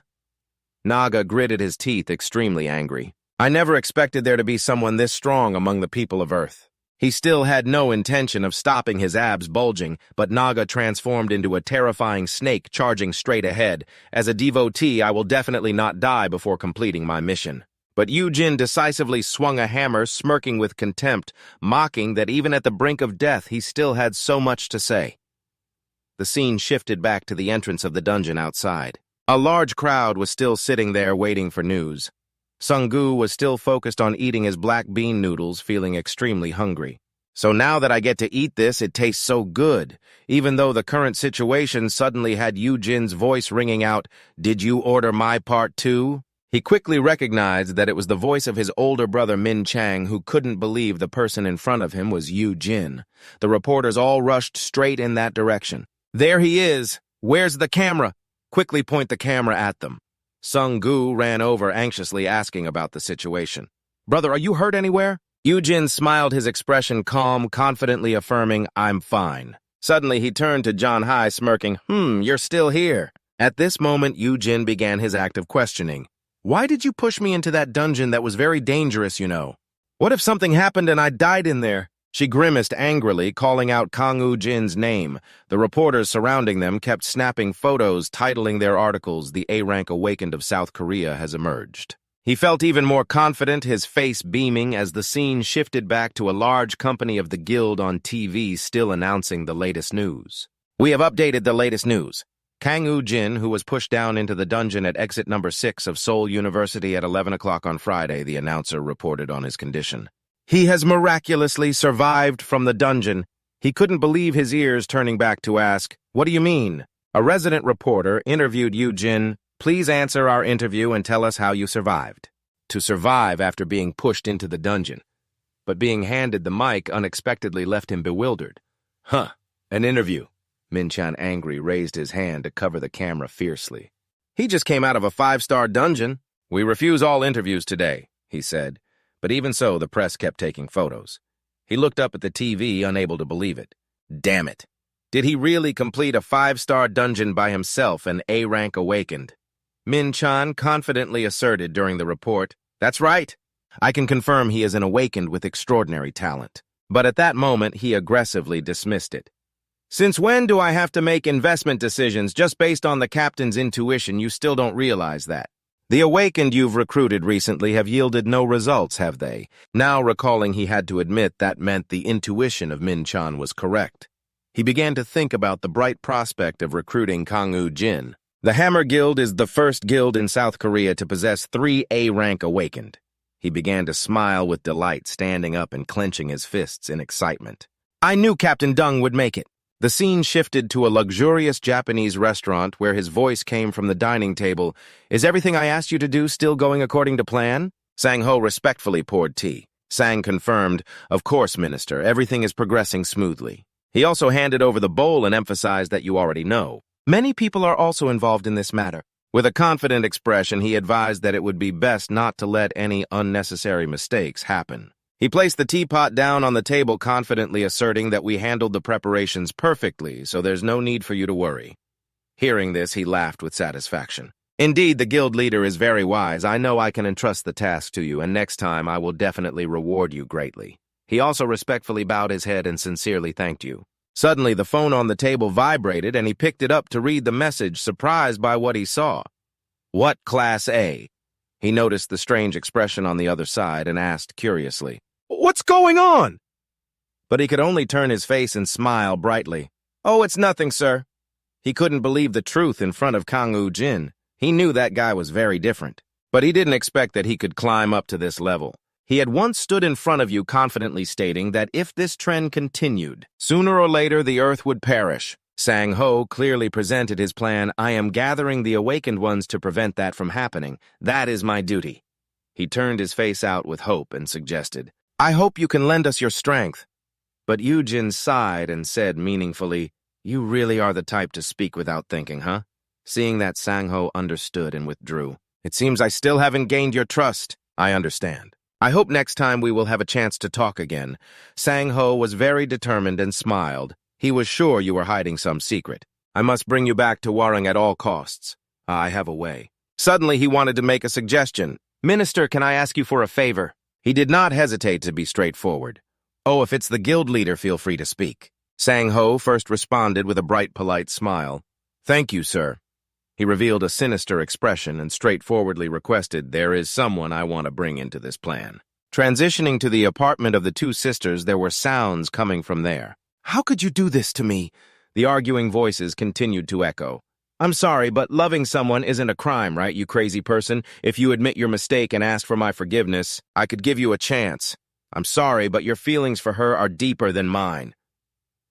Naga gritted his teeth, extremely angry. "I never expected there to be someone this strong among the people of Earth." He still had no intention of stopping his abs bulging, but Naga transformed into a terrifying snake charging straight ahead. "As a devotee, I will definitely not die before completing my mission." But Ujin decisively swung a hammer, smirking with contempt, mocking that even at the brink of death he still had so much to say. The scene shifted back to the entrance of the dungeon outside. A large crowd was still sitting there waiting for news. Sung-gu was still focused on eating his black bean noodles, feeling extremely hungry. "So now that I get to eat this, it tastes so good." Even though the current situation suddenly had Ujin's voice ringing out, "Did you order my part too?" He quickly recognized that it was the voice of his older brother Min Chang, who couldn't believe the person in front of him was Ujin. The reporters all rushed straight in that direction. "There he is! Where's the camera? Quickly point the camera at them." Sung-gu ran over anxiously, asking about the situation. "Brother, are you hurt anywhere?" Ujin smiled, his expression calm, confidently affirming, "I'm fine." Suddenly he turned to John Hai, smirking, "You're still here." At this moment, Ujin began his act of questioning. "Why did you push me into that dungeon that was very dangerous, you know? What if something happened and I died in there?" She grimaced angrily, calling out Kang Ujin's name. The reporters surrounding them kept snapping photos, titling their articles, "The A-Rank Awakened of South Korea has emerged." He felt even more confident, his face beaming, as the scene shifted back to a large company of the guild on TV still announcing the latest news. "We have updated the latest news. Kang Ujin, who was pushed down into the dungeon at exit number 6 of Seoul University at 11 o'clock on Friday," the announcer reported on his condition. "He has miraculously survived from the dungeon." He couldn't believe his ears, turning back to ask, "What do you mean?" A resident reporter interviewed Ujin. Please answer our interview and tell us how you survived. To survive after being pushed into the dungeon. But being handed the mic unexpectedly left him bewildered. Huh, an interview. Min-chan, angry, raised his hand to cover the camera fiercely. He just came out of a 5-star dungeon. We refuse all interviews today, he said. But even so, the press kept taking photos. He looked up at the TV, unable to believe it. Damn it. Did he really complete a 5-star dungeon by himself, an A-rank awakened? Min-chan confidently asserted during the report, "That's right. I can confirm he is an awakened with extraordinary talent." But at that moment, he aggressively dismissed it. Since when do I have to make investment decisions just based on the captain's intuition? You still don't realize that. The awakened you've recruited recently have yielded no results, have they? Now recalling he had to admit that meant the intuition of Min-chan was correct. He began to think about the bright prospect of recruiting Kang Ujin. The Hammer Guild is the first guild in South Korea to possess 3 A-rank awakened. He began to smile with delight, standing up and clenching his fists in excitement. I knew Captain Dung would make it. The scene shifted to a luxurious Japanese restaurant where his voice came from the dining table. Is everything I asked you to do still going according to plan? Sang-ho respectfully poured tea. Sang confirmed, of course, Minister, everything is progressing smoothly. He also handed over the bowl and emphasized that you already know. Many people are also involved in this matter. With a confident expression, he advised that it would be best not to let any unnecessary mistakes happen. He placed the teapot down on the table, confidently asserting that we handled the preparations perfectly, so there's no need for you to worry. Hearing this, he laughed with satisfaction. Indeed, the guild leader is very wise. I know I can entrust the task to you, and next time I will definitely reward you greatly. He also respectfully bowed his head and sincerely thanked you. Suddenly, the phone on the table vibrated, and he picked it up to read the message, surprised by what he saw. What Class A? He noticed the strange expression on the other side and asked curiously, What's going on? But he could only turn his face and smile brightly. Oh, it's nothing, sir. He couldn't believe the truth in front of Kang Ujin. He knew that guy was very different, but he didn't expect that he could climb up to this level. He had once stood in front of you confidently stating that if this trend continued, sooner or later the earth would perish. Sang-ho clearly presented his plan. I am gathering the awakened ones to prevent that from happening. That is my duty. He turned his face out with hope and suggested, I hope you can lend us your strength. But Ujin sighed and said meaningfully, You really are the type to speak without thinking, huh? Seeing that, Sang-ho understood and withdrew. It seems I still haven't gained your trust. I understand. I hope next time we will have a chance to talk again. Sang-ho was very determined and smiled. He was sure you were hiding some secret. I must bring you back to Warring at all costs. I have a way. Suddenly he wanted to make a suggestion. Minister, can I ask you for a favor? He did not hesitate to be straightforward. Oh, if it's the guild leader, feel free to speak. Sang-ho first responded with a bright, polite smile. Thank you, sir. He revealed a sinister expression and straightforwardly requested, There is someone I want to bring into this plan. Transitioning to the apartment of the two sisters, there were sounds coming from there. How could you do this to me? The arguing voices continued to echo. I'm sorry, but loving someone isn't a crime, right, you crazy person? If you admit your mistake and ask for my forgiveness, I could give you a chance. I'm sorry, but your feelings for her are deeper than mine.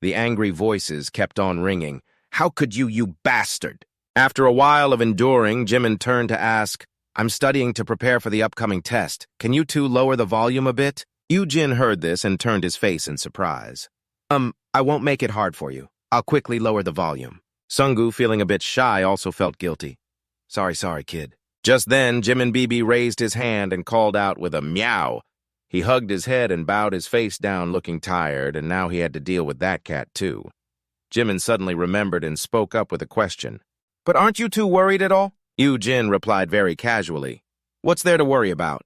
The angry voices kept on ringing. How could you bastard? After a while of enduring, Jimin turned to ask, I'm studying to prepare for the upcoming test. Can you two lower the volume a bit? Ujin heard this and turned his face in surprise. I won't make it hard for you. I'll quickly lower the volume. Sungu, feeling a bit shy, also felt guilty. Sorry, kid. Just then, Jimin Bibi raised his hand and called out with a meow. He hugged his head and bowed his face down, looking tired, and now he had to deal with that cat, too. Jimin suddenly remembered and spoke up with a question. But aren't you two worried at all? Ujin replied very casually. What's there to worry about?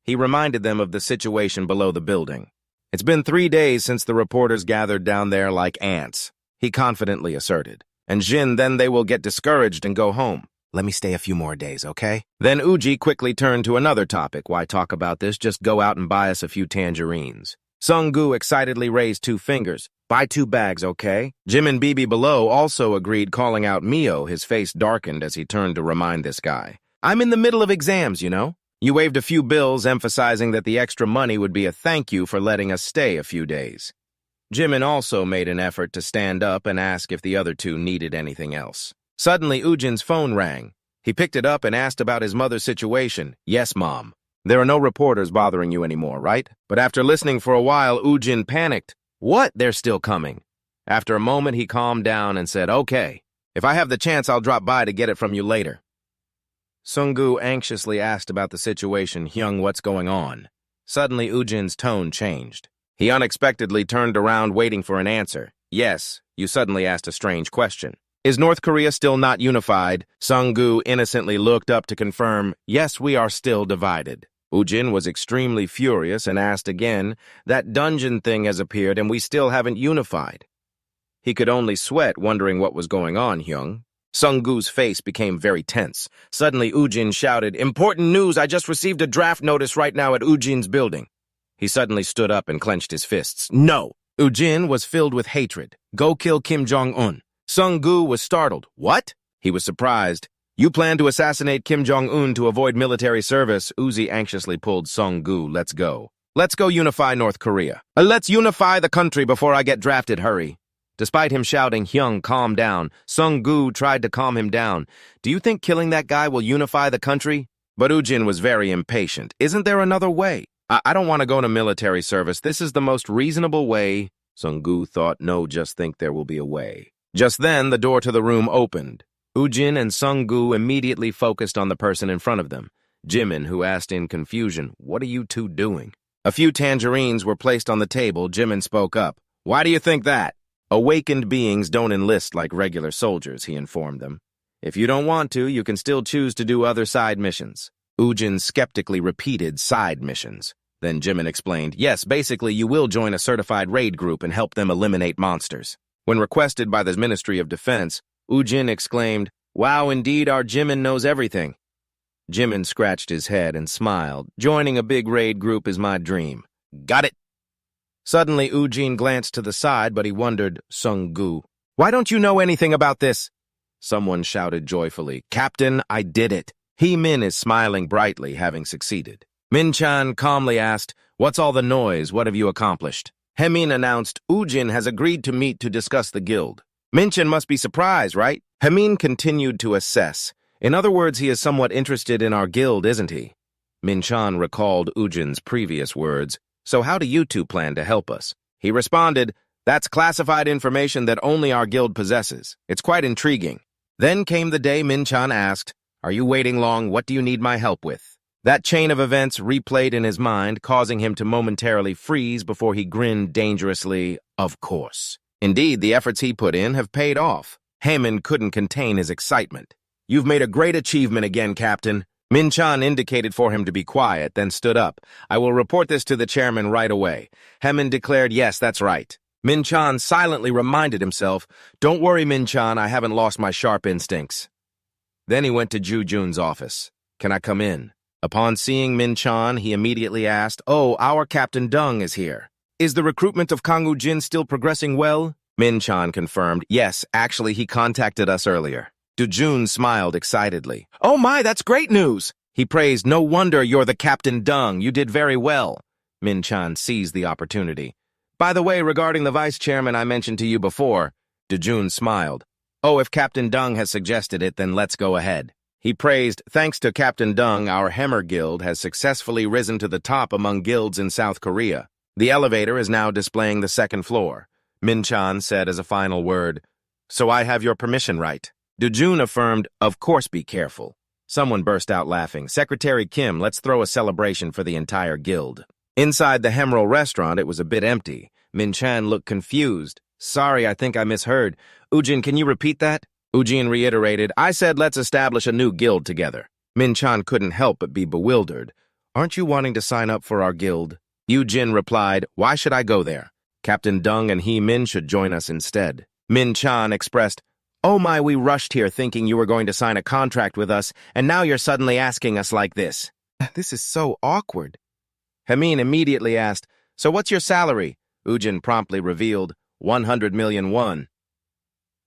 He reminded them of the situation below the building. It's been 3 days since the reporters gathered down there like ants, he confidently asserted. And then they will get discouraged and go home. Let me stay a few more days, okay? Then Uji quickly turned to another topic. Why talk about this? Just go out and buy us a few tangerines. Sungu excitedly raised 2 fingers. Buy 2 bags, okay? Jimin Bibi below also agreed, calling out Mio. His face darkened as he turned to remind this guy. I'm in the middle of exams, you know? You waved a few bills, emphasizing that the extra money would be a thank you for letting us stay a few days. Jimin also made an effort to stand up and ask if the other two needed anything else. Suddenly, Ujin's phone rang. He picked it up and asked about his mother's situation. Yes, Mom. There are no reporters bothering you anymore, right? But after listening for a while, Ujin panicked. What? They're still coming. After a moment, he calmed down and said, okay. If I have the chance, I'll drop by to get it from you later. Sung-gu anxiously asked about the situation. Hyung, what's going on? Suddenly, Ujin's tone changed. He unexpectedly turned around, waiting for an answer. Yes, you suddenly asked a strange question. Is North Korea still not unified? Sung-gu innocently looked up to confirm, yes, we are still divided. Ujin was extremely furious and asked again, that dungeon thing has appeared and we still haven't unified. He could only sweat, wondering what was going on, Hyung. Sung-gu's face became very tense. Suddenly, Ujin shouted, important news! I just received a draft notice right now at Ujin's building. He suddenly stood up and clenched his fists. No! Ujin was filled with hatred. Go kill Kim Jong-un. Sung-gu was startled. What? He was surprised. You plan to assassinate Kim Jong-un to avoid military service. Uzi anxiously pulled Sung-gu. Let's go. Let's go unify North Korea. Let's unify the country before I get drafted. Hurry. Despite him shouting, Hyung, calm down. Sung-gu tried to calm him down. Do you think killing that guy will unify the country? But Ujin was very impatient. Isn't there another way? I don't want to go to military service. This is the most reasonable way. Sung-gu thought, no, just think there will be a way. Just then, the door to the room opened. Ujin and Sung-gu immediately focused on the person in front of them. Jimin, who asked in confusion, what are you two doing? A few tangerines were placed on the table. Jimin spoke up. Why do you think that? Awakened beings don't enlist like regular soldiers, he informed them. If you don't want to, you can still choose to do other side missions. Ujin skeptically repeated side missions. Then Jimin explained, yes, basically you will join a certified raid group and help them eliminate monsters. When requested by the Ministry of Defense, Ujin exclaimed, wow, indeed our Jimin knows everything. Jimin scratched his head and smiled. Joining a big raid group is my dream. Got it. Suddenly, Ujin glanced to the side, but he wondered, Sung-gu, why don't you know anything about this? Someone shouted joyfully, Captain, I did it. Min is smiling brightly, having succeeded. Min-chan calmly asked, what's all the noise? What have you accomplished? Min announced, Ujin has agreed to meet to discuss the guild. Min-chan must be surprised, right? Min continued to assess. In other words, he is somewhat interested in our guild, isn't he? Min-chan recalled Ujin's previous words. So how do you two plan to help us? He responded, that's classified information that only our guild possesses. It's quite intriguing. Then came the day Min-chan asked, are you waiting long? What do you need my help with? That chain of events replayed in his mind, causing him to momentarily freeze before he grinned dangerously, of course. Indeed, the efforts he put in have paid off. Min couldn't contain his excitement. You've made a great achievement again, Captain. Min-chan indicated for him to be quiet, then stood up. I will report this to the chairman right away. Min declared, yes, that's right. Min-chan silently reminded himself, don't worry, Min-chan, I haven't lost my sharp instincts. Then he went to Ju-jun's office. Can I come in? Upon seeing Min-chan, he immediately asked, oh, our Captain Dung is here. Is the recruitment of Kang Ujin still progressing well? Min-chan confirmed, yes, actually he contacted us earlier. Ju-jun smiled excitedly. Oh my, that's great news! He praised, no wonder you're the Captain Dung, you did very well. Min-chan seized the opportunity. By the way, regarding the vice chairman I mentioned to you before, Ju-jun smiled. Oh, if Captain Dung has suggested it, then let's go ahead. He praised, thanks to Captain Dung, our Hammer Guild has successfully risen to the top among guilds in South Korea. The elevator is now displaying the second floor. Min-chan said as a final word, so I have your permission, right? Ju-jun affirmed, of course be careful. Someone burst out laughing. Secretary Kim, let's throw a celebration for the entire guild. Inside the Hemerald restaurant, it was a bit empty. Min-chan looked confused. Sorry, I think I misheard. Ujin, can you repeat that? Ujin reiterated, I said let's establish a new guild together. Min-chan couldn't help but be bewildered. Aren't you wanting to sign up for our guild? Ujin replied, why should I go there? Captain Dung and Min should join us instead. Min-chan expressed, oh my, we rushed here thinking you were going to sign a contract with us, and now you're suddenly asking us like this. This is so awkward. Min immediately asked, so what's your salary? Ujin promptly revealed, 100 million won.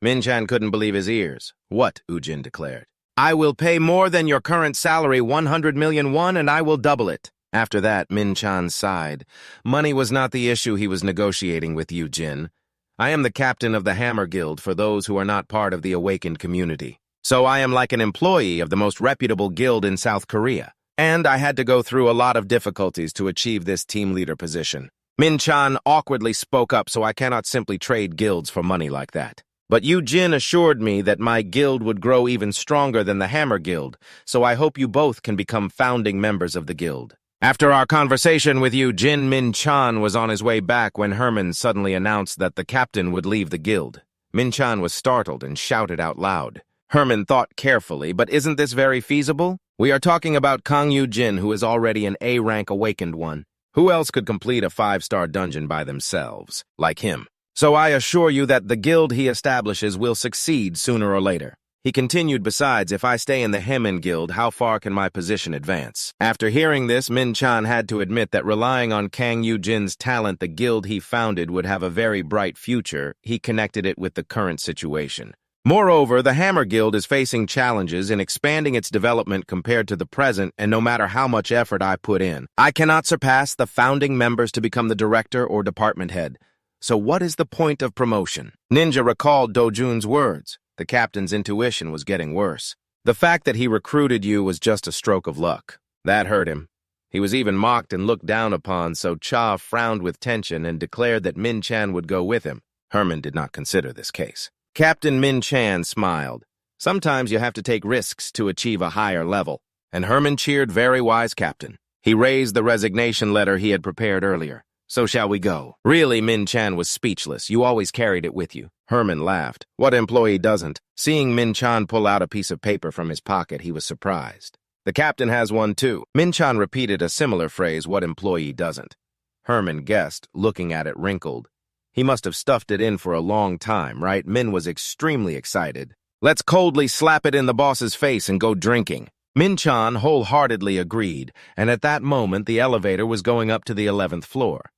Min-chan couldn't believe his ears. What? Ujin declared. I will pay more than your current salary, 100 million won, and I will double it. After that, Min-chan sighed. Money was not the issue he was negotiating with Ujin. I am the captain of the Hammer Guild for those who are not part of the awakened community. So I am like an employee of the most reputable guild in South Korea. And I had to go through a lot of difficulties to achieve this team leader position. Min-chan awkwardly spoke up, so I cannot simply trade guilds for money like that. But Ujin assured me that my guild would grow even stronger than the Hammer Guild, so I hope you both can become founding members of the guild. After our conversation with Ujin, Min-chan was on his way back when Herman suddenly announced that the captain would leave the guild. Min-chan was startled and shouted out loud. Herman thought carefully, but isn't this very feasible? We are talking about Kang Ujin, who is already an A-rank awakened one. Who else could complete a 5-star dungeon by themselves, like him? So I assure you that the guild he establishes will succeed sooner or later. He continued, besides, if I stay in the Hemin Guild, how far can my position advance? After hearing this, Min-chan had to admit that relying on Kang Ujin's talent, the guild he founded would have a very bright future. He connected it with the current situation. Moreover, the Hammer Guild is facing challenges in expanding its development compared to the present, and no matter how much effort I put in, I cannot surpass the founding members to become the director or department head. So what is the point of promotion? Ninja recalled Dojun's words. The captain's intuition was getting worse. The fact that he recruited you was just a stroke of luck. That hurt him. He was even mocked and looked down upon, so Cha frowned with tension and declared that Min-chan would go with him. Herman did not consider this case. Captain Min-chan smiled. Sometimes you have to take risks to achieve a higher level. And Herman cheered, very wise captain. He raised the resignation letter he had prepared earlier. So shall we go? Really, Min-chan was speechless. You always carried it with you. Herman laughed. What employee doesn't? Seeing Min-chan pull out a piece of paper from his pocket, he was surprised. The captain has one too. Min-chan repeated a similar phrase, what employee doesn't? Herman guessed, looking at it wrinkled. He must have stuffed it in for a long time, right? Min was extremely excited. Let's coldly slap it in the boss's face and go drinking. Min-chan wholeheartedly agreed, and at that moment the elevator was going up to the 11th floor.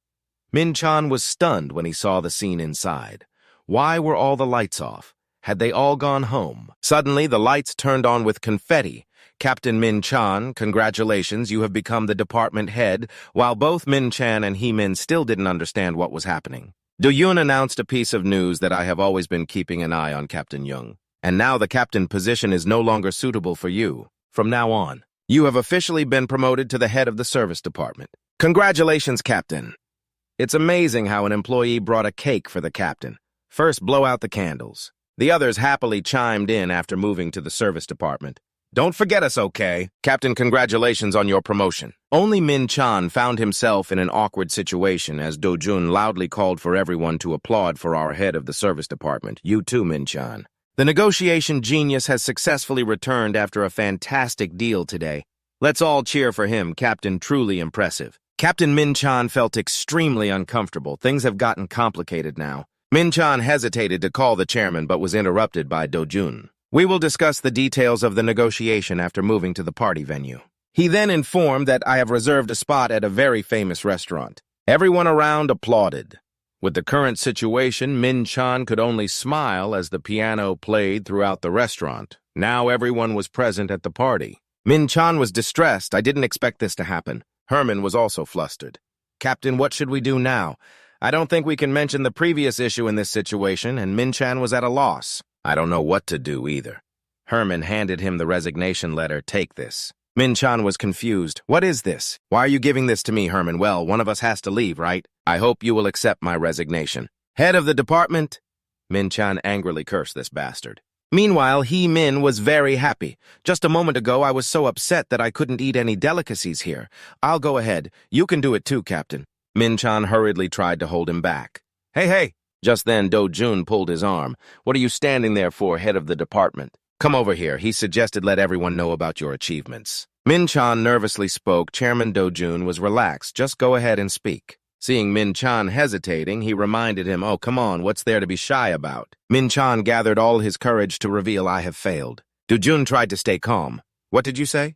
Min-chan was stunned when he saw the scene inside. Why were all the lights off? Had they all gone home? Suddenly, the lights turned on with confetti. Captain Min-chan, congratulations, you have become the department head, while both Min-chan and He-min still didn't understand what was happening. Do-yoon announced a piece of news that I have always been keeping an eye on, Captain Young. And now the captain position is no longer suitable for you. From now on, you have officially been promoted to the head of the service department. Congratulations, Captain. It's amazing how an employee brought a cake for the captain. First, blow out the candles. The others happily chimed in after moving to the service department. Don't forget us, okay? Captain, congratulations on your promotion. Only Min-chan found himself in an awkward situation as Do-jun loudly called for everyone to applaud for our head of the service department. You too, Min-chan. The negotiation genius has successfully returned after a fantastic deal today. Let's all cheer for him, Captain, truly impressive. Captain Min-chan felt extremely uncomfortable. Things have gotten complicated now. Min-chan hesitated to call the chairman but was interrupted by Do-jun. We will discuss the details of the negotiation after moving to the party venue. He then informed that I have reserved a spot at a very famous restaurant. Everyone around applauded. With the current situation, Min-chan could only smile as the piano played throughout the restaurant. Now everyone was present at the party. Min-chan was distressed. I didn't expect this to happen. Herman was also flustered. Captain, what should we do now? I don't think we can mention the previous issue in this situation, and Min-chan was at a loss. I don't know what to do either. Herman handed him the resignation letter. Take this. Min-chan was confused. What is this? Why are you giving this to me, Herman? Well, one of us has to leave, right? I hope you will accept my resignation. Head of the department? Min-chan angrily cursed this bastard. Meanwhile, He-min was very happy. Just a moment ago, I was so upset that I couldn't eat any delicacies here. I'll go ahead. You can do it too, Captain. Min-chan hurriedly tried to hold him back. Hey! Just then, Do-jun pulled his arm. What are you standing there for, head of the department? Come over here. He suggested let everyone know about your achievements. Min-chan nervously spoke. Chairman Do-jun was relaxed. Just go ahead and speak. Seeing Min-chan hesitating, he reminded him, oh, come on, what's there to be shy about? Min-chan gathered all his courage to reveal I have failed. Do-jun tried to stay calm. What did you say?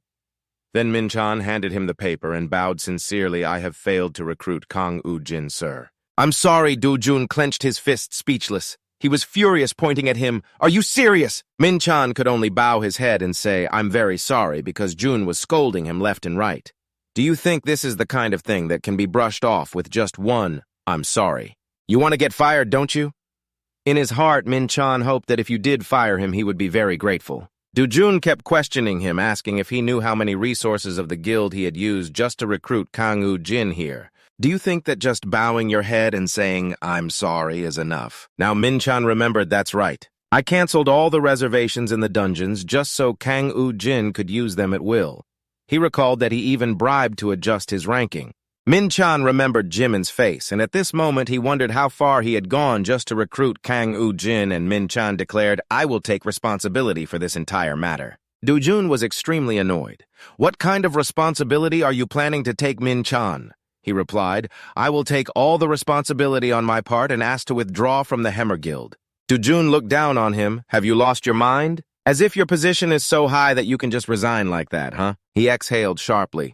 Then Min-chan handed him the paper and bowed sincerely. I have failed to recruit Kang Ujin, sir. I'm sorry, Do-jun clenched his fist, speechless. He was furious, pointing at him. Are you serious? Min-chan could only bow his head and say, I'm very sorry, because Jun was scolding him left and right. Do you think this is the kind of thing that can be brushed off with just one, I'm sorry? You want to get fired, don't you? In his heart, Min-chan hoped that if you did fire him, he would be very grateful. Dujun kept questioning him, asking if he knew how many resources of the guild he had used just to recruit Kang Ujin here. Do you think that just bowing your head and saying, "I'm sorry," is enough? Now Min-chan remembered that's right. I canceled all the reservations in the dungeons just so Kang Ujin could use them at will. He recalled that he even bribed to adjust his ranking. Min-chan remembered Jimin's face, and at this moment he wondered how far he had gone just to recruit Kang Ujin, and Min-chan declared, "I will take responsibility for this entire matter." Dujun was extremely annoyed. "What kind of responsibility are you planning to take, Min-chan?" He replied, "I will take all the responsibility on my part and ask to withdraw from the Hammer Guild." Dujun looked down on him. "Have you lost your mind? As if your position is so high that you can just resign like that, huh?" He exhaled sharply.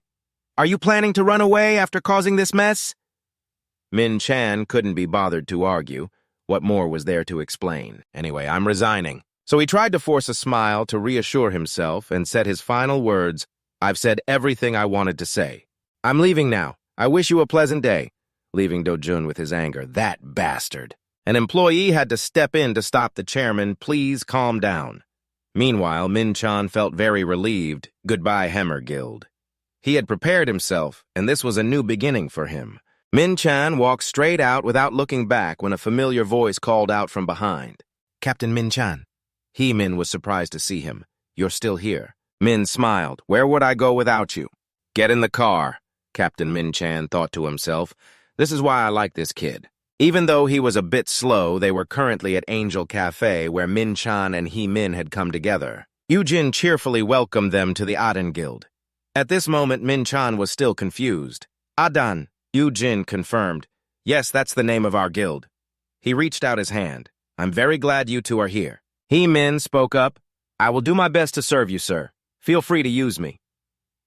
"Are you planning to run away after causing this mess?" Min-chan couldn't be bothered to argue. What more was there to explain? "Anyway, I'm resigning." So he tried to force a smile to reassure himself and said his final words, "I've said everything I wanted to say. I'm leaving now. I wish you a pleasant day," leaving Dojun with his anger. That bastard. An employee had to step in to stop the chairman. "Please calm down." Meanwhile, Min-chan felt very relieved. Goodbye, Hammer Guild. He had prepared himself, and this was a new beginning for him. Min-chan walked straight out without looking back when a familiar voice called out from behind. "Captain Min-chan." He-min was surprised to see him. "You're still here." Min smiled. "Where would I go without you?" "Get in the car," Captain Min-chan thought to himself. "This is why I like this kid." Even though he was a bit slow, they were currently at Angel Cafe, where Min-chan and He-min had come together. Ujin cheerfully welcomed them to the Adan Guild. At this moment, Min-chan was still confused. "Adan," Ujin confirmed. "Yes, that's the name of our guild." He reached out his hand. "I'm very glad you two are here." He-min spoke up. "I will do my best to serve you, sir. Feel free to use me."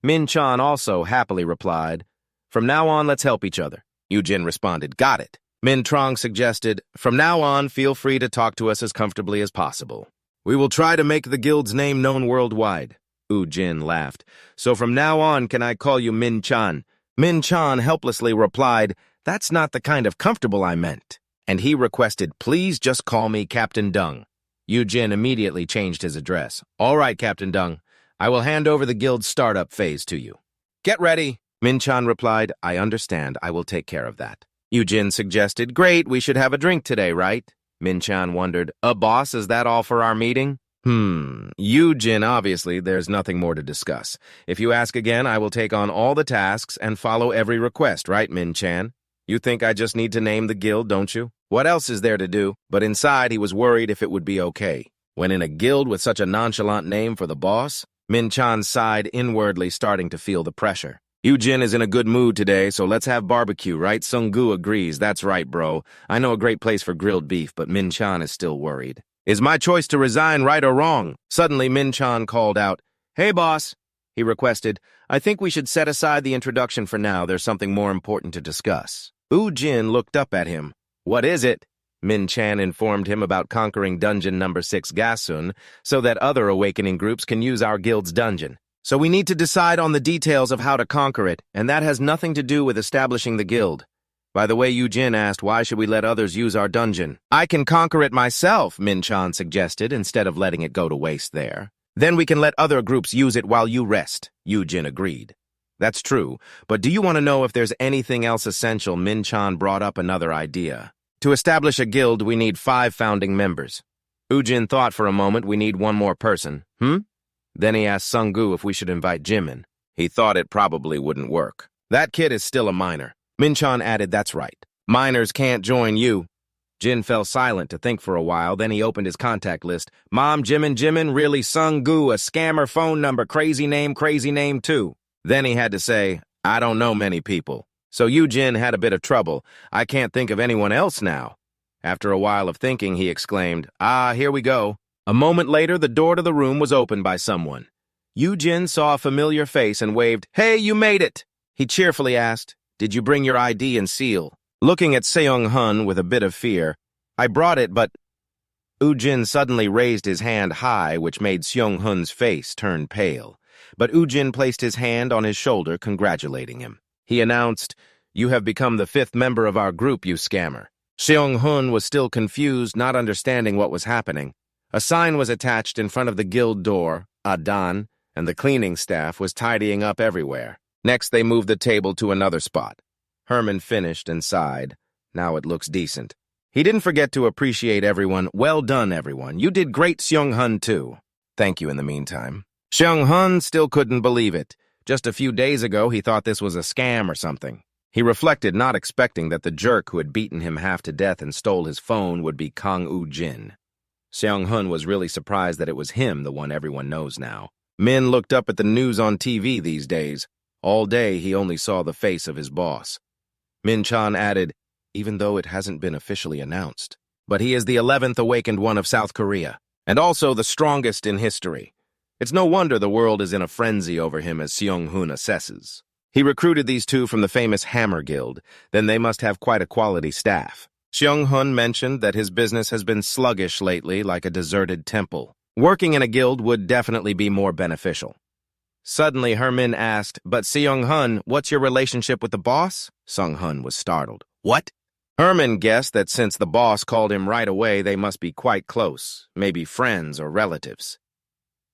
Min-chan also happily replied, "From now on, let's help each other." Ujin responded, "Got it." Min-trong suggested, "From now on, feel free to talk to us as comfortably as possible. We will try to make the guild's name known worldwide." Ujin laughed. "So from now on, can I call you Min-chan?" Min-chan helplessly replied, "That's not the kind of comfortable I meant." And he requested, "Please just call me Captain Dung." Ujin immediately changed his address. "All right, Captain Dung. I will hand over the guild's startup phase to you." "Get ready," Min-chan replied. "I understand. I will take care of that." Ujin suggested, "Great, we should have a drink today, right?" Min-chan wondered, "Boss, is that all for our meeting?" Ujin, obviously, there's nothing more to discuss. If you ask again, I will take on all the tasks and follow every request, right, Min-chan? You think I just need to name the guild, don't you? What else is there to do? But inside, he was worried if it would be okay. When in a guild with such a nonchalant name for the boss, Min-chan sighed inwardly, starting to feel the pressure. "Ujin is in a good mood today, so let's have barbecue, right?" Sung-gu agrees. "That's right, bro. I know a great place for grilled beef, but Min-chan is still worried." "Is my choice to resign right or wrong?" Suddenly, Min-chan called out. "Hey, boss," he requested. "I think we should set aside the introduction for now. There's something more important to discuss." Ujin looked up at him. "What is it?" Min-chan informed him about conquering dungeon number 6 Gasun so that other awakening groups can use our guild's dungeon. "So we need to decide on the details of how to conquer it, and that has nothing to do with establishing the guild. By the way, Ujin asked, why should we let others use our dungeon? I can conquer it myself, Min-chan suggested, instead of letting it go to waste there. Then we can let other groups use it while you rest, Ujin agreed. That's true, but do you want to know if there's anything else essential? Min-chan brought up another idea. To establish a guild, we need 5 founding members. Ujin thought for a moment we need one more person. Then he asked Sung-gu if we should invite Jimin. He thought it probably wouldn't work. That kid is still a minor. Min-chan added, that's right. Minors can't join you. Jin fell silent to think for a while, then he opened his contact list. Mom, Jimin, really Sung-gu, a scammer phone number, crazy name too. Then he had to say, I don't know many people. So Ujin had a bit of trouble. I can't think of anyone else now. After a while of thinking, he exclaimed, here we go. A moment later, the door to the room was opened by someone. Ujin saw a familiar face and waved, Hey, you made it! He cheerfully asked, Did you bring your ID and seal? Looking at Seong-hun with a bit of fear, I brought it, but... Ujin suddenly raised his hand high, which made Seong-hun's face turn pale. But Ujin placed his hand on his shoulder, congratulating him. He announced, You have become the 5th member of our group, you scammer. Seong-hun was still confused, not understanding what was happening. A sign was attached in front of the guild door, Adan, and the cleaning staff was tidying up everywhere. Next, they moved the table to another spot. Herman finished and sighed. Now it looks decent. He didn't forget to appreciate everyone. Well done, everyone. You did great, Seung-hun, too. Thank you in the meantime. Seung-hun still couldn't believe it. Just a few days ago, he thought this was a scam or something. He reflected, not expecting that the jerk who had beaten him half to death and stole his phone would be Kang Ujin. Seung-hun was really surprised that it was him, the one everyone knows now. Min looked up at the news on TV these days. All day, he only saw the face of his boss. Min-chan added, even though it hasn't been officially announced. But he is the 11th awakened one of South Korea, and also the strongest in history. It's no wonder the world is in a frenzy over him, as Seung-hun assesses. He recruited these two from the famous Hammer Guild. Then they must have quite a quality staff. Seung-hun mentioned that his business has been sluggish lately, like a deserted temple. Working in a guild would definitely be more beneficial. Suddenly, Hermin asked, but Seung-hun, what's your relationship with the boss? Seung-hun was startled. What? Herman guessed that since the boss called him right away, they must be quite close, maybe friends or relatives.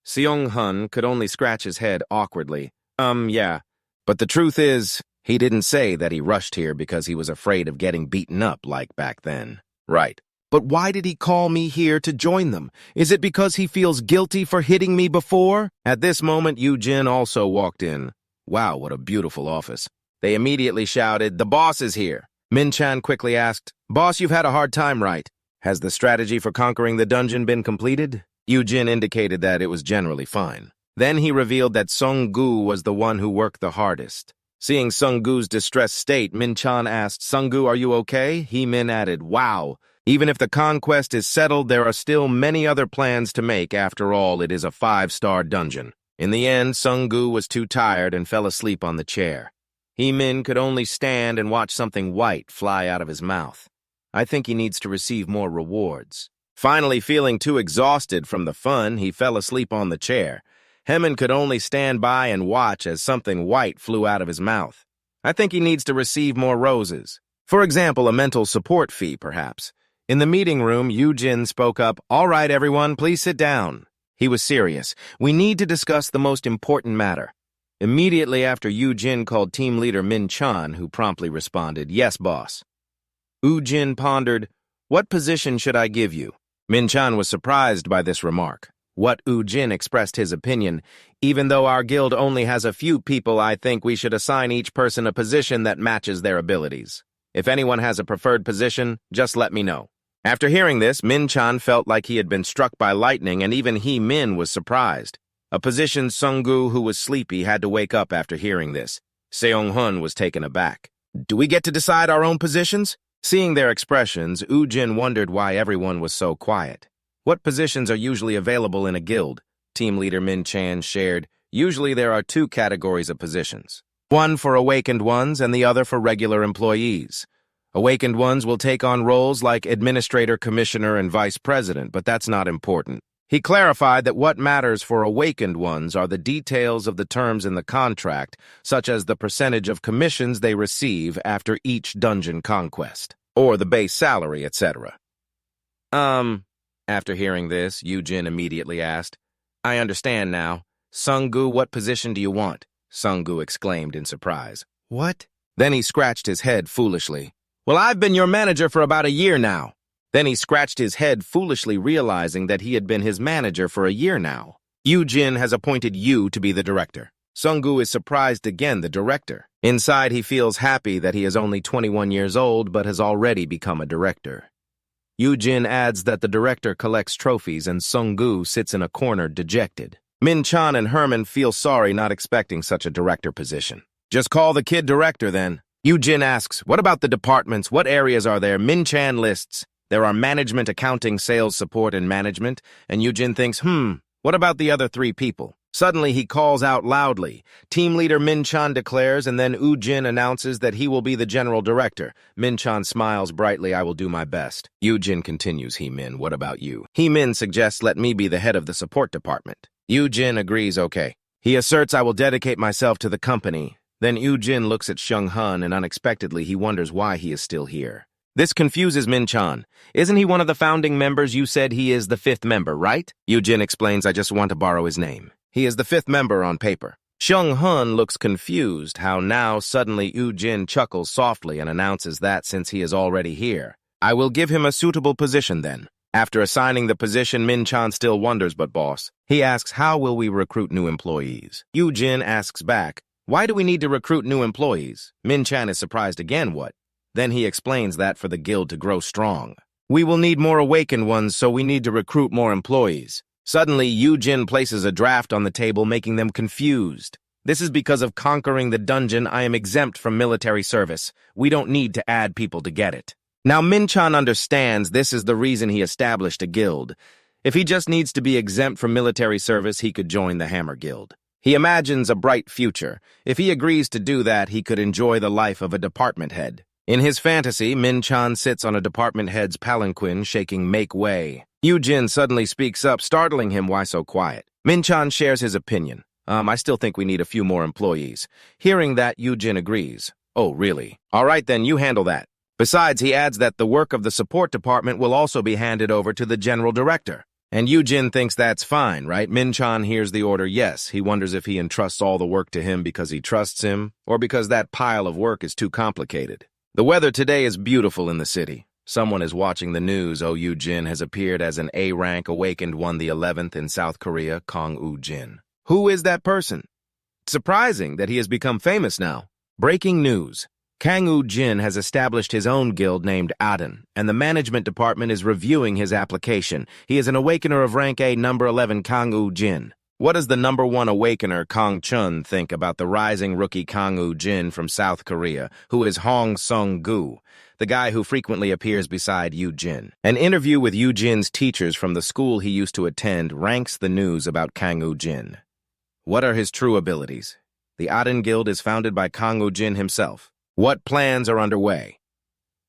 Seung-hun could only scratch his head awkwardly. Yeah. But the truth is, he didn't say that he rushed here because he was afraid of getting beaten up like back then. Right. But why did he call me here to join them? Is it because he feels guilty for hitting me before? At this moment, Ujin also walked in. Wow, what a beautiful office. They immediately shouted, the boss is here. Min-chan quickly asked, boss, you've had a hard time, right? Has the strategy for conquering the dungeon been completed? Ujin indicated that it was generally fine. Then he revealed that Sung-gu was the one who worked the hardest. Seeing Sung-gu's distressed state, Min-chan asked, Sung-gu, are you okay? He-min added, wow. Even if the conquest is settled, there are still many other plans to make. After all, it is a 5-star dungeon. In the end, Sung-gu was too tired and fell asleep on the chair. He-min could only stand and watch something white fly out of his mouth. I think he needs to receive more rewards. Finally, feeling too exhausted from the fun, he fell asleep on the chair. Hemin could only stand by and watch as something white flew out of his mouth. I think he needs to receive more roses. For example, a mental support fee, perhaps. In the meeting room, Ujin spoke up, all right, everyone, please sit down. He was serious. We need to discuss the most important matter. Immediately after, Ujin called team leader Min-chan, who promptly responded, yes, boss. Ujin pondered, what position should I give you? Min-chan was surprised by this remark. What Ujin expressed his opinion, even though our guild only has a few people, I think we should assign each person a position that matches their abilities. If anyone has a preferred position, just let me know. After hearing this, Min-chan felt like he had been struck by lightning, and even Min was surprised. A positioned Sung-gu who was sleepy had to wake up after hearing this. Seung-hun was taken aback. Do we get to decide our own positions? Seeing their expressions, Ujin wondered why everyone was so quiet. What positions are usually available in a guild? Team leader Min-chan shared, usually there are 2 categories of positions. One for awakened ones and the other for regular employees. Awakened ones will take on roles like administrator, commissioner, and vice president, but that's not important. He clarified that what matters for awakened ones are the details of the terms in the contract, such as the percentage of commissions they receive after each dungeon conquest, or the base salary, etc. After hearing this, Ujin immediately asked, I understand now. Sung-gu, what position do you want? Sung-gu exclaimed in surprise. What? Then he scratched his head foolishly. Well, I've been your manager for about a year now. Then he scratched his head foolishly, realizing that he had been his manager for a year now. Ujin has appointed you to be the director. Sung-gu is surprised again, the director. Inside, he feels happy that he is only 21 years old, but has already become a director. Ujin adds that the director collects trophies and Sung-gu sits in a corner dejected. Min-chan and Herman feel sorry not expecting such a director position. Just call the kid director then. Ujin asks, what about the departments? What areas are there? Min-chan lists. There are management, accounting, sales, support, and management. And Ujin thinks, what about the other 3 people? Suddenly, he calls out loudly. Team leader Min-chan declares, and then Ujin announces that he will be the general director. Min-chan smiles brightly, I will do my best. Ujin continues, He-min, what about you? He-min suggests, let me be the head of the support department. Ujin agrees, okay. He asserts, I will dedicate myself to the company. Then Ujin looks at Seung-hun, and unexpectedly he wonders why he is still here. This confuses Min-chan. Isn't he one of the founding members? You said he is the fifth member, right? Ujin explains, I just want to borrow his name. He is the fifth member on paper. Seung-hun looks confused how now suddenly Ujin chuckles softly and announces that since he is already here, I will give him a suitable position then. After assigning the position, Min-chan still wonders, but boss. He asks, how will we recruit new employees? Ujin asks back, why do we need to recruit new employees? Min-chan is surprised again, what? Then he explains that for the guild to grow strong, we will need more awakened ones, so we need to recruit more employees. Suddenly, Ujin places a draft on the table, making them confused. This is because of conquering the dungeon. I am exempt from military service. We don't need to add people to get it. Now, Min-chan understands this is the reason he established a guild. If he just needs to be exempt from military service, he could join the Hammer Guild. He imagines a bright future. If he agrees to do that, he could enjoy the life of a department head. In his fantasy, Min-chan sits on a department head's palanquin, shaking make way. Ujin suddenly speaks up, startling him. Why so quiet? Min-chan shares his opinion. I still think we need a few more employees. Hearing that, Ujin agrees. Oh, really? All right, then, you handle that. Besides, he adds that the work of the support department will also be handed over to the general director. And Ujin thinks that's fine, right? Min-chan hears the order, yes. He wonders if he entrusts all the work to him because he trusts him, or because that pile of work is too complicated. The weather today is beautiful in the city. Someone is watching the news. Oh, Ujin has appeared as an A-rank awakened one, the 11th in South Korea, Kong Ujin. Who is that person? It's surprising that he has become famous now. Breaking news. Kang Ujin has established his own guild named Aden, and the management department is reviewing his application. He is an awakener of rank A, number 11, Kang Ujin. What does the number 1 awakener, Kong Chun, think about the rising rookie Kang Ujin from South Korea, who is Hong Sung-gu, the guy who frequently appears beside Ujin? An interview with Ujin's teachers from the school he used to attend ranks the news about Kang Ujin. What are his true abilities? The Aden Guild is founded by Kang Ujin himself. What plans are underway?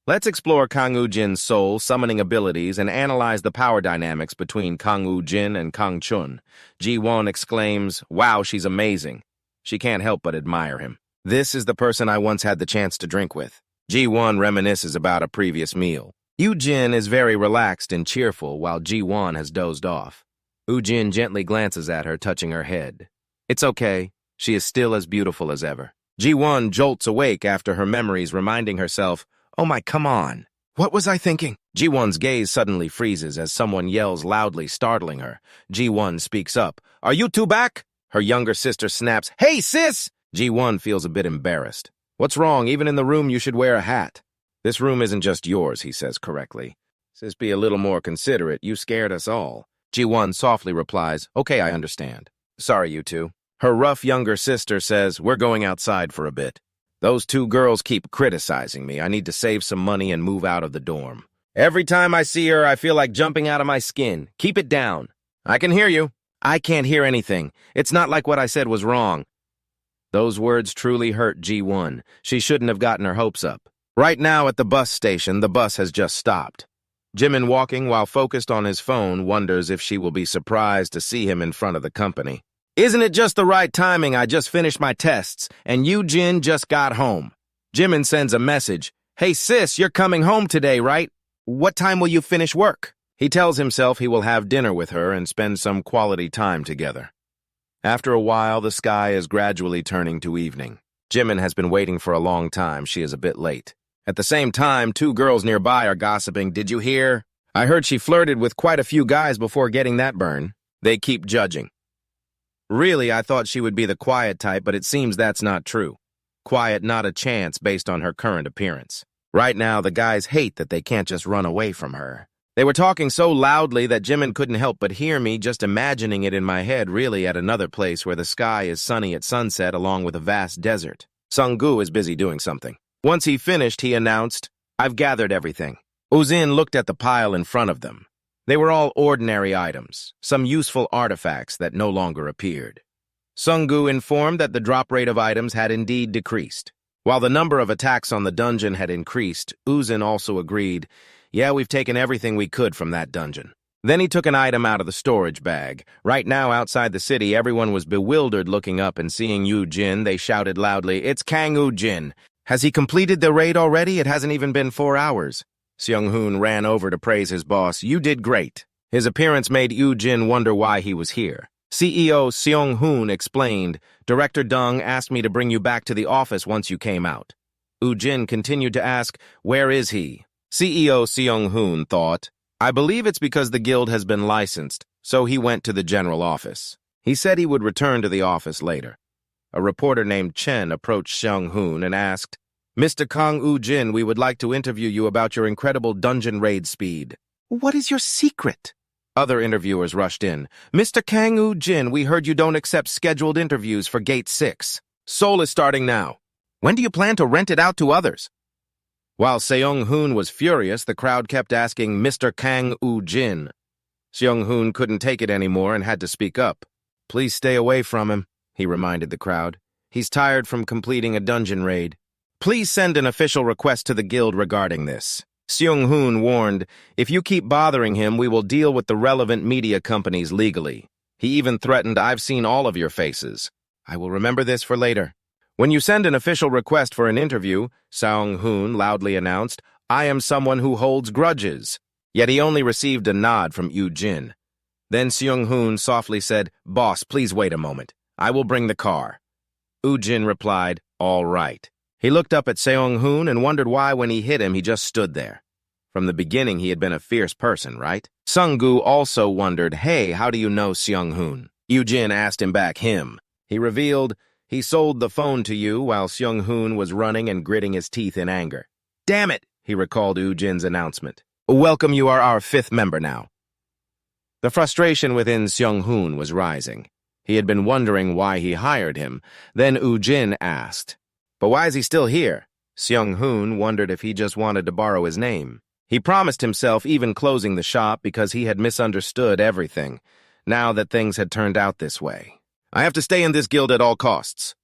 Let's explore Kang Ujin's soul, summoning abilities, and analyze the power dynamics between Kang Ujin and Kang Chun. Ji-won exclaims, wow, she's amazing. She can't help but admire him. This is the person I once had the chance to drink with. Ji-won reminisces about a previous meal. Ujin is very relaxed and cheerful while Ji-won has dozed off. Ujin gently glances at her, touching her head. It's okay. She is still as beautiful as ever. Ji-won jolts awake after her memories, reminding herself, oh my, come on. What was I thinking? Ji-won's gaze suddenly freezes as someone yells loudly, startling her. Ji-won speaks up. Are you two back? Her younger sister snaps, hey, sis! Ji-won feels a bit embarrassed. What's wrong? Even in the room you should wear a hat. This room isn't just yours, he says correctly. Sis, be a little more considerate. You scared us all. Ji-won softly replies, okay, I understand. Sorry, you two. Her rough younger sister says, we're going outside for a bit. Those two girls keep criticizing me. I need to save some money and move out of the dorm. Every time I see her, I feel like jumping out of my skin. Keep it down. I can hear you. I can't hear anything. It's not like what I said was wrong. Those words truly hurt Ji-won. She shouldn't have gotten her hopes up. Right now at the bus station, the bus has just stopped. Jimin, walking while focused on his phone, wonders if she will be surprised to see him in front of the company. Isn't it just the right timing? I just finished my tests, and Ujin just got home. Jimin sends a message. Hey sis, you're coming home today, right? What time will you finish work? He tells himself he will have dinner with her and spend some quality time together. After a while, the sky is gradually turning to evening. Jimin has been waiting for a long time. She is a bit late. At the same time, two girls nearby are gossiping. Did you hear? I heard she flirted with quite a few guys before getting that burn. They keep judging. Really, I thought she would be the quiet type, but it seems that's not true. Quiet, not a chance based on her current appearance. Right now, the guys hate that they can't just run away from her. They were talking so loudly that Jimin couldn't help but hear me, just imagining it in my head, really at another place where the sky is sunny at sunset along with a vast desert. Sung-gu is busy doing something. Once he finished, he announced, I've gathered everything. Ujin looked at the pile in front of them. They were all ordinary items, some useful artifacts that no longer appeared. Sung-gu informed that the drop rate of items had indeed decreased. While the number of attacks on the dungeon had increased, Ujin also agreed, yeah, we've taken everything we could from that dungeon. Then he took an item out of the storage bag. Right now, outside the city, everyone was bewildered looking up and seeing Ujin. They shouted loudly, it's Kang Ujin. Has he completed the raid already? It hasn't even been 4 hours. Seung-hoon ran over to praise his boss. You did great. His appearance made Ujin wonder why he was here. CEO Seung-hoon explained, Director Dung asked me to bring you back to the office once you came out. Ujin continued to ask, where is he? CEO Seung-hoon thought, I believe it's because the guild has been licensed, so he went to the general office. He said he would return to the office later. A reporter named Chen approached Seung-hoon and asked, Mr. Kang Ujin, we would like to interview you about your incredible dungeon raid speed. What is your secret? Other interviewers rushed in. Mr. Kang Ujin, we heard you don't accept scheduled interviews for Gate 6. Seoul is starting now. When do you plan to rent it out to others? While Seung-hoon was furious, the crowd kept asking Mr. Kang Ujin. Seung-hoon couldn't take it anymore and had to speak up. Please stay away from him, he reminded the crowd. He's tired from completing a dungeon raid. Please send an official request to the guild regarding this. Seung-hoon warned, if you keep bothering him, we will deal with the relevant media companies legally. He even threatened, I've seen all of your faces. I will remember this for later. When you send an official request for an interview, Seung-hoon loudly announced, I am someone who holds grudges. Yet he only received a nod from Ujin. Then Seung-hoon softly said, Boss, please wait a moment. I will bring the car. Ujin replied, all right. He looked up at Seung-hoon and wondered why when he hit him he just stood there. From the beginning he had been a fierce person, right? Sung-gu also wondered, hey, how do you know Seung-hoon? Ujin asked him back, him. He revealed, he sold the phone to you while Seung-hoon was running and gritting his teeth in anger. Damn it, he recalled Ujin's announcement. Welcome, you are our 5th member now. The frustration within Seung-hoon was rising. He had been wondering why he hired him. Then Ujin asked, but why is he still here? Seung-hoon wondered if he just wanted to borrow his name. He promised himself even closing the shop because he had misunderstood everything, now that things had turned out this way. I have to stay in this guild at all costs.